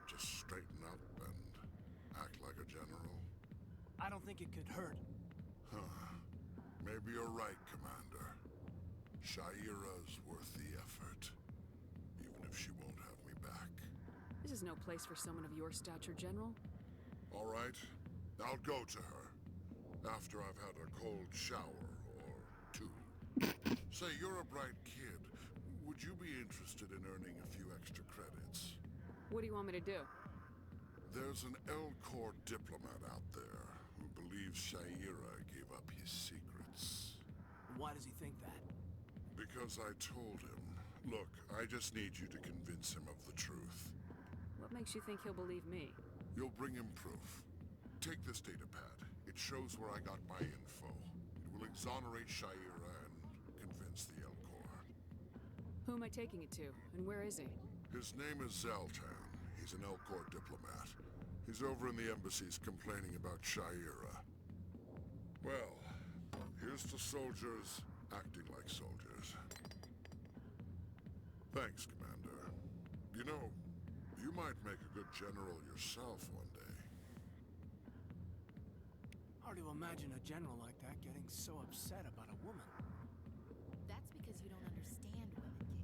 Just straighten up and act like a general? I don't think it could hurt. Huh. Maybe you're right, Commander. Shaira's worth the effort. Even if she won't have me back. This is no place for someone of your stature, General. All right. I'll go to her. After I've had a cold shower or 2. Say, you're a bright kid. Would you be interested in earning a few extra credits? What do you want me to do? There's an Elcor diplomat out there who believes Shaira gave up his secrets. Why does he think that? Because I told him. Look, I just need you to convince him of the truth. What makes you think he'll believe me? You'll bring him proof. Take this datapad. It shows where I got my info. It will exonerate Shaira and convince the Elcor. Who am I taking it to, and where is he? His name is Zaltan. He's an Elcor diplomat. He's over in the embassies complaining about Shaira. Well, here's to soldiers acting like soldiers. Thanks, Commander. You know, you might make a good general yourself one day. Hard to imagine a general like that getting so upset about a woman. That's because you don't understand women, Kate.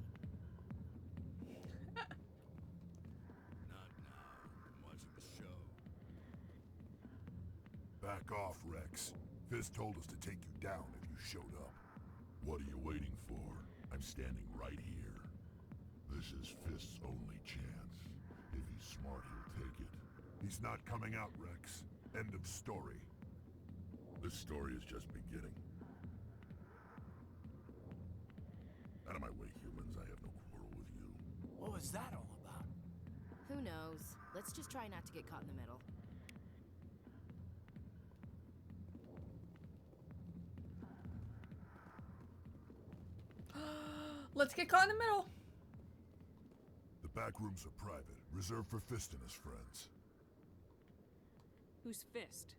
Not now. I'm watching the show. Back off, Rex. Fist told us to take you down if you showed up. What are you waiting for? I'm standing right here. This is Fist's only chance. If he's smart, he'll take it. He's not coming out, Rex. End of story. This story is just beginning. Out of my way, humans. I have no quarrel with you. What was that all about? Who knows? Let's just try not to get caught in the middle. Let's get caught in the middle. back rooms are private, reserved for Fist and his friends. Who's Fist?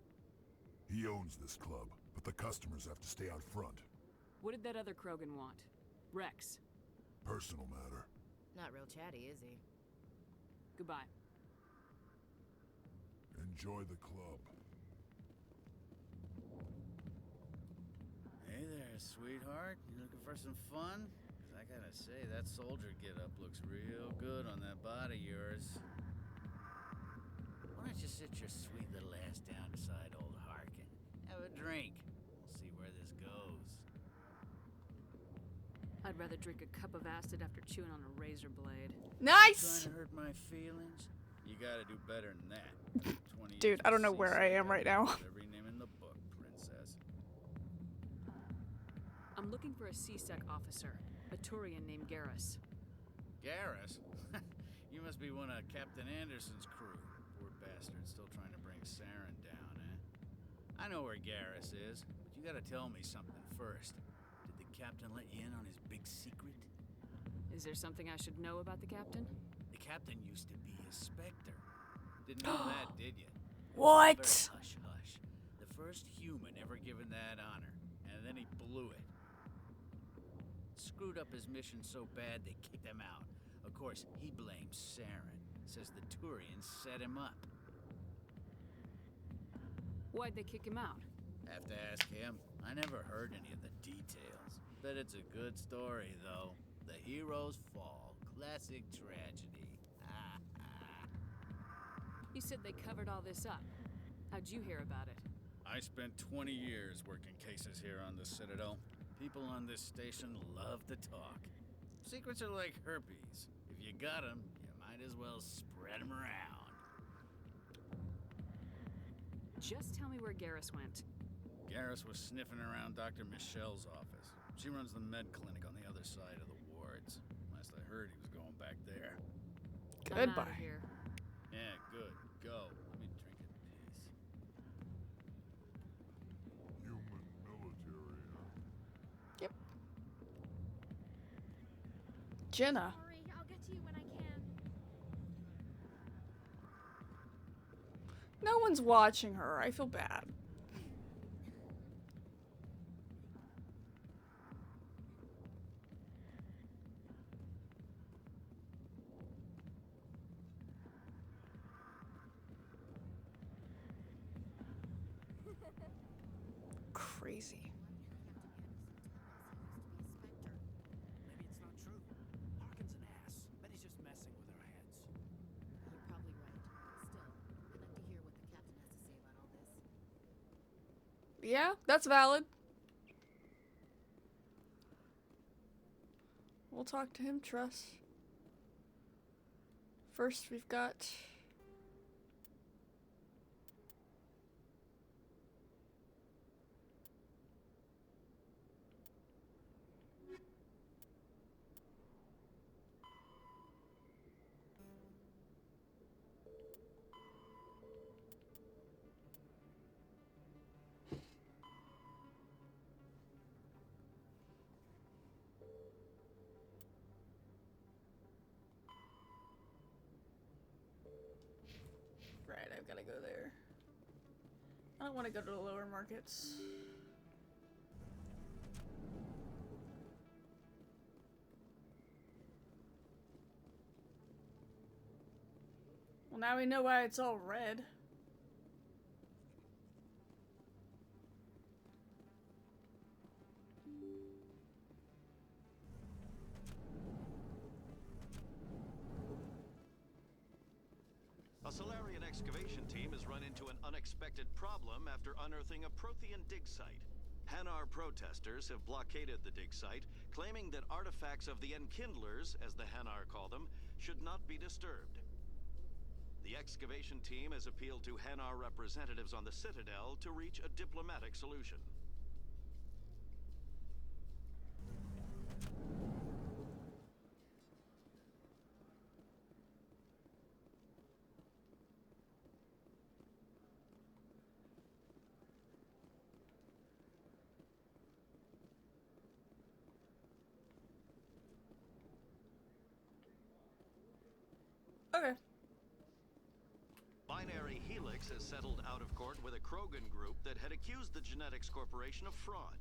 He owns this club, but the customers have to stay out front. What did that other Krogan want? Rex. Personal matter. Not real chatty, is he? Goodbye. Enjoy the club. Hey there, sweetheart. You looking for some fun? 'Cause I gotta say, that soldier get-up looks real good on that body of yours. Why don't you sit your sweet little ass down beside old Harkin? Have a drink. We'll see where this goes. I'd rather drink a cup of acid after chewing on a razor blade. Nice! Trying to hurt my feelings? You gotta do better than that. 20 Dude, I don't know where I am right now. Every name in the book, princess. I'm looking for a C-Sec officer, a Turian named Garrus. Garrus? You must be one of Captain Anderson's crew. Poor bastard, still trying to bring Saren down, eh? I know where Garrus is, but you gotta tell me something first. Did the captain let you in on his big secret? Is there something I should know about the captain? The captain used to be a Spectre. Didn't know that, did you? What? Hush, hush. The first human ever given that honor, and then he blew it. Screwed up his mission so bad they kicked him out. Of course, he blames Saren. Says the Turians set him up. Why'd they kick him out? Have to ask him. I never heard any of the details. Bet it's a good story, though. The hero's fall. Classic tragedy. You said they covered all this up. How'd you hear about it? I spent 20 years working cases here on the Citadel. People on this station love to talk. Secrets are like herpes. If you got them, you might as well spread them around. Just tell me where Garrus went. Garrus was sniffing around Dr. Michelle's office. She runs the med clinic on the other side of the wards. Last I heard, he was going back there. I'm outta here. Yeah, good. Go. Let me drink in peace. Human military, huh? Yep. Jenna. Sorry, I'll get to you when I can. No one's watching her. I feel bad. Crazy. Maybe it's not true. Harkin's an ass. Bet he's just messing with our heads. You're probably right. Still, I'd like to hear what the captain has to say about all this. Yeah, that's valid. We'll talk to him, Truss. First, we've got... Right, I've got to go there. I don't want to go to the lower markets. Well, now we know why it's all red. A Solarian excavation team has run into an unexpected problem after unearthing a Prothean dig site. Hanar protesters have blockaded the dig site, claiming that artifacts of the Enkindlers, as the Hanar call them, should not be disturbed. The excavation team has appealed to Hanar representatives on the Citadel to reach a diplomatic solution. Okay. Binary Helix has settled out of court with a Krogan group that had accused the Genetics Corporation of fraud.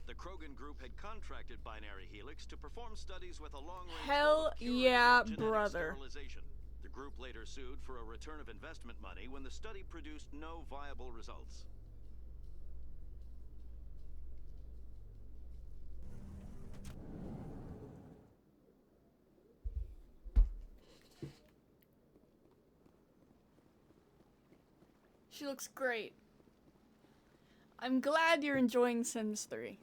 The Krogan group had contracted Binary Helix to perform studies with a long-range Hell yeah, brother. sterilization. The group later sued for a return of investment money when the study produced no viable results. She looks great. I'm glad you're enjoying Sims 3.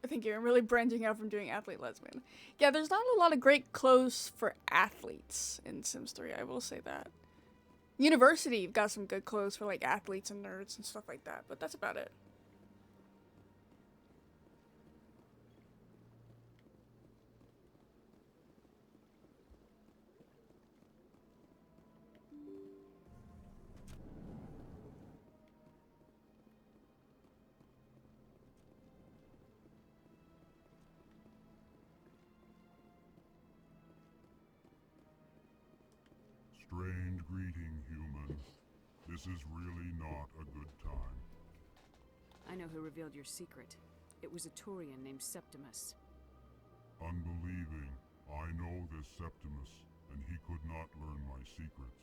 I think you're really branching out from doing athlete lesbian. Yeah, there's not a lot of great clothes for athletes in Sims 3, I will say that. University, you've got some good clothes for like athletes and nerds and stuff like that, but that's about it. Strange greeting, human. This is really not a good time. I know who revealed your secret. It was a Turian named Septimus. Unbelieving, I know this Septimus, and he could not learn my secrets.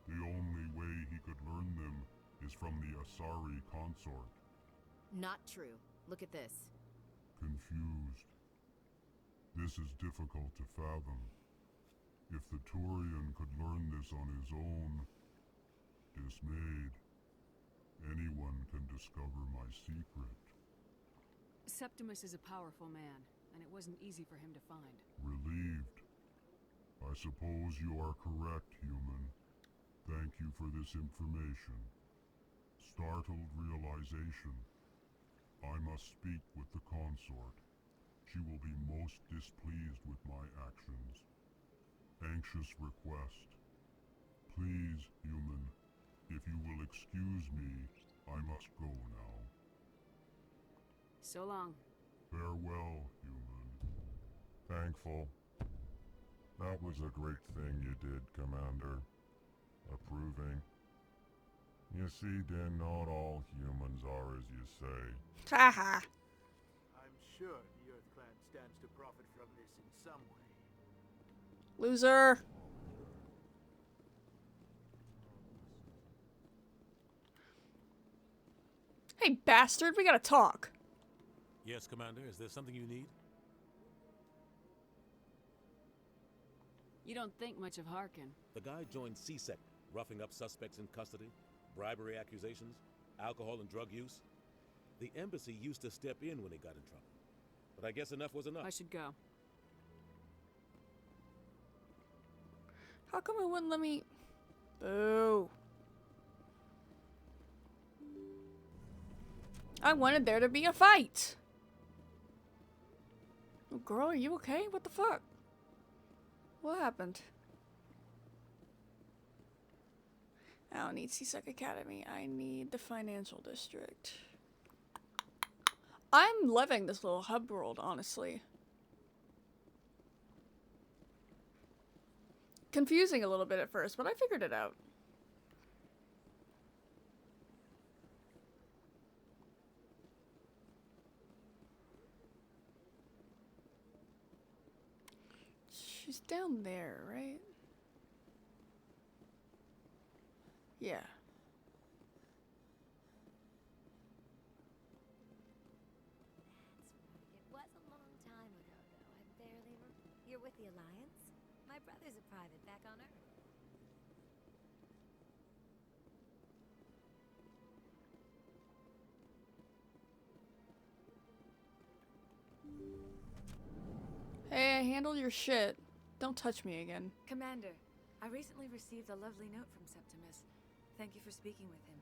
The only way he could learn them is from the Asari consort. Not true. Look at this. Confused. This is difficult to fathom. If the Turian could learn this on his own, dismayed, anyone can discover my secret. Septimus is a powerful man, and it wasn't easy for him to find. Relieved. I suppose you are correct, human. Thank you for this information. Startled realization. I must speak with the consort. She will be most displeased with my actions. Anxious request. Please, human, if you will excuse me, I must go now. So long. Farewell, human. Thankful. That was a great thing you did, Commander. Approving. You see, then, not all humans are as you say. Haha. I'm sure the Earth Clan stands to profit from this in some way. Loser. Hey, bastard, we gotta talk. Yes, Commander. Is there something you need? You don't think much of Harkin. The guy joined CSEC, roughing up suspects in custody, bribery accusations, alcohol and drug use. The embassy used to step in when he got in trouble. But I guess enough was enough. I should go. How come it wouldn't let me... Boo. I wanted there to be a fight. Oh, girl, are you okay? What the fuck? What happened? I don't need CSEC Academy. I need the financial district. I'm loving this little hub world, honestly. Confusing a little bit at first, but I figured it out. She's down there, right? Yeah. It was a long time ago, though. I barely You're with the Alliance? My brother's a private back on Earth. Hey, I handled your shit. Don't touch me again. Commander, I recently received a lovely note from Septimus. Thank you for speaking with him.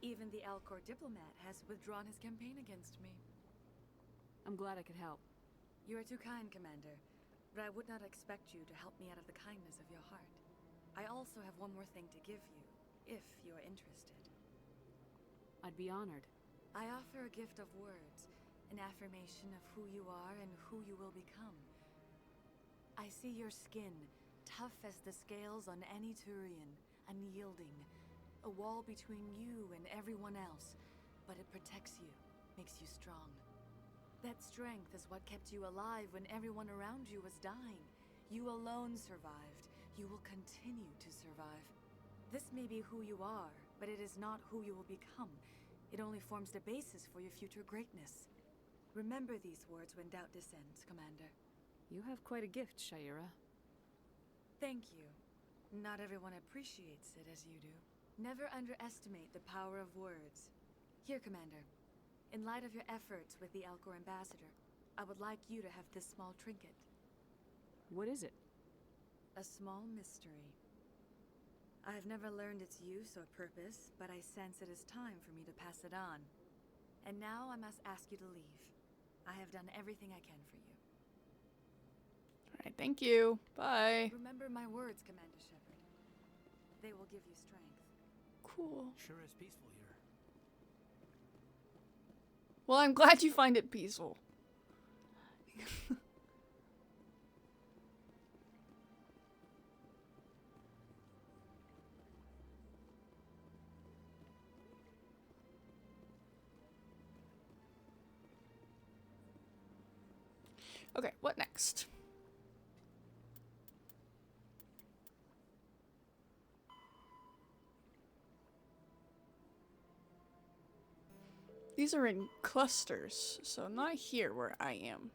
Even the Alcor diplomat has withdrawn his campaign against me. I'm glad I could help. You are too kind, Commander, but I would not expect you to help me out of the kindness of your heart. I also have one more thing to give you, if you are interested. I'd be honored. I offer a gift of words, an affirmation of who you are and who you will become. I see your skin, tough as the scales on any Turian, unyielding. A wall between you and everyone else, but it protects you, makes you strong. That strength is what kept you alive when everyone around you was dying. You alone survived. You will continue to survive. This may be who you are, but it is not who you will become. It only forms the basis for your future greatness. Remember these words when doubt descends, Commander. You have quite a gift, Shayera. Thank you. Not everyone appreciates it as you do. Never underestimate the power of words. Here, Commander. In light of your efforts with the Alcor ambassador, I would like you to have this small trinket. What is it? A small mystery. I have never learned its use or purpose, but I sense it is time for me to pass it on. And now I must ask you to leave. I have done everything I can for you. Alright, thank you. Bye. Remember my words, Commander Shepard. They will give you strength. Cool. Sure is peaceful here. Well, I'm glad you find it peaceful. Okay, what next? These are in clusters, so not here where I am.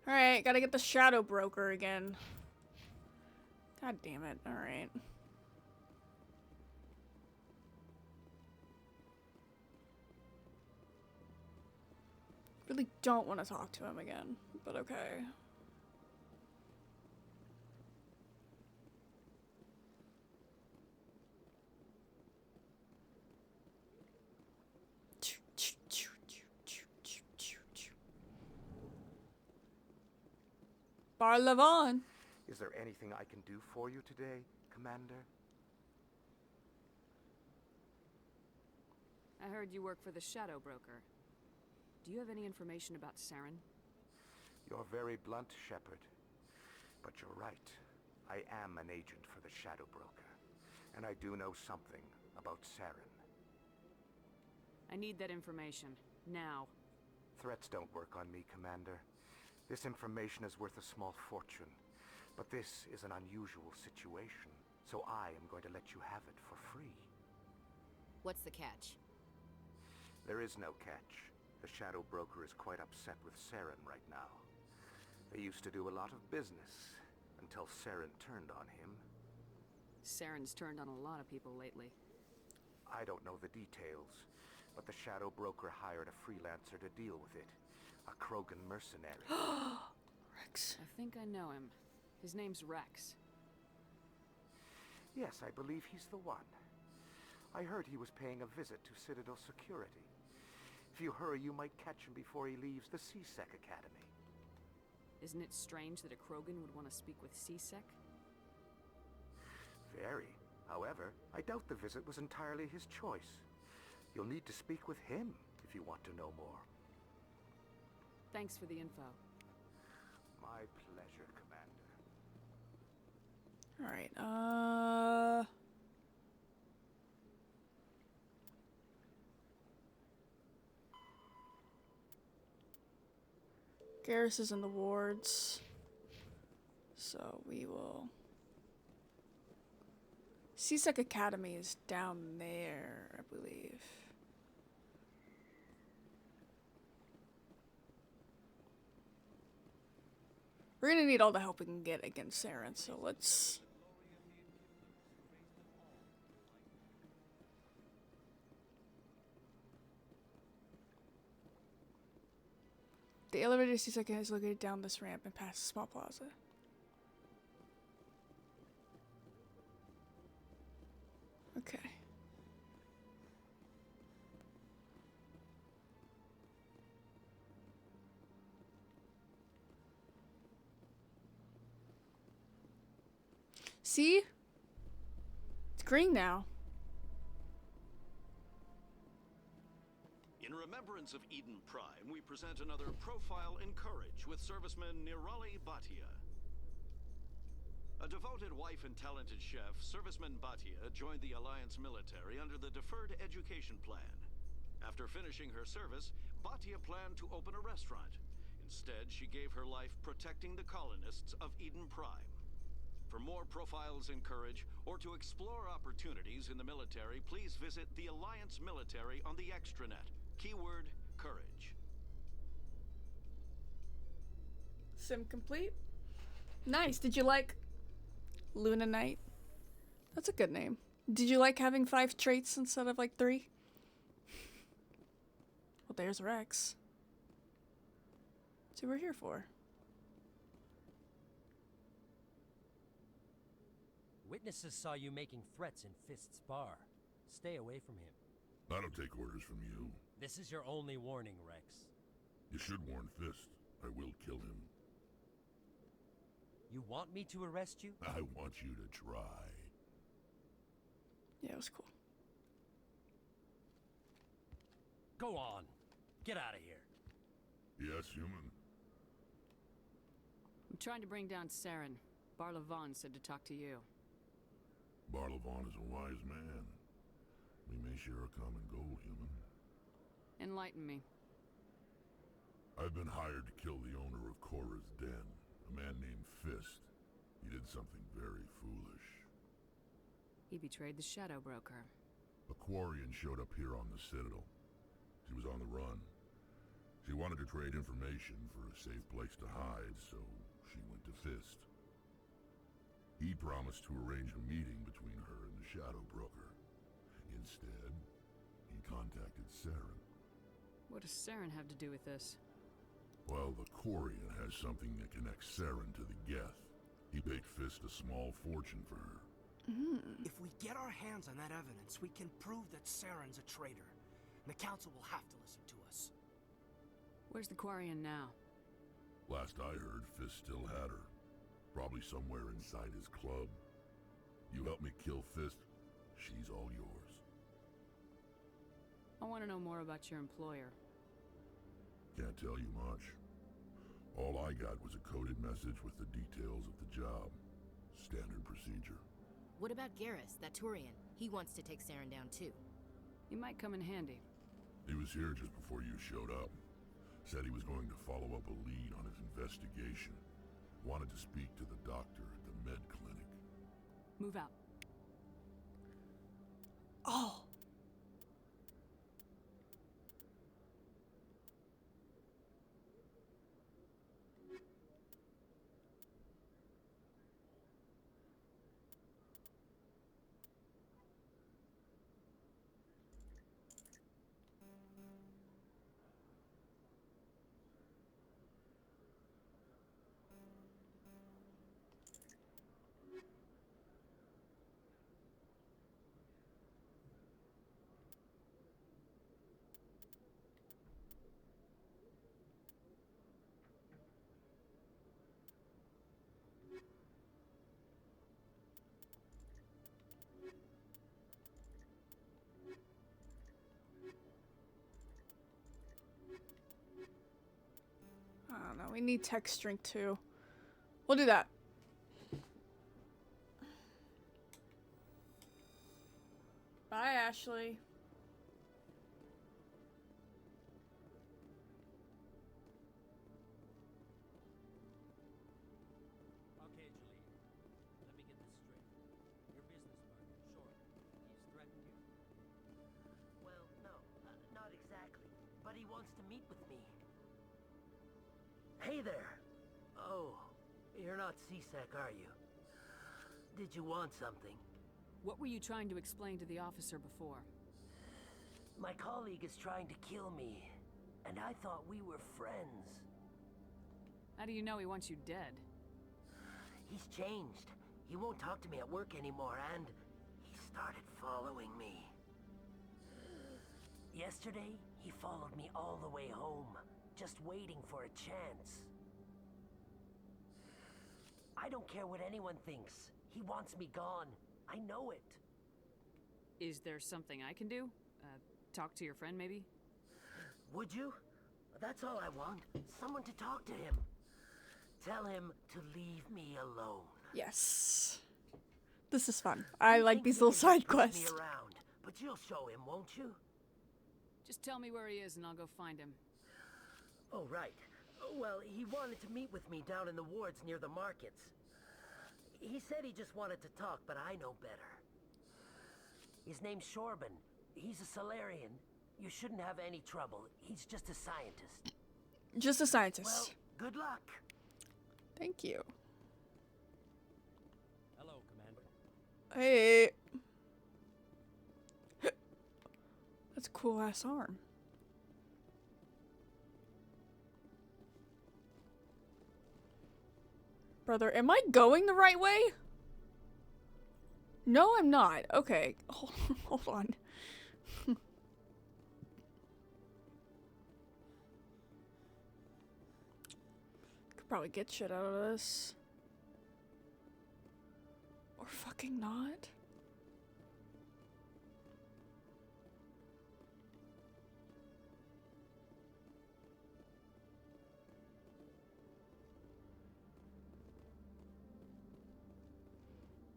Alright, gotta get the Shadow Broker again. God damn it, alright. Really don't want to talk to him again, but okay. Barlavon. Is there anything I can do for you today, Commander? I heard you work for the Shadow Broker. Do you have any information about Saren? You're very blunt, Shepard. But you're right. I am an agent for the Shadow Broker. And I do know something about Saren. I need that information. Now. Threats don't work on me, Commander. This information is worth a small fortune. But this is an unusual situation, so I am going to let you have it for free. What's the catch? There is no catch. The Shadow Broker is quite upset with Saren right now. They used to do a lot of business, until Saren turned on him. Saren's turned on a lot of people lately. I don't know the details, but the Shadow Broker hired a freelancer to deal with it. A Krogan mercenary. Rex. I think I know him. His name's Rex. Yes, I believe he's the one. I heard he was paying a visit to Citadel Security. If you hurry, you might catch him before he leaves the C-Sec Academy. Isn't it strange that a Krogan would want to speak with C-Sec? Very. However, I doubt the visit was entirely his choice. You'll need to speak with him if you want to know more. Thanks for the info. My pleasure, Commander. Alright, Garrus is in the wards, so we will... C-Sec Academy is down there, I believe. We're gonna need all the help we can get against Saren, so let's... The elevator to C-Sec is located down this ramp and past a small plaza. Okay. See? It's green now. In remembrance of Eden Prime, we present another profile in courage with serviceman Nirali Bhatia. A devoted wife and talented chef, serviceman Bhatia joined the Alliance military under the Deferred Education Plan. After finishing her service, Bhatia planned to open a restaurant. Instead, she gave her life protecting the colonists of Eden Prime. For more profiles in courage, or to explore opportunities in the military, please visit the Alliance military on the extranet. Keyword, courage. Sim complete. Nice. Did you like Luna Knight? That's a good name. Did you like having 5 traits instead of like 3? Well, there's Rex. That's what we're here for. Witnesses saw you making threats in Fist's bar. Stay away from him. I don't take orders from you. This is your only warning, Rex. You should warn Fist. I will kill him. You want me to arrest you? I want you to try. Yeah, it was cool. Go on. Get out of here. Yes, human. I'm trying to bring down Saren. Barlavon said to talk to you. Barlavon is a wise man. We may share a common goal, human. Enlighten me. I've been hired to kill the owner of Korra's Den, a man named Fist. He did something very foolish. He betrayed the Shadow Broker. A Quarian showed up here on the Citadel. She was on the run. She wanted to trade information for a safe place to hide, so she went to Fist. He promised to arrange a meeting between her and the Shadow Broker. Instead, he contacted Saren. What does Saren have to do with this? Well, the Quarian has something that connects Saren to the Geth. He paid Fist a small fortune for her. If we get our hands on that evidence, we can prove that Saren's a traitor. And the Council will have to listen to us. Where's the Quarian now? Last I heard, Fist still had her. Probably somewhere inside his club. You help me kill Fist, she's all yours. I want to know more about your employer. Can't tell you much. All I got was a coded message with the details of the job. Standard procedure. What about Garrus, that Turian? He wants to take Saren down too. He might come in handy. He was here just before you showed up. Said he was going to follow up a lead on his investigation. Wanted to speak to the doctor at the med clinic. Move out. Oh. I don't know. We need text string too. We'll do that. Bye, Ashley. Okay, Julie. Let me get this straight. Your business partner, Short, he's threatened you? Well, no, not exactly. But he wants to meet with me. Hey there! Oh, you're not C-Sec, are you? Did you want something? What were you trying to explain to the officer before? My colleague is trying to kill me, and I thought we were friends. How do you know he wants you dead? He's changed. He won't talk to me at work anymore, and he started following me. Yesterday, he followed me all the way home, just waiting for a chance. I don't care what anyone thinks. He wants me gone. I know it. Is there something I can do? Talk to your friend, maybe? Would you? That's all I want. Someone to talk to him. Tell him to leave me alone. Yes. This is fun. I like these little side quests. Me around, but you'll show him, won't you? Just tell me where he is and I'll go find him. Oh, right. Well, he wanted to meet with me down in the wards near the markets. He said he just wanted to talk, but I know better. His name's Shorban. He's a Solarian. You shouldn't have any trouble. He's just a scientist. Just a scientist. Well, good luck. Thank you. Hello, Commander. Hey. That's a cool ass arm. Brother, am I going the right way? No, I'm not. Okay. Hold on. Could probably get shit out of this. Or fucking not.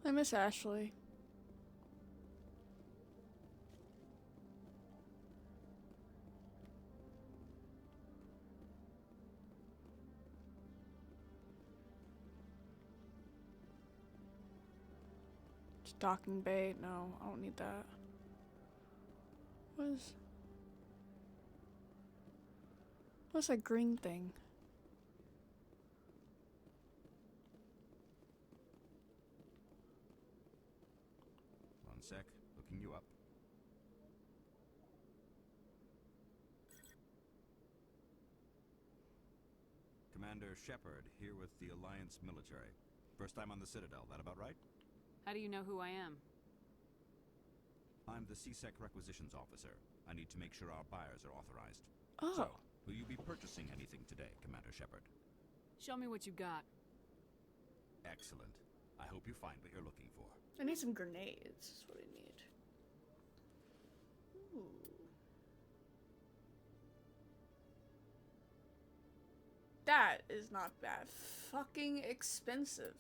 I miss Ashley. Docking bay? No, I don't need that. What's that green thing? One sec, looking you up. Commander Shepard, here with the Alliance military. First time on the Citadel, that about right? How do you know who I am? I'm the CSEC requisitions officer. I need to make sure our buyers are authorized. Oh. So, will you be purchasing anything today, Commander Shepard? Show me what you got. Excellent. I hope you find what you're looking for. I need some grenades, is what I need. Ooh. That is not bad. Fucking expensive.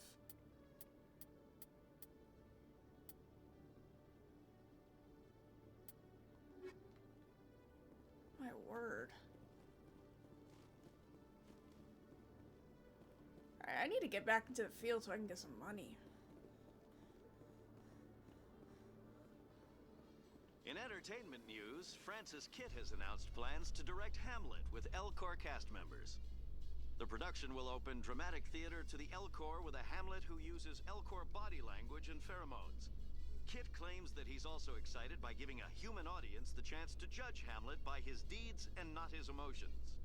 My word. Alright, I need to get back into the field so I can get some money. In entertainment news, Francis Kitt has announced plans to direct Hamlet with Elcor cast members. The production will open dramatic theater to the Elcor with a Hamlet who uses Elcor body language and pheromones. Kitt claims that he's also excited by giving a human audience the chance to judge Hamlet by his deeds and not his emotions.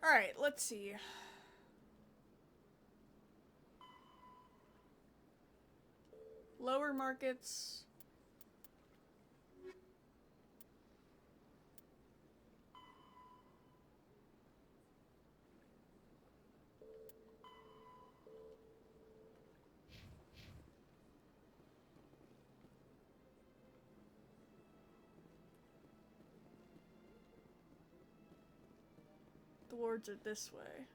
Alright, let's see. Lower markets. The wards are this way.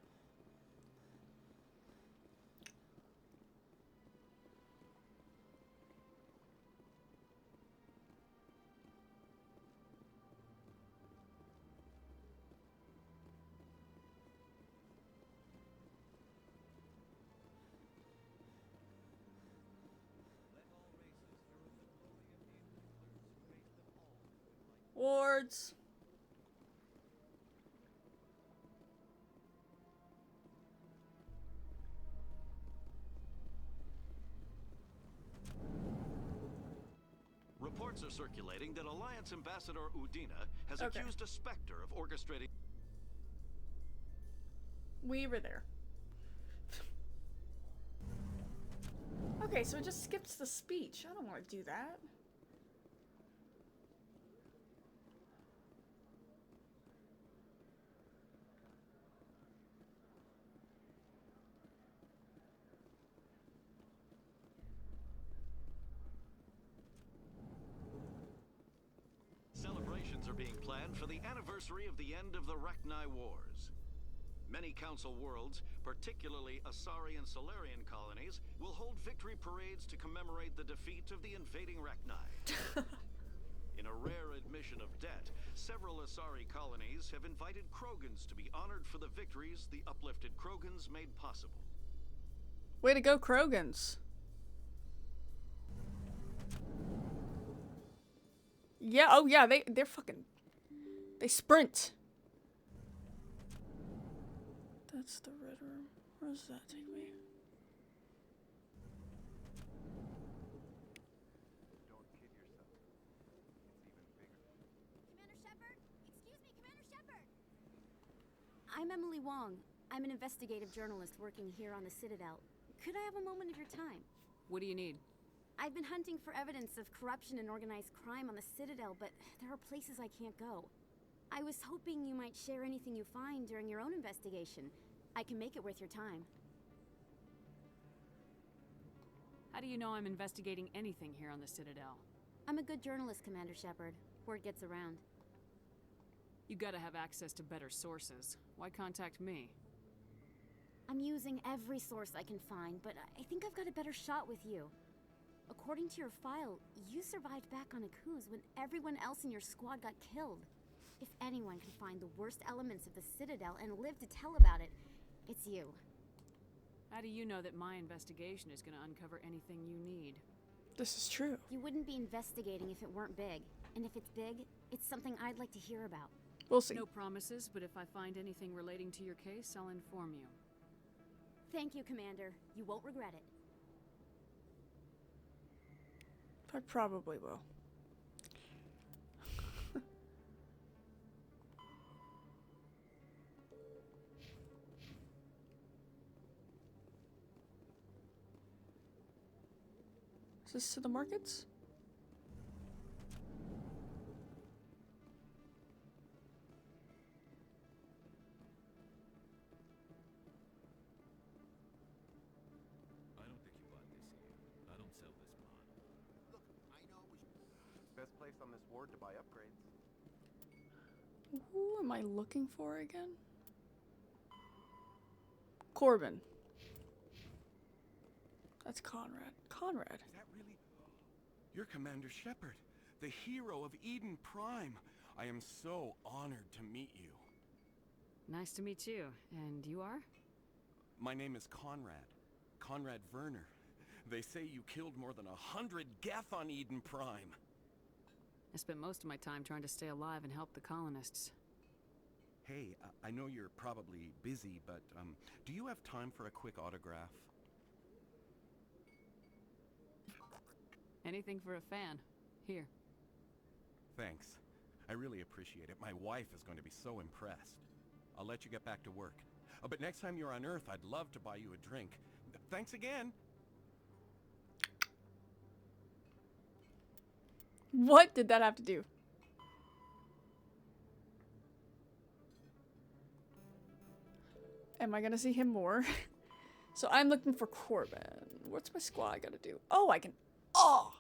Wards. Reports Reports are circulating that Alliance Ambassador Udina has Okay. accused a Spectre of orchestrating... We were there. Okay, so it just skips the speech. I don't want to do that. Celebrations are being planned for the anniversary of the end of the Rachni Wars. Many Council worlds, particularly Asari and Solarian colonies, will hold victory parades to commemorate the defeat of the invading Rachni. In a rare admission of debt, several Asari colonies have invited Krogans to be honored for the victories the uplifted Krogans made possible. Way to go, Krogans. Yeah, oh yeah, they're fucking... They sprint. That's the red room. Where does that take me? Don't kid yourself. It's even bigger. Commander Shepard? Excuse me, Commander Shepard! I'm Emily Wong. I'm an investigative journalist working here on the Citadel. Could I have a moment of your time? What do you need? I've been hunting for evidence of corruption and organized crime on the Citadel, but there are places I can't go. I was hoping you might share anything you find during your own investigation. I can make it worth your time. How do you know I'm investigating anything here on the Citadel? I'm a good journalist, Commander Shepard. Word gets around. You gotta have access to better sources. Why contact me? I'm using every source I can find, but I think I've got a better shot with you. According to your file, you survived back on Akuz when everyone else in your squad got killed. If anyone can find the worst elements of the Citadel and live to tell about it, it's you. How do you know that my investigation is gonna uncover anything you need? This is true. You wouldn't be investigating if it weren't big. And if it's big, it's something I'd like to hear about. We'll see. No promises, but if I find anything relating to your case, I'll inform you. Thank you, Commander. You won't regret it. I probably will. Is this to the markets? I don't think you bought this here. I don't sell this pot. Look, I know best place on this ward to buy upgrades. Who am I looking for again? Corbin. That's Conrad. Conrad. Is that really? You're Commander Shepard, the hero of Eden Prime. I am so honored to meet you. Nice to meet you. And you are? My name is Conrad. Conrad Werner. They say you killed more than 100 Geth on Eden Prime. I spent most of my time trying to stay alive and help the colonists. Hey, I know you're probably busy, but do you have time for a quick autograph? Anything for a fan. Here. Thanks. I really appreciate it. My wife is going to be so impressed. I'll let you get back to work. But next time you're on Earth, I'd love to buy you a drink. Thanks again. What did that have to do? Am I gonna see him more? So I'm looking for Corbin. What's my squad gotta do? Oh, I can... Oh!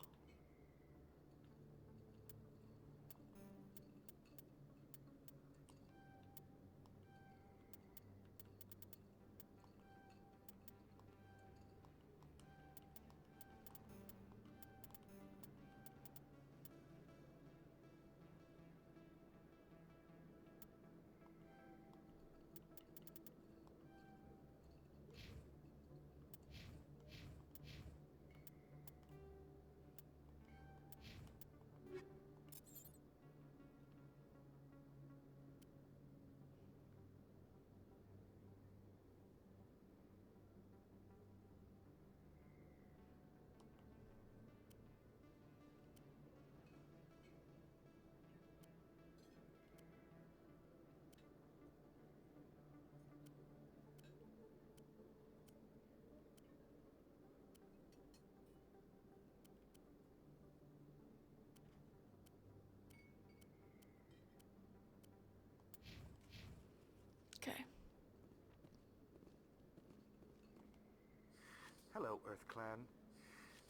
EarthClan.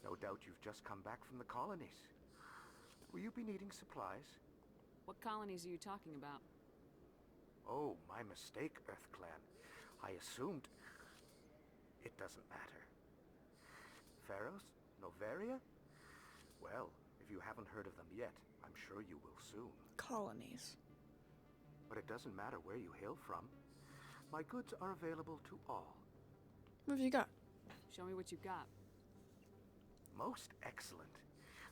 No doubt you've just come back from the colonies. Will you be needing supplies? What colonies are you talking about? Oh, my mistake, EarthClan. I assumed... It doesn't matter. Pharos? Noveria? Well, if you haven't heard of them yet, I'm sure you will soon. Colonies. But it doesn't matter where you hail from. My goods are available to all. What have you got? Show me what you got. Most excellent.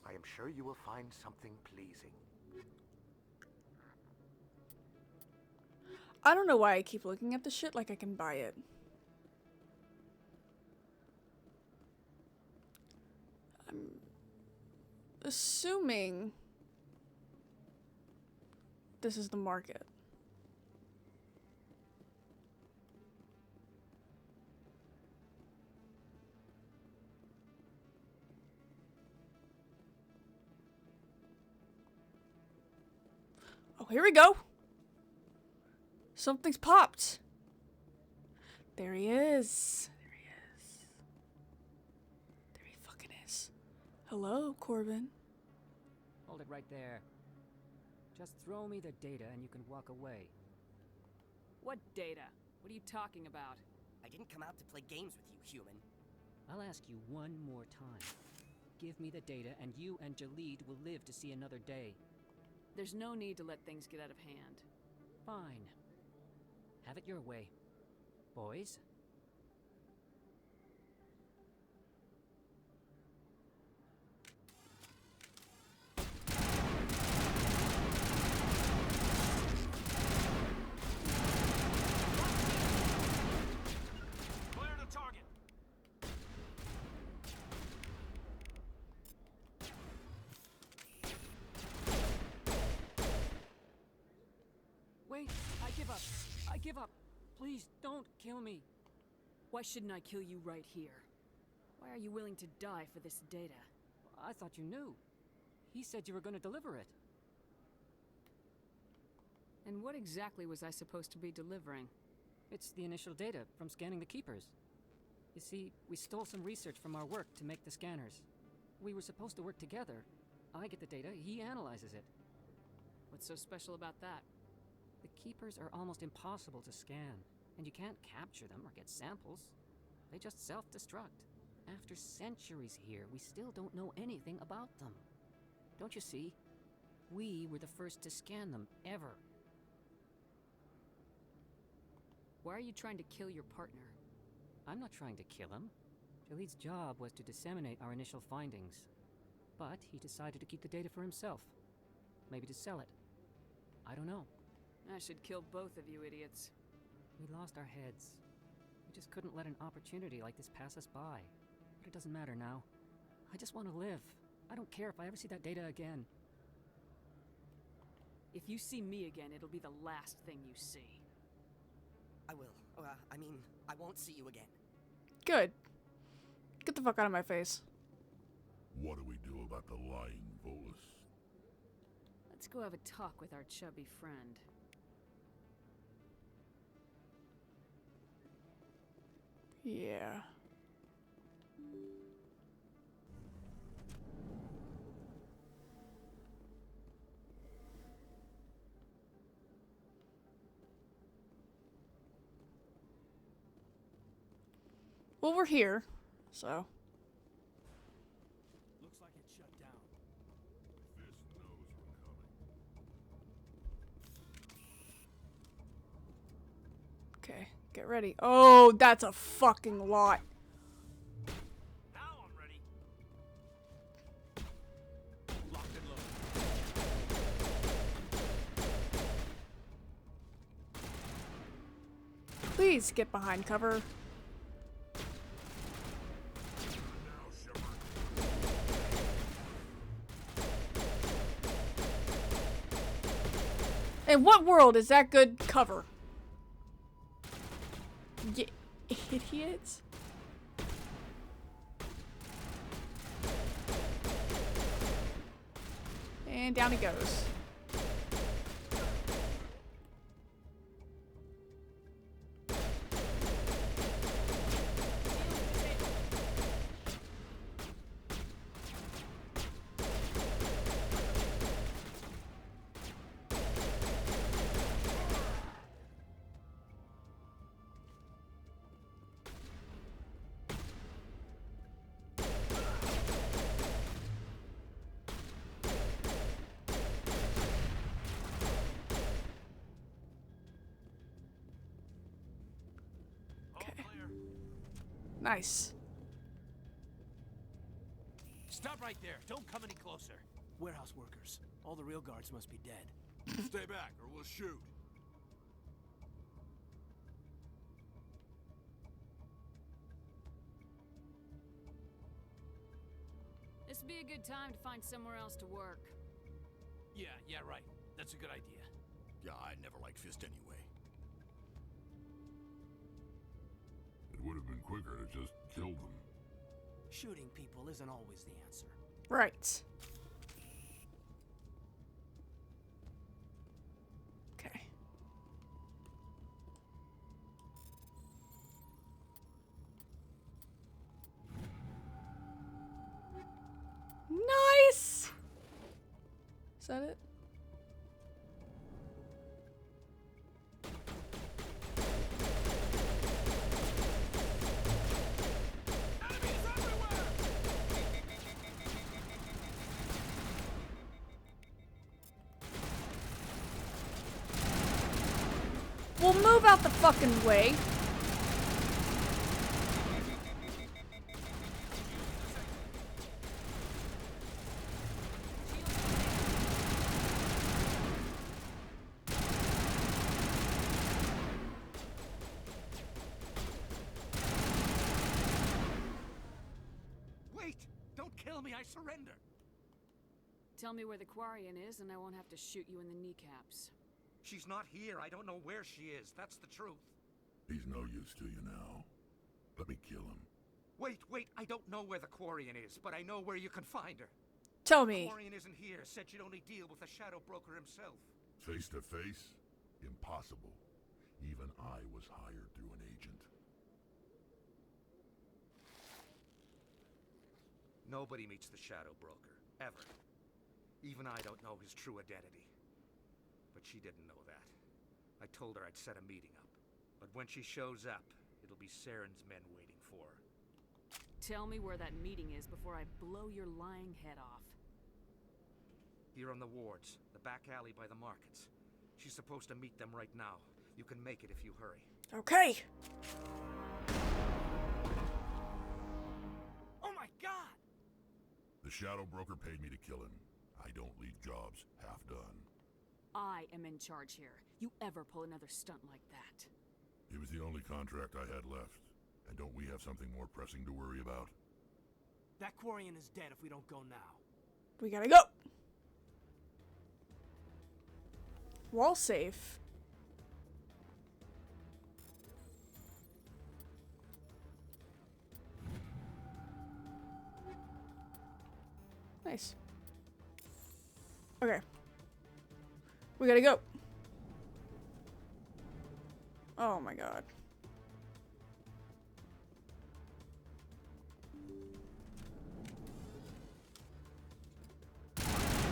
I am sure you will find something pleasing. I don't know why I keep looking at the shit like I can buy it. I'm assuming this is the market. Oh, here we go. Something's popped. There he is. There he is. There he fucking is. Hello, Corbin. Hold it right there. Just throw me the data and you can walk away. What data? What are you talking about? I didn't come out to play games with you, human. I'll ask you one more time. Give me the data and you and Jalid will live to see another day. There's no need to let things get out of hand. Fine. Have it your way. Boys? Clear the target! Wait, I give up. I give up. Please, don't kill me. Why shouldn't I kill you right here? Why are you willing to die for this data? I thought you knew. He said you were going to deliver it. And what exactly was I supposed to be delivering? It's the initial data from scanning the Keepers. You see, we stole some research from our work to make the scanners. We were supposed to work together. I get the data, he analyzes it. What's so special about that? The Keepers are almost impossible to scan, and you can't capture them or get samples. They just self-destruct. After centuries here, we still don't know anything about them. Don't you see? We were the first to scan them, ever. Why are you trying to kill your partner? I'm not trying to kill him. Jalid's job was to disseminate our initial findings. But he decided to keep the data for himself. Maybe to sell it. I don't know. I should kill both of you idiots. We lost our heads. We just couldn't let an opportunity like this pass us by. But it doesn't matter now. I just want to live. I don't care if I ever see that data again. If you see me again, it'll be the last thing you see. I will. I won't see you again. Good. Get the fuck out of my face. What do we do about the lying Volus? Let's go have a talk with our chubby friend. Yeah. Well, we're here, so. Looks like it's shut down. This knows we're coming. Okay, get ready. Oh, that's a fucking lot. Now I'm ready. Locked and loaded. Please get behind cover. In what world is that good cover? Idiots. And down he goes. Nice. Stop right there. Don't come any closer. Warehouse workers. All the real guards must be dead. Stay back or we'll shoot. This would be a good time to find somewhere else to work. Yeah, right. That's a good idea. Yeah, I never liked Fist anyway. It would have been quicker to just kill them. Shooting people isn't always the answer. Right. Okay. Nice! Is that it? Well, move out the fucking way. Wait! Don't kill me, I surrender! Tell me where the Quarian is and I won't have to shoot you in the kneecaps. She's not here. I don't know where she is. That's the truth. He's no use to you now. Let me kill him. Wait. I don't know where the Quarian is, but I know where you can find her. Tell me. The Quarian isn't here. Said she'd only deal with the Shadow Broker himself. Face to face? Impossible. Even I was hired through an agent. Nobody meets the Shadow Broker. Ever. Even I don't know his true identity. But she didn't know that. I told her I'd set a meeting up. But when she shows up, it'll be Saren's men waiting for her. Tell me where that meeting is before I blow your lying head off. Here on the wards, the back alley by the markets. She's supposed to meet them right now. You can make it if you hurry. Okay. Oh my god! The Shadow Broker paid me to kill him. I don't leave jobs half done. I am in charge here. You ever pull another stunt like that? It was the only contract I had left. And don't we have something more pressing to worry about? That Quarian is dead if we don't go now. We gotta go. Wall safe. Nice. Okay. We gotta go. Oh my god.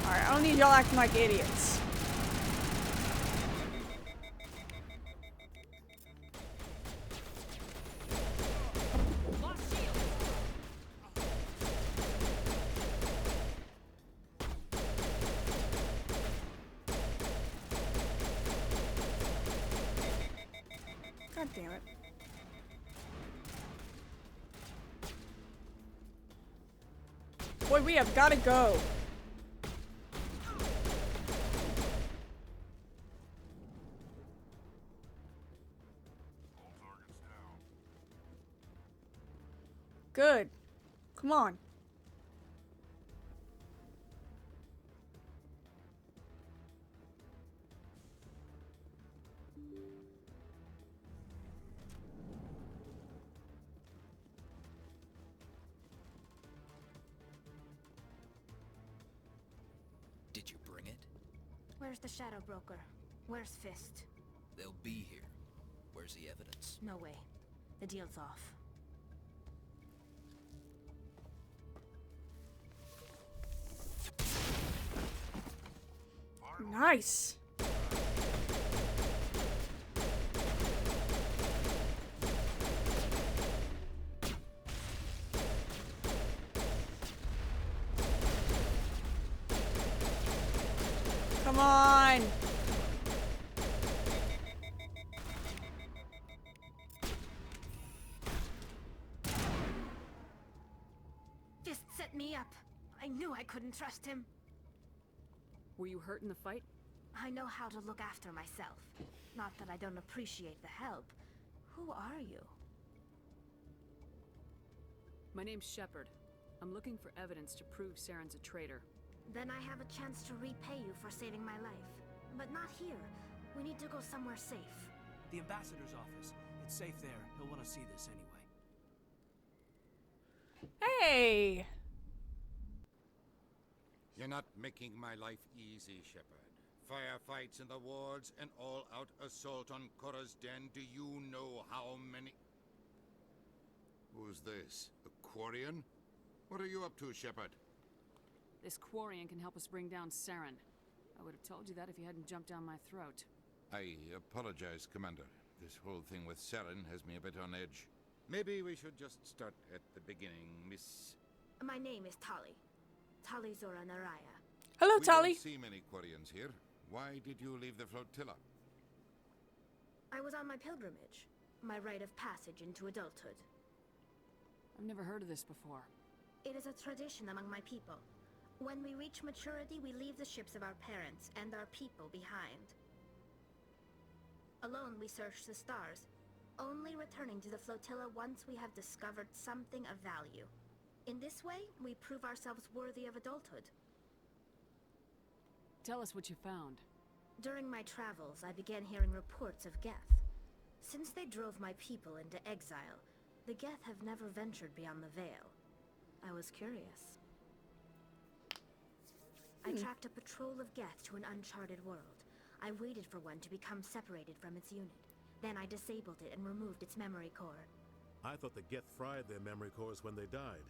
Alright, I don't need y'all acting like idiots. God damn it. Boy, we have gotta go. Good. Come on. Did you bring it? Where's the Shadow Broker? Where's Fist? They'll be here. Where's the evidence? No way. The deal's off. Nice. Come on. me up. I knew I couldn't trust him. Were you hurt in the fight? I know how to look after myself. Not that I don't appreciate the help. Who are you? My name's Shepard. I'm looking for evidence to prove Saren's a traitor. Then I have a chance to repay you for saving my life. But not here. We need to go somewhere safe. The ambassador's office. It's safe there. He'll want to see this anyway. Hey! You're not making my life easy, Shepard. Firefights in the wards, an all-out assault on Korra's den. Do you know how many... Who's this? A Quarian? What are you up to, Shepard? This Quarian can help us bring down Saren. I would have told you that if you hadn't jumped down my throat. I apologize, Commander. This whole thing with Saren has me a bit on edge. Maybe we should just start at the beginning, Miss... My name is Tali. Tali Zora Naraya. Hello, we Tali. don't see many Quarians here. Why did you leave the flotilla? I was on my pilgrimage. My rite of passage into adulthood. I've never heard of this before. It is a tradition among my people. When we reach maturity, we leave the ships of our parents and our people behind. Alone, we search the stars, only returning to the flotilla once we have discovered something of value. In this way, we prove ourselves worthy of adulthood. Tell us what you found. During my travels, I began hearing reports of Geth. Since they drove my people into exile, the Geth have never ventured beyond the Veil. I was curious. I tracked a patrol of Geth to an uncharted world. I waited for one to become separated from its unit. Then I disabled it and removed its memory core. I thought the Geth fried their memory cores when they died.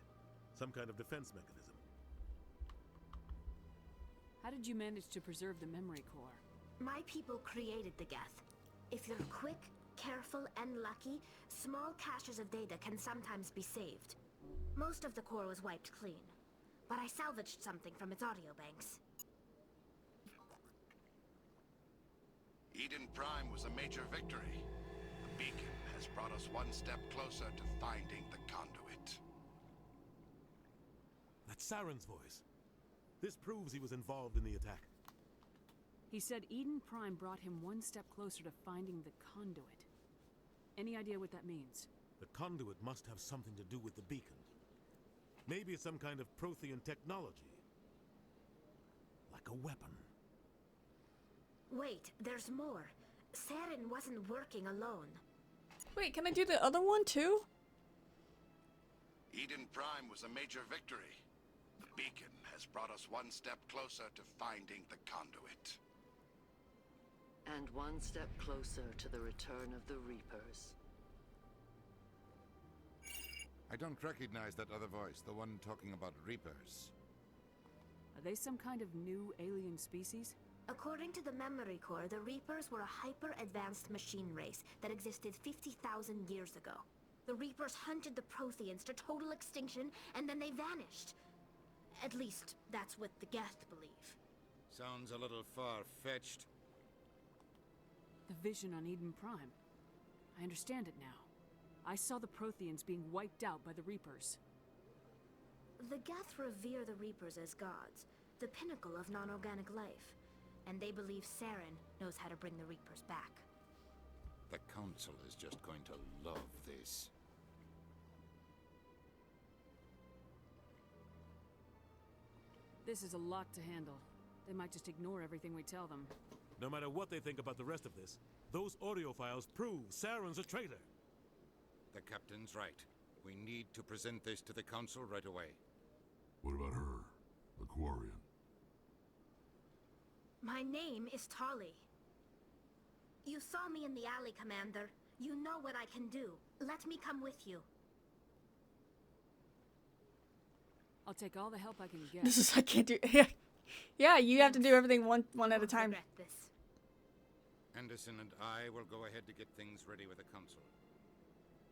Some kind of defense mechanism. How did you manage to preserve the memory core? My people created the Geth. If you're quick, careful, and lucky, small caches of data can sometimes be saved. Most of the core was wiped clean, but I salvaged something from its audio banks. Eden Prime was a major victory. The beacon has brought us one step closer to finding the conduit. That's Saren's voice. This proves he was involved in the attack. He said Eden Prime brought him one step closer to finding the conduit. Any idea what that means? The conduit must have something to do with the beacon. Maybe it's some kind of Prothean technology. Like a weapon. Wait, there's more. Saren wasn't working alone. Wait, can I do the other one too? Eden Prime was a major victory. The beacon has brought us one step closer to finding the conduit. And one step closer to the return of the Reapers. I don't recognize that other voice, the one talking about Reapers. Are they some kind of new alien species? According to the memory core, the Reapers were a hyper-advanced machine race that existed 50,000 years ago. The Reapers hunted the Protheans to total extinction, and then they vanished. At least, that's what the Geth believe. Sounds a little far-fetched. The vision on Eden Prime. I understand it now. I saw the Protheans being wiped out by the Reapers. The Geth revere the Reapers as gods, the pinnacle of non-organic life. And they believe Saren knows how to bring the Reapers back. The Council is just going to love this. This is a lot to handle. They might just ignore everything we tell them. No matter what they think about the rest of this, those audio files prove Saren's a traitor. The Captain's right. We need to present this to the Council right away. What about her? The Quarian? My name is Tali. You saw me in the alley, Commander. You know what I can do. Let me come with you. I'll take all the help I can get. This is I can't do. Yeah, you have to do everything one at a time. Anderson and I will go ahead to get things ready with the Council.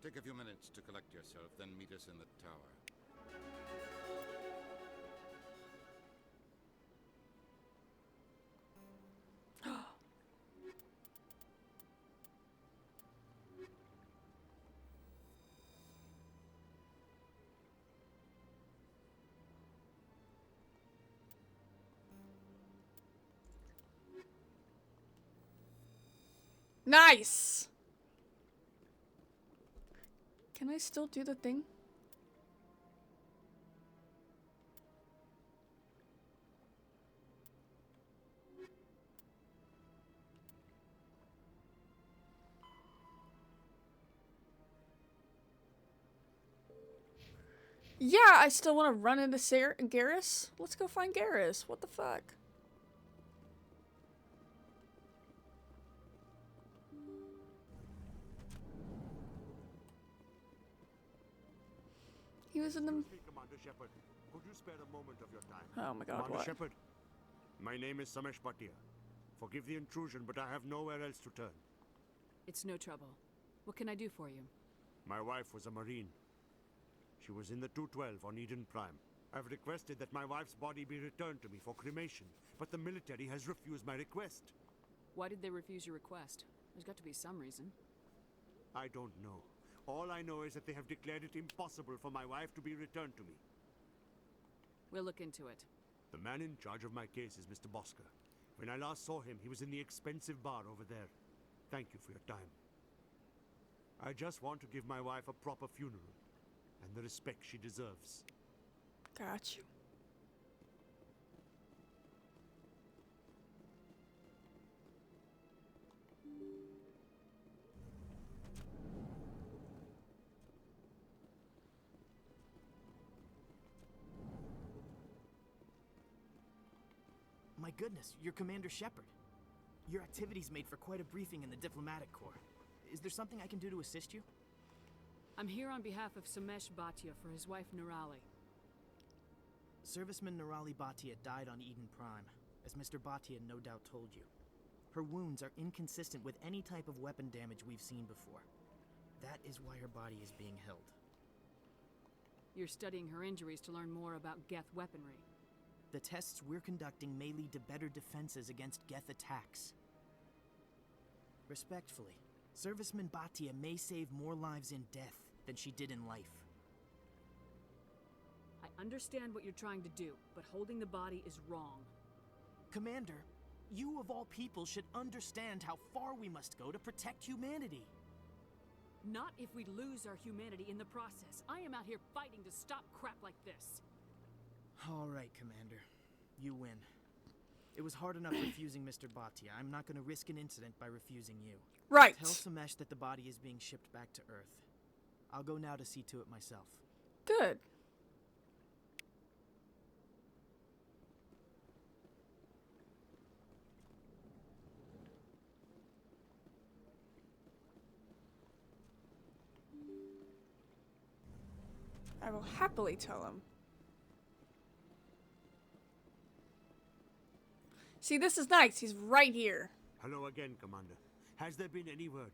Take a few minutes to collect yourself, then meet us in the tower. Nice! Can I still do the thing? Yeah, I still want to run into Garrus. Let's go find Garrus. What the fuck? He was in the... Commander Shepard, could you spare a moment of your time? Oh my god, Commander what? Shepard, my name is Samesh Bhatia. Forgive the intrusion, but I have nowhere else to turn. It's no trouble. What can I do for you? My wife was a Marine. She was in the 212 on Eden Prime. I've requested that my wife's body be returned to me for cremation, but the military has refused my request. Why did they refuse your request? There's got to be some reason. I don't know. All I know is that they have declared it impossible for my wife to be returned to me. We'll look into it. The man in charge of my case is Mr. Bosker. When I last saw him, he was in the expensive bar over there. Thank you for your time. I just want to give my wife a proper funeral, and the respect she deserves. Got you. My goodness, you're Commander Shepard. Your activities made for quite a briefing in the Diplomatic Corps. Is there something I can do to assist you? I'm here on behalf of Samesh Bhatia for his wife Nirali. Serviceman Nirali Bhatia died on Eden Prime, as Mr. Bhatia no doubt told you. Her wounds are inconsistent with any type of weapon damage we've seen before. That is why her body is being held. You're studying her injuries to learn more about Geth weaponry. The tests we're conducting may lead to better defenses against Geth attacks. Respectfully, Serviceman Bhatia may save more lives in death than she did in life. I understand what you're trying to do, but holding the body is wrong. Commander, you of all people should understand how far we must go to protect humanity. Not if we lose our humanity in the process. I am out here fighting to stop crap like this. All right, Commander. You win. It was hard enough refusing Mr. Bhatia. I'm not going to risk an incident by refusing you. Right. Tell Samesh that the body is being shipped back to Earth. I'll go now to see to it myself. Good. I will happily tell him. See, this is nice. He's right here. Hello again, Commander. Has there been any word?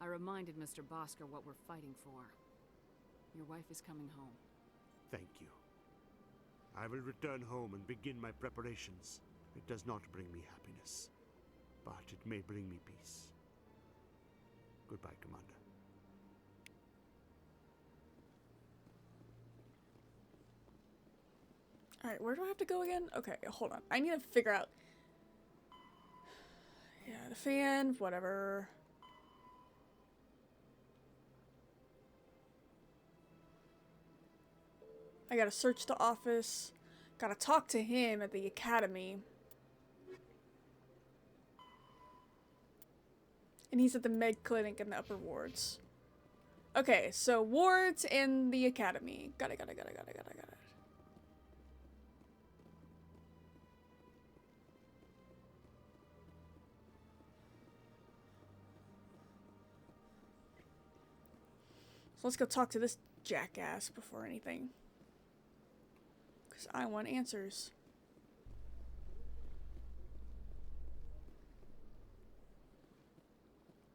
I reminded Mr. Bosker what we're fighting for. Your wife is coming home. Thank you. I will return home and begin my preparations. It does not bring me happiness, but it may bring me peace. Goodbye, Commander. Alright, where do I have to go again? Okay, hold on. I need to figure out... Yeah, the fan, whatever. I gotta search the office. Gotta talk to him at the academy. And he's at the med clinic in the upper wards. Okay, so wards in the academy. Got it. So let's go talk to this jackass before anything. Because I want answers.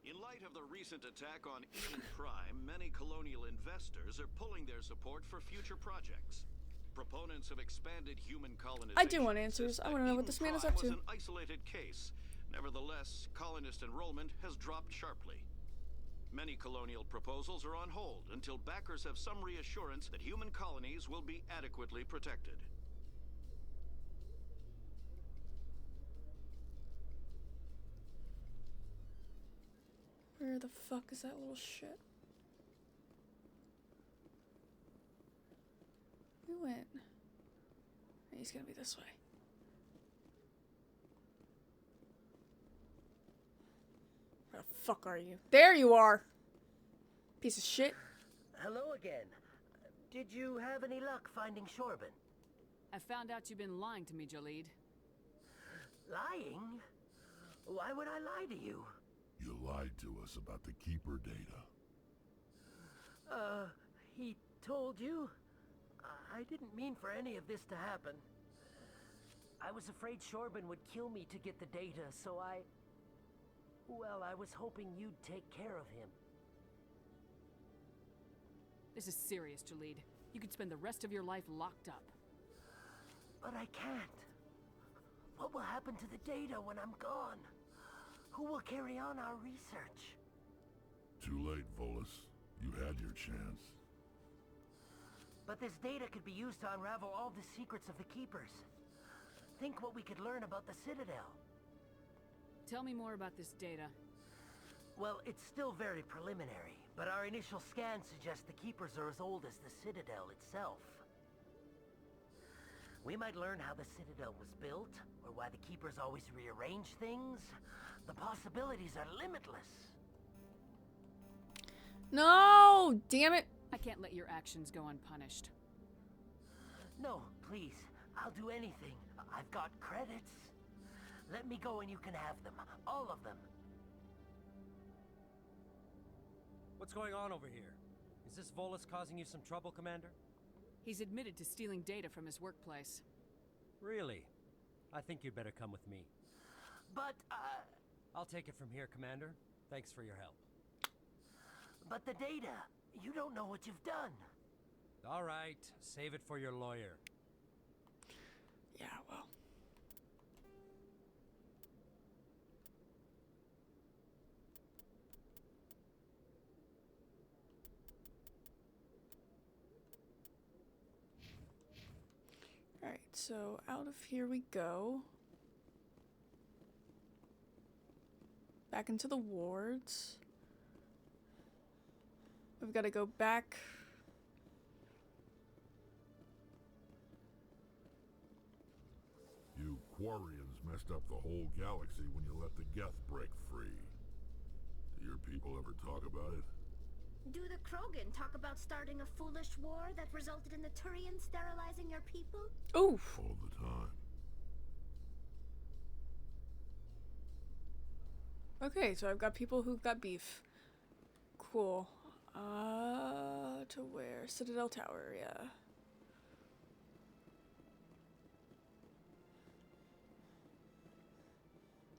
In light of the recent attack on Eden Prime, many colonial investors are pulling their support for future projects. Proponents of expanded human colonization. I do want answers. I want to know what this man is up to. Was an isolated case. Nevertheless, colonist enrollment has dropped sharply. Many colonial proposals are on hold until backers have some reassurance that human colonies will be adequately protected. Where the fuck is that little shit? We went. He's gonna be this way. Where the fuck are you? There you are! Piece of shit. Hello again. Did you have any luck finding Shorben? I found out you've been lying to me, Jaleed. Lying? Why would I lie to you? You lied to us about the Keeper data. He told you? I didn't mean for any of this to happen. I was afraid Shorben would kill me to get the data, so well, I was hoping you'd take care of him. This is serious, Jaleed. You could spend the rest of your life locked up. But I can't. What will happen to the data when I'm gone? Who will carry on our research? Too late, Volus. You had your chance. But this data could be used to unravel all the secrets of the Keepers. Think what we could learn about the Citadel. Tell me more about this data. Well, it's still very preliminary, but our initial scans suggest the Keepers are as old as the Citadel itself. We might learn how the Citadel was built, or why the Keepers always rearrange things. The possibilities are limitless. No! Damn it! I can't let your actions go unpunished. No, please. I'll do anything. I've got credits. Let me go and you can have them. All of them. What's going on over here? Is this Volus causing you some trouble, Commander? He's admitted to stealing data from his workplace. Really? I think you'd better come with me. But, I'll take it from here, Commander. Thanks for your help. But the data, you don't know what you've done. All right, save it for your lawyer. Yeah, well. Alright, so out of here we go. Back into the wards. We've got to go back. You Quarians messed up the whole galaxy when you let the Geth break free. Do your people ever talk about it? Do the Krogan talk about starting a foolish war that resulted in the Turians sterilizing your people? Oof. All the time. Okay, so I've got people who've got beef. Cool. To where? Citadel Tower, yeah.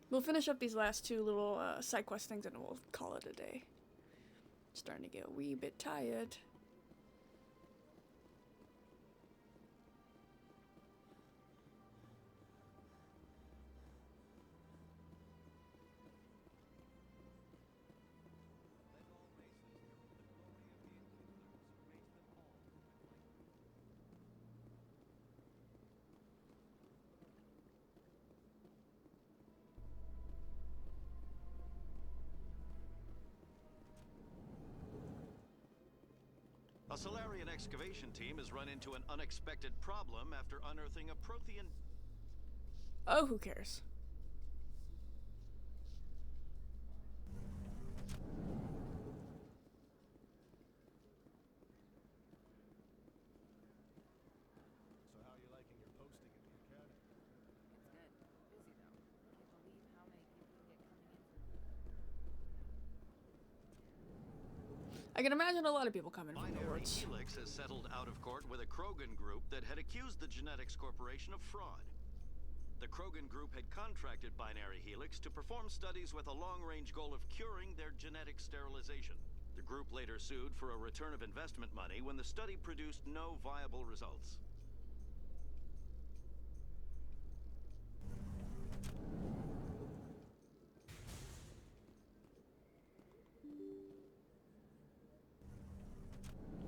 We'll finish up these last two little side quest things and we'll call it a day. Starting to get a wee bit tired. A Solarian excavation team has run into an unexpected problem after unearthing a Prothean... Oh, who cares? So how are you liking your posting in the academy? It's good. Busy though. Can't believe how many people get coming in for... I can imagine a lot of people coming from the Binary wards. Helix has settled out of court with a Krogan group that had accused the Genetics Corporation of fraud. The Krogan group had contracted Binary Helix to perform studies with a long-range goal of curing their genetic sterilization. The group later sued for a return of investment money when the study produced no viable results.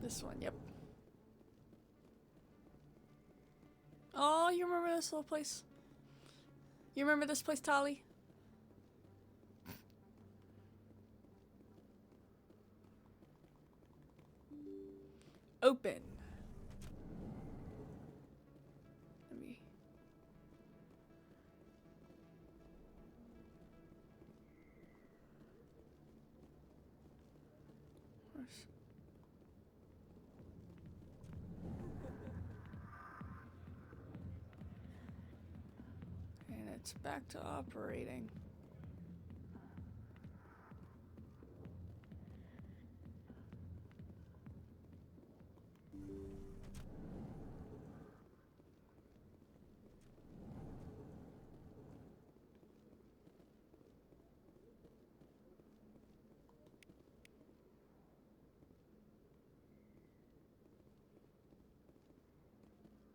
This one, yep. Oh, you remember this little place? You remember this place, Tali? open. Let me. And it's back to operating.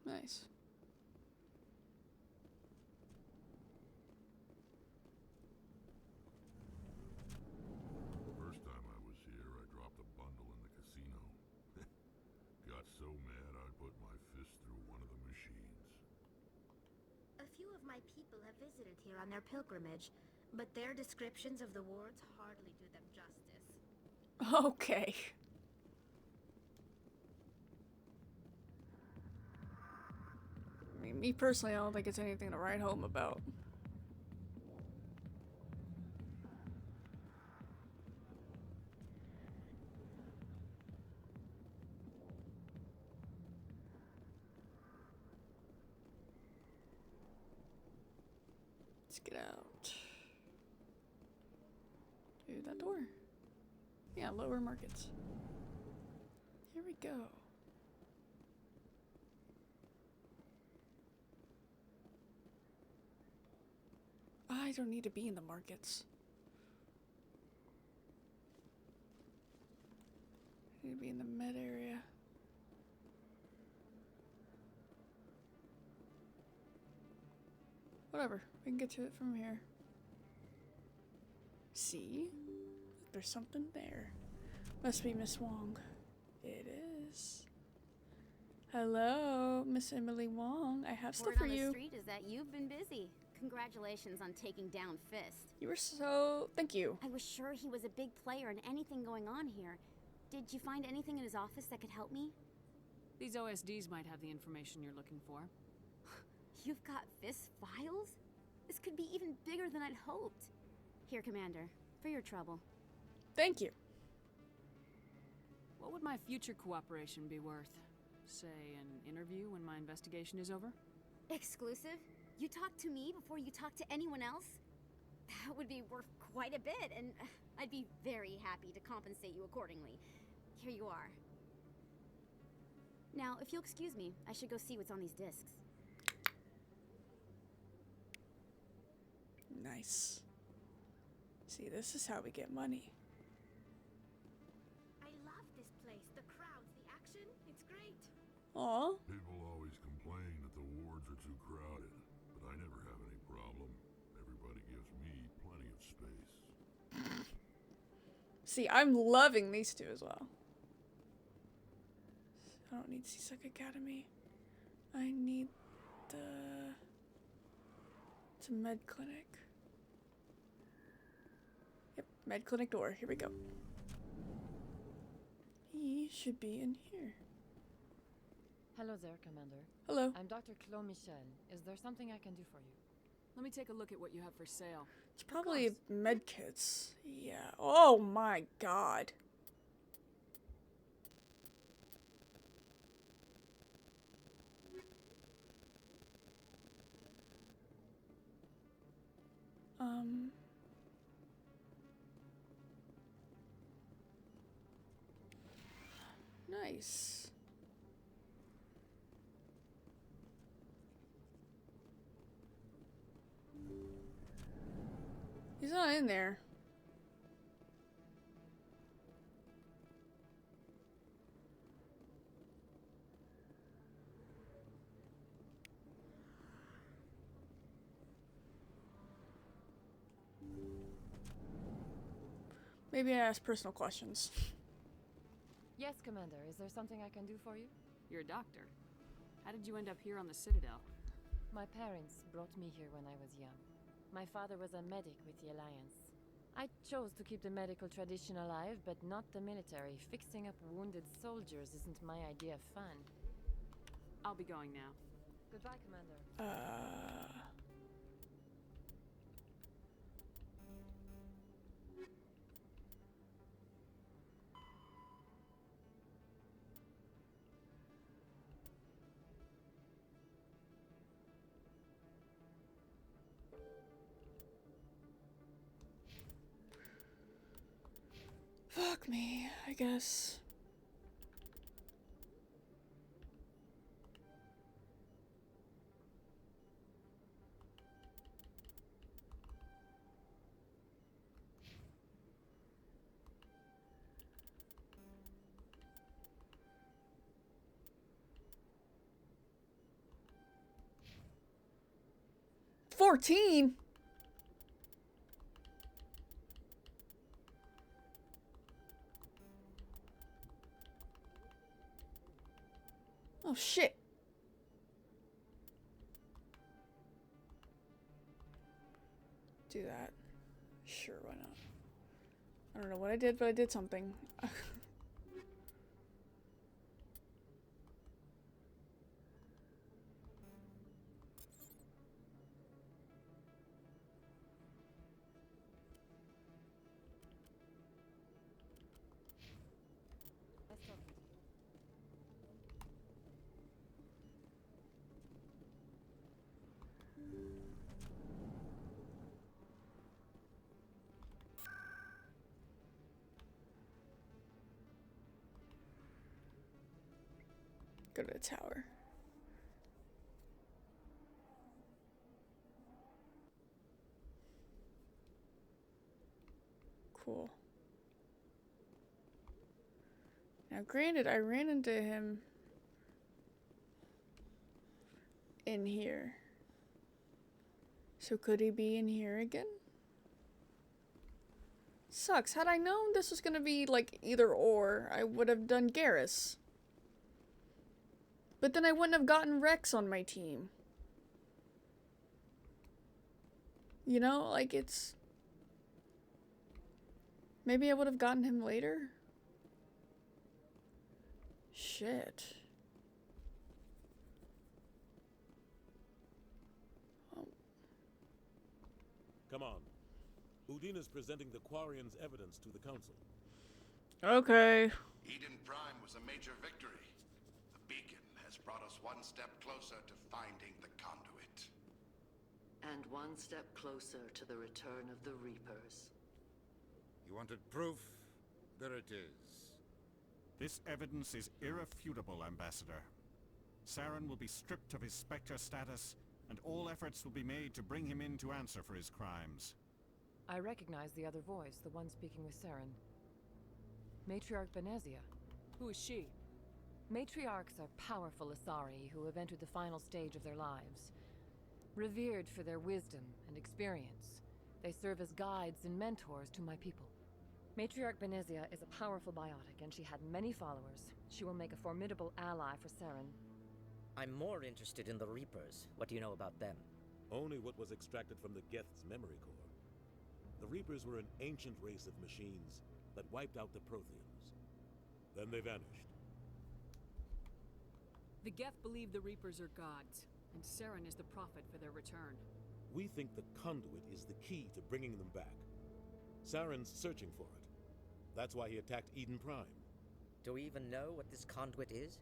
Nice. First time I was here, I dropped a bundle in the casino. Got so mad I put my fist through one of the machines. A few of my people have visited here on their pilgrimage, but their descriptions of the wards hardly do them justice. Okay. I mean, me personally, I don't think it's anything to write home about. Let's get out. Through that door. Yeah, lower markets. Here we go. I don't need to be in the markets. I need to be in the med area. Whatever, we can get to it from here. See? There's something there. Must be Miss Wong. It is. Hello, Miss Emily Wong. I have stuff Word for on the you. street is that you've been busy. Congratulations on taking down Fist. You were so... Thank you. I was sure he was a big player in anything going on here. Did you find anything in his office that could help me? These OSDs might have the information you're looking for. You've got Fist files? This could be even bigger than I'd hoped. Here, Commander, for your trouble. Thank you. What would my future cooperation be worth? Say, an interview when my investigation is over? Exclusive? You talk to me before you talk to anyone else? That would be worth quite a bit, and I'd be very happy to compensate you accordingly. Here you are. Now, if you'll excuse me, I should go see what's on these discs. Nice. See, this is how we get money. I love this place. The crowds, the action, it's great. Aw. People always complain that the wards are too crowded, but I never have any problem. Everybody gives me plenty of space. See, I'm loving these two as well. I don't need CSEC Academy. I need the... It's a med clinic. Yep, med clinic door. Here we go. He should be in here. Hello there, Commander. Hello. I'm Dr. Claude Michel. Is there something I can do for you? Let me take a look at what you have for sale. It's probably med kits. Yeah. Oh my god. Nice. He's not in there. Maybe I ask personal questions. Yes, Commander. Is there something I can do for you? You're a doctor. How did you end up here on the Citadel? My parents brought me here when I was young. My father was a medic with the Alliance. I chose to keep the medical tradition alive, but not the military. Fixing up wounded soldiers isn't my idea of fun. I'll be going now. Goodbye, Commander. Fuck me, I guess. $14? Oh shit. Do that. Sure, why not? I don't know what I did, but I did something. Go to the tower. Cool. Now granted, I ran into him in here. So could he be in here again? Sucks. Had I known this was gonna be like either or, I would have done Garrus. But then I wouldn't have gotten Rex on my team. You know, like it's... Maybe I would have gotten him later? Shit. Oh. Come on. Udina's presenting the Quarians' evidence to the Council. Okay. Eden Prime was a major victory. The beacon has brought us one step closer to finding the conduit. And one step closer to the return of the Reapers. You wanted proof? There it is. This evidence is irrefutable, Ambassador. Saren will be stripped of his Spectre status, and all efforts will be made to bring him in to answer for his crimes. I recognize the other voice, the one speaking with Saren. Matriarch Benezia. Who is she? Matriarchs are powerful Asari who have entered the final stage of their lives. Revered for their wisdom and experience, they serve as guides and mentors to my people. Matriarch Benezia is a powerful biotic, and she had many followers. She will make a formidable ally for Saren. I'm more interested in the Reapers. What do you know about them? Only what was extracted from the Geth's memory core. The Reapers were an ancient race of machines that wiped out the Protheans. Then they vanished. The Geth believe the Reapers are gods, and Saren is the prophet for their return. We think the conduit is the key to bringing them back. Saren's searching for it. That's why he attacked Eden Prime. Do we even know what this conduit is?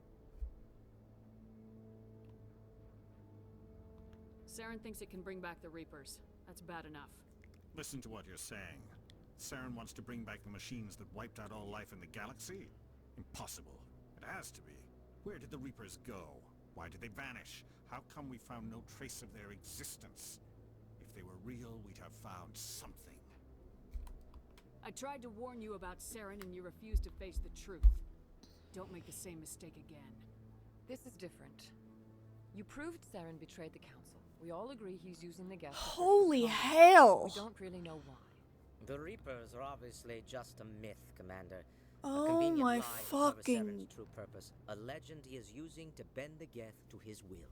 Saren thinks it can bring back the Reapers. That's bad enough. Listen to what you're saying. Saren wants to bring back the machines that wiped out all life in the galaxy? Impossible. It has to be. Where did the Reapers go? Why did they vanish? How come we found no trace of their existence? If they were real, we'd have found something. I tried to warn you about Saren and you refused to face the truth. Don't make the same mistake again. This is different. You proved Saren betrayed the Council. We all agree he's using the Geth. Holy hell! We don't really know why. The Reapers are obviously just a myth, Commander. Oh a convenient my lie to cover fucking... Saren's true purpose. A legend he is using to bend the Geth to his will.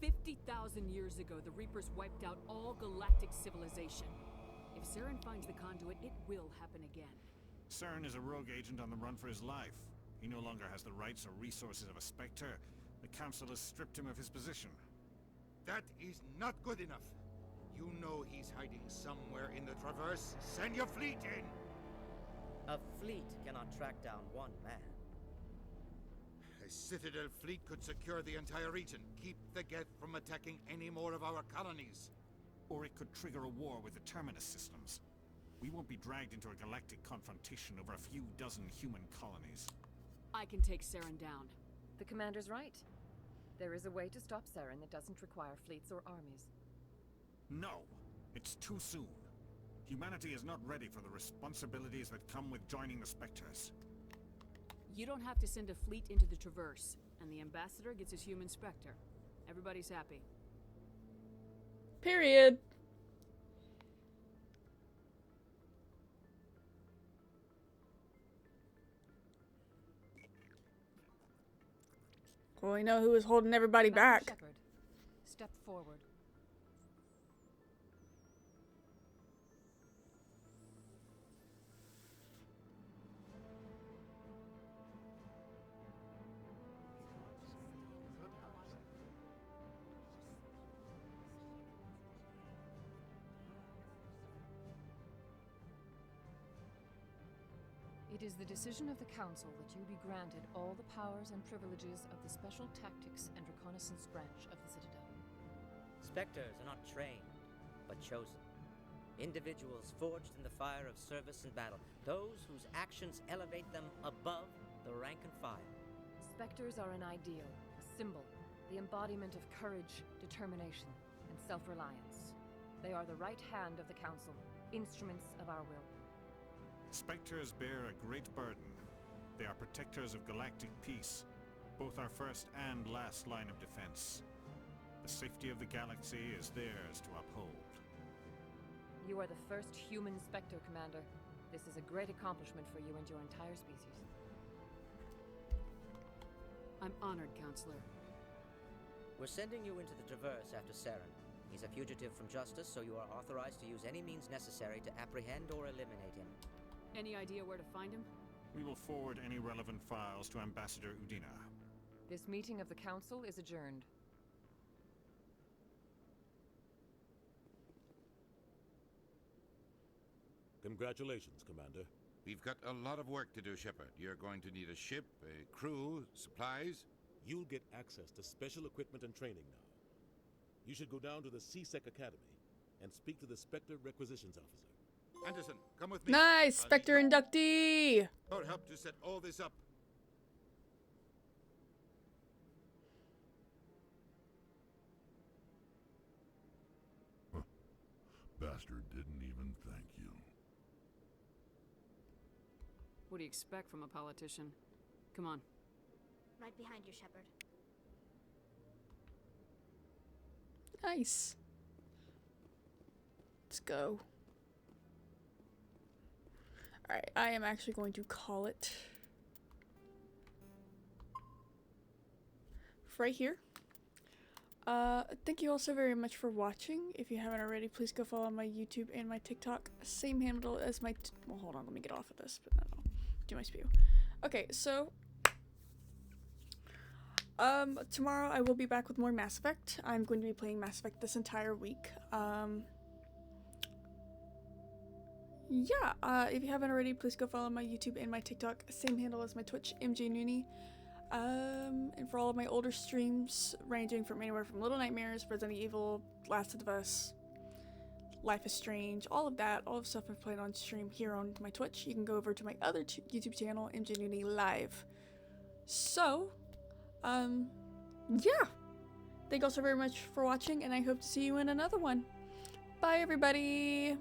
50,000 years ago, the Reapers wiped out all galactic civilization. If Saren finds the conduit, it will happen again. Saren is a rogue agent on the run for his life. He no longer has the rights or resources of a Spectre. The Council has stripped him of his position. That is not good enough. You know he's hiding somewhere in the Traverse. Send your fleet in! A fleet cannot track down one man. A Citadel fleet could secure the entire region, keep the Geth from attacking any more of our colonies. Or it could trigger a war with the Terminus systems. We won't be dragged into a galactic confrontation over a few dozen human colonies. I can take Saren down. The commander's right. There is a way to stop Saren that doesn't require fleets or armies. No! It's too soon. Humanity is not ready for the responsibilities that come with joining the Spectres. You don't have to send a fleet into the Traverse, and the Ambassador gets his human Spectre. Everybody's happy. Period. Well, we know who was holding everybody back. Shepard, step forward. It is the decision of the Council that you be granted all the powers and privileges of the Special Tactics and Reconnaissance Branch of the Citadel. Spectres are not trained, but chosen. Individuals forged in the fire of service and battle. Those whose actions elevate them above the rank and file. Spectres are an ideal, a symbol, the embodiment of courage, determination, and self-reliance. They are the right hand of the Council, instruments of our will. Spectres bear a great burden. They are protectors of galactic peace, both our first and last line of defense. The safety of the galaxy is theirs to uphold. You are the first human Spectre, Commander. This is a great accomplishment for you and your entire species. I'm honored, Counselor. We're sending you into the Traverse after Saren. He's a fugitive from justice, so you are authorized to use any means necessary to apprehend or eliminate him. Any idea where to find him? We will forward any relevant files to Ambassador Udina. This meeting of the Council is adjourned. Congratulations, Commander. We've got a lot of work to do, Shepard. You're going to need a ship, a crew, supplies. You'll get access to special equipment and training now. You should go down to the C-Sec Academy and speak to the Spectre Requisitions Officer. Anderson, come with me. Nice! Spectre inductee! Our help to set all this up. Bastard didn't even thank you. What do you expect from a politician? Come on. Right behind you, Shepard. Nice. Let's go. Alright, I am actually going to call it right here. Thank you all so very much for watching. If you haven't already, please go follow my YouTube and my TikTok. Same handle as my well, hold on, let me get off of this, but then I'll do my spew. Okay, so tomorrow I will be back with more Mass Effect. I'm going to be playing Mass Effect this entire week. Yeah, if you haven't already, please go follow my YouTube and my TikTok. Same handle as my Twitch, MJ Nooney. And for all of my older streams, ranging from anywhere from Little Nightmares, Resident Evil, Last of Us, Life is Strange, all of that, all of the stuff I've played on stream here on my Twitch, you can go over to my other YouTube channel, MJ Nooney Live. So, yeah. Thank you all so very much for watching, and I hope to see you in another one. Bye, everybody!